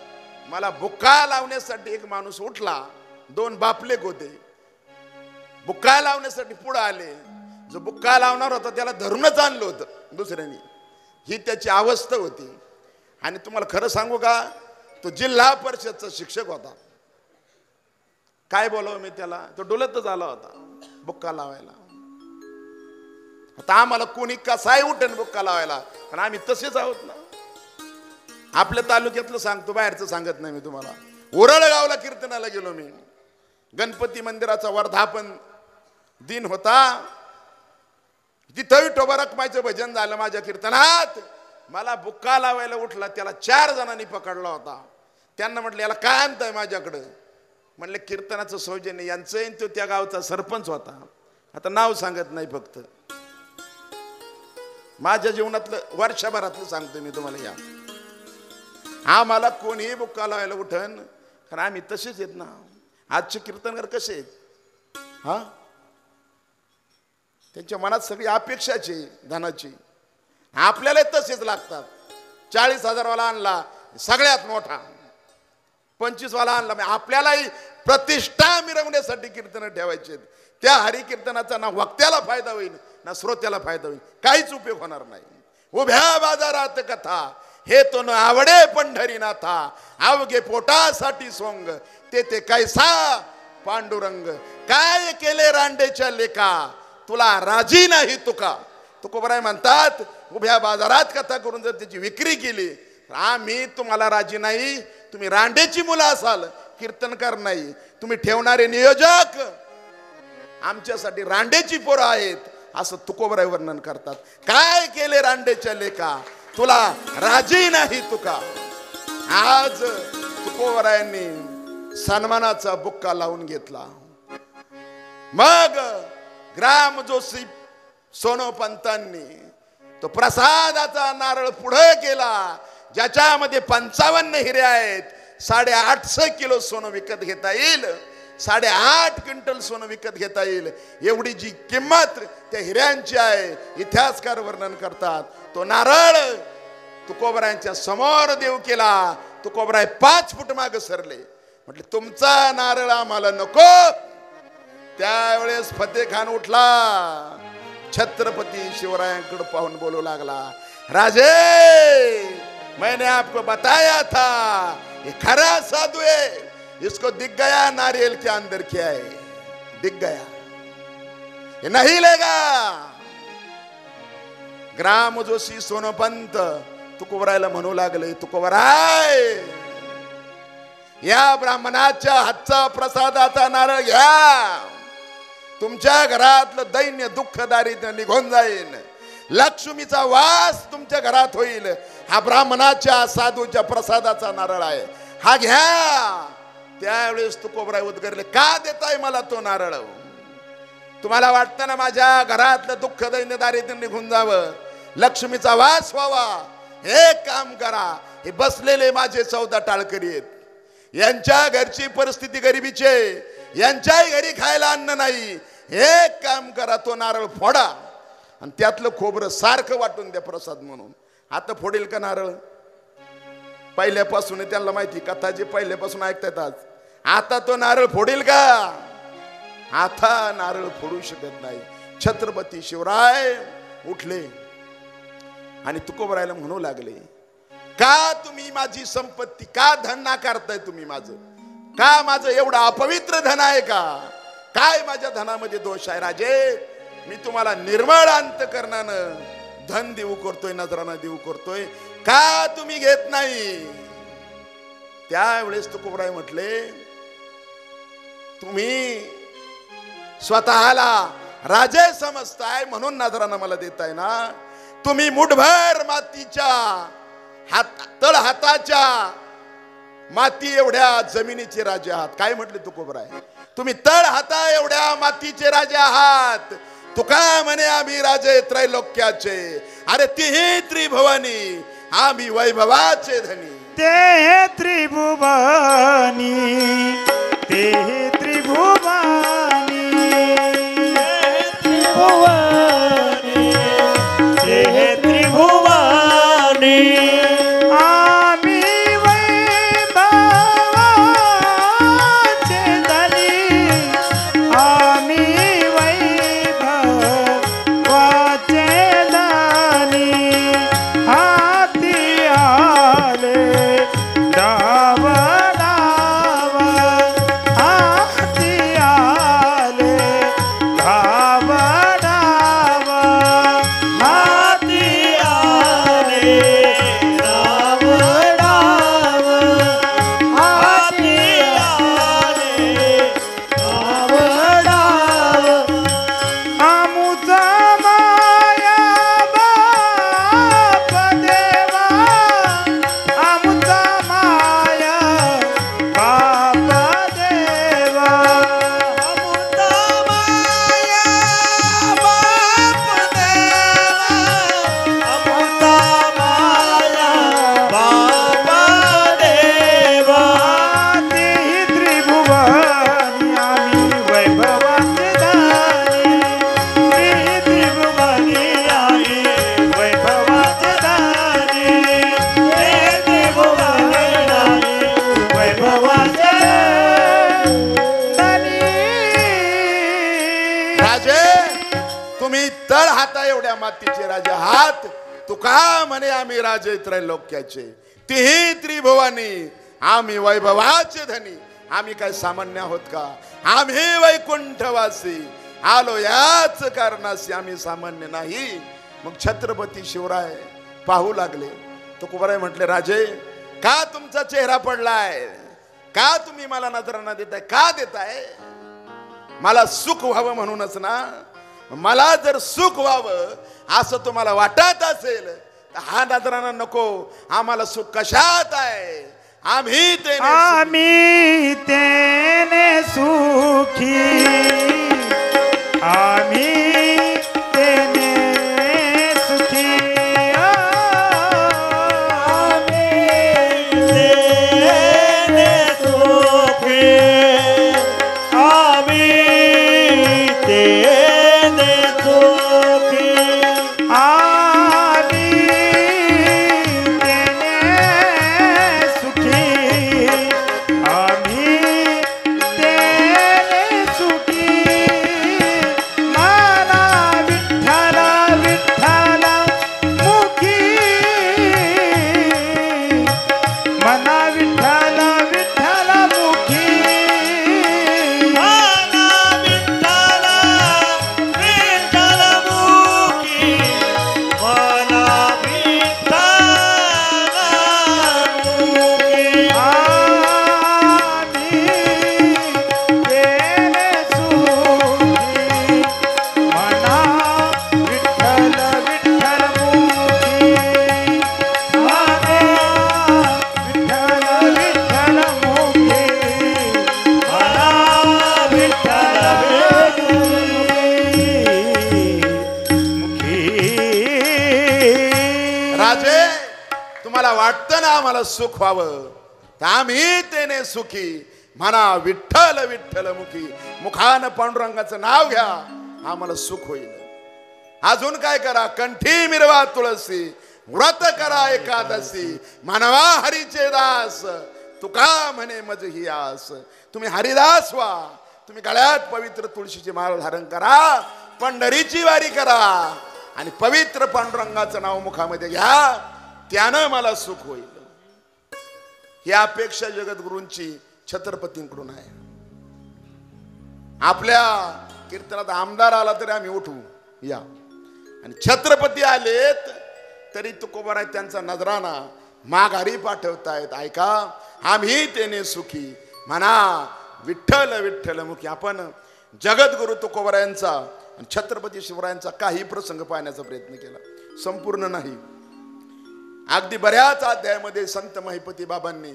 मला बुक्का लावण्यासाठी एक माणूस उठला. 2 बापलेक होते, बुक्का लावण्यासाठी पुढे आले. जो बुक्का लावणार होता त्याला धरूनच आणलं होतं दुसऱ्याने. ही त्याची अवस्था होती. आणि तुम्हाला खरं सांगू का, तो जिल्हा परिषदचा शिक्षक होता. काय बोलावं मी त्याला, तो डोलतच आला होता बुक्का लावायला. आता आम्हाला कोणी कसाही उठेल बुक्का लावायला, पण आम्ही तसेच आहोत ना. आपल्या तालुक्यातलं सांगतो, बाहेरचं सांगत नाही मी तुम्हाला. उरळगावला कीर्तनाला गेलो मी. गणपती मंदिराचा वर्धापन दिन होता. तिथं विठोबा रखुमाईचं भजन झालं माझ्या कीर्तनात. मला बुक्का लावायला उठला, त्याला 4 जणांनी पकडला होता. त्यांना म्हटलं, याला काय आणताय माझ्याकडं? म्हणले कीर्तनाचं सौजन्य यांचं. तो त्या गावचा सरपंच होता. आता नाव सांगत नाही, फक्त माझ्या जीवनातलं वर्षभरातलं सांगतो मी तुम्हाला. या आम्हाला कोणीही बुक्का लावायला उठन, कारण आम्ही तसेच आहेत ना. आजचे कीर्तनकार कसे आहेत? हा, त्यांच्या मनात सगळी अपेक्षाची धनाची. आपल्याला तसेच लागतात. 40,000 वाला आणला सगळ्यात मोठा, 25 वाला आणला. आपल्यालाही प्रतिष्ठा मिरवण्यासाठी कीर्तन ठेवायचे. त्या हरी कीर्तनाचा ना वक्त्याला फायदा होईल ना श्रोत्याला फायदा होईल, काहीच उपयोग होणार नाही. उभ्या बाजारात कथा हे तो न आवडे पंढरीनाथा, अवघे पोटासाठी सोंग ते कैसा पांडुरंग. काय केले रांडेच्या लेखा, तुला राजी नाही तुका. तुकोबराय म्हणतात, उभ्या बाजारात कथा करून जर त्याची विक्री केली तर आम्ही तुम्हाला राजी नाही. तुम्ही रांडेची मुलं असाल, कीर्तनकार नाही. तुम्ही ठेवणारे नियोजक आमच्यासाठी रांडेची पोरं आहेत, असं तुकोबराय वर्णन करतात. काय केले रांडेच्या लेखा, तुला राजी नाही तुका. आज तुकोबरायांनी सन्मानाचा बुक्का लावून घेतला. मग ग्राम जोशी सोनोपंतांनी तो प्रसादाचा नारळ पुढे केला, ज्याच्यामध्ये 55 हिरे आहेत. 850 किलो सोनं विकत घेता येईल, 8.5 क्विंटल सोनं विकत घेता येईल, एवढी जी किंमत त्या हिऱ्यांची आहे इतिहासकार वर्णन करतात. तो नारळ तुकोबरायांच्या समोर देव केला. तुकोबराय 5 फूट मागे सरले, म्हटले तुमचा नारळ आम्हाला नको. त्यावेळेस फतेह खान उठला, छत्रपती शिवरायांकडे पाहून बोलू लागला, राजे मैंने आपको बताया था ये खरा साधु है, इसको दिख गया नारियल के अंदर क्या है, दिख गया, ये नहीं लेगा. ग्राम जोशी सोनोपंत तुकोबरायला म्हणू लागले, तुकोबराय या ब्राह्मणाच्या हातचा प्रसादाचा नारळ घ्या, तुमच्या घरातलं दैन्य दुःख दारिद्र्य निघून जाईल, लक्ष्मीचा वास तुमच्या घरात होईल. हा ब्राह्मणाच्या साधूच्या प्रसादाचा नारळ आहे, हा घ्या. त्यावेळेस तुकोबराय उद्गारले, का देताय मला तो नारळ? तुम्हाला वाटतं ना माझ्या घरातलं दुःख दैन्य दारिद्र्य निघून जावं, लक्ष्मीचा वास व्हावा? एक काम करा, हे बसलेले माझे 14 टाळकरी आहेत, यांच्या घरची परिस्थिती गरिबीची आहे, यांच्याही घरी खायला अन्न नाही. एक काम करा, तो नारळ फोडा आणि त्यातलं खोबरं सारखं वाटून द्या प्रसाद म्हणून. आता फोडेल का नारळ? पहिल्यापासून त्यांना माहिती, कथा जे पहिल्यापासून ऐकतात आज, आता तो नारळ फोडेल का? आता नारळ फोडू शकत नाही. छत्रपती शिवराय उठले आणि तुकोबरायला म्हणू लागले, का तुम्ही माझी संपत्ती, का धन नाकारताय तुम्ही माझं? का माझं एवढं अपवित्र धन आहे का? काय माझ्या धनामध्ये दोष आहे? राजे मी तुम्हाला निर्मळ अंतकरणानं धन देऊ करतोय, नजराना देऊ करतोय, का तुम्ही घेत नाही? त्यावेळेस तुकोबराय म्हटले, तुम्ही स्वतःला राजे समजताय म्हणून नजराना मला देताय ना. तुम्ही मुठभर मातीच्या तळ हाताच्या माती एवढ्या जमिनीचे राजे आहात. काय म्हटले तुकोबराय? तुम्ही तळ हाता एवढ्या मातीचे राजे आहात. तुका म्हणे आम्ही राजे त्रैलोक्याचे, अरे तिही त्रिभुवनी आम्ही वैभवाचे धनी. ते त्रिभुवनी, ते त्रिभुवनी, त्रिभुवनी, ते त्रिभुवनी आम्ही वैभवाचे धनी, आम्ही वैभवाचे धनी. हाती आले डाव डाव, हाती आले डाव डाव, हाती आले डाव डाव, हाती आले डाव डाव. आमुचा माया बाप देवा, आमुचा माया बाप देवा. अमुता माया बाप देवा, अमुता माया बाप देवा. तेही त्रिभुवनी आम्ही वैभवाचे धनी, तेही त्रिभुवनी आम्ही वैभवाचे धनी, ते त्रिभुवनी आम्ही वैभवाचे धनी. राजे तुम्ही तळ हाता एवढ्या मातीचे राजे आहात. तुका म्हणे आम्ही राजे त्रैलोक्याचे, तिही त्रिभुवनी आम्ही वैभवाचे धनी. आम्ही काय सामान्य आहोत का? आम्ही वैकुंठवासी आलो याच कारणाशी, आम्ही सामान्य नाही. मग छत्रपती शिवराय पाहू लागले. तुकोबराय म्हटले, राजे का तुमचा चेहरा पडलाय? का तुम्ही मला नजराना देताय? का देताय? मला सुख व्हावं म्हणूनच ना. मला जर सुख व्हावं असं तुम्हाला वाटत असेल तर हा नजराना नको. आम्हाला सुख कशात आहे? आम्ही तेने आम्ही तेने सुखी आम्ही तेने सुखी तेने सुखी आम्ही तेने सुखी आम्ही तेने सुखी आम्ही तेने सुखी मला विठ्ठल विठ्ठल मुखी मना विठ्ठल विठ्ठल मुखी मला विठ्ठल विठ्ठल मुखी मला विठ्ठल मुखी आम्ही तेने सुखी मना विठ्ठल विठ्ठल मुखी आम्ही विठ्ठल विठ्ठल मुखी मला विठ्ठल राजे तुम्हाला वाटतं ना आम्हाला सुख व्हावं तर आम्ही तेने सुखी म्हणा विठ्ठल विठ्ठल मुखी मुखान पांडुरंगाचं नाव घ्या आम्हाला सुख होईल. अजून काय करा कंठी मिरवा तुळसी व्रत करा एकादशी मानवा हरीचे दास तुका म्हणे मज ही आस. तुम्ही हरिदास व्हा तुम्ही गळ्यात पवित्र तुळशीची माळ धारण करा पंढरीची वारी करा आणि पवित्र पांडुरंगाचं नाव मुखामध्ये घ्या त्यानं मला सुख होईल. ही अपेक्षा जगद्गुरूंची छत्रपतींकडून आहे. आपल्या कीर्तनात आमदार आला तरी आम्ही उठू या आणि छत्रपती आलेत तरी तुकोबार आहे त्यांचा नजराना माघारी पाठवतायत. ऐका आम्ही तेने सुखी म्हणा विठ्ठल विठ्ठल मुखी. आपण जगद्गुरु तुकोबारायांचा आणि छत्रपती शिवरायांचा काही प्रसंग पाहण्याचा प्रयत्न केला, संपूर्ण नाही. अगदी बऱ्याच अध्यायामध्ये संत महिपती बाबांनी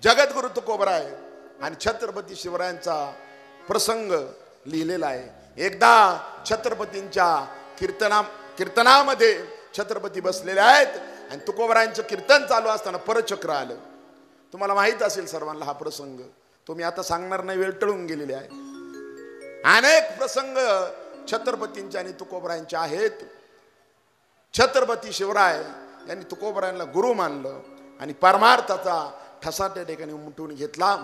जगद्गुरु तुकोबराय आणि छत्रपती शिवरायांचा प्रसंग लिहिलेला आहे. एकदा छत्रपतींच्या कीर्तनामध्ये छत्रपती बसलेले आहेत आणि तुकोबरायांचं कीर्तन चालू असताना परचक्र आलं. तुम्हाला माहित असेल सर्वांना हा प्रसंग, तुम्ही आता सांगणार नाही, वेळ टळून गेलेले आहे. अनेक प्रसंग छत्रपतींचे आणि तुकोबरायांचे आहेत. छत्रपती शिवराय यांनी तुकोबरायांना गुरु मानलं आणि परमार्थाचा ठसा त्या ठिकाणी उमटून घेतला.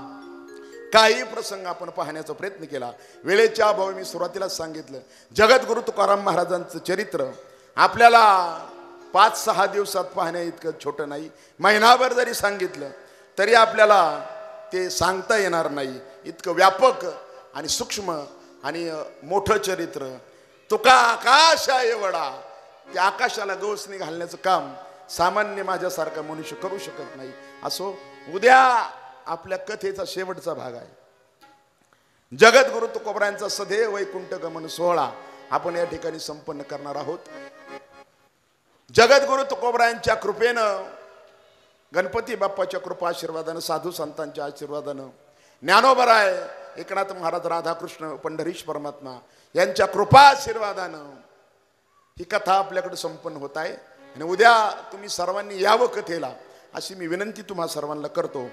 काही प्रसंग आपण पाहण्याचा प्रयत्न केला. वेळेच्या अभावी मी सुरुवातीलाच सांगितलं जगद्गुरु तुकाराम महाराजांचं चरित्र आपल्याला 5-6 दिवसात पाहण्या इतकं छोटं नाही. महिनाभर जरी सांगितलं तरी आपल्याला ते सांगता येणार नाही. इतकं व्यापक आणि सूक्ष्म आणि मोठं चरित्र. तुका आकाश आहे वडा, त्या आकाशाला गवसणी घालण्याचं काम सामान्य माझ्यासारखा मनुष्य करू शकत नाही. असो, उद्या आपल्या कथेचा शेवटचा भाग आहे. जगद्गुरु तुकोबरायांचा सदैव वैकुंठ गमन सोहळा आपण या ठिकाणी संपन्न करणार आहोत. जगद्गुरु तुकोबरायांच्या कृपेनं, गणपती बाप्पाच्या कृपा आशीर्वादानं, साधू संतांच्या आशीर्वादानं, ज्ञानोबराय एकनाथ महाराज, राधाकृष्ण, पंढरीश परमात्मा यांच्या कृपा आशीर्वादानं ही कथा आपल्याकडे संपन्न होत आहे. आणि उद्या तुम्ही सर्वांनी यावं कथेला अशी मी विनंती तुम्हा सर्वांना करतो.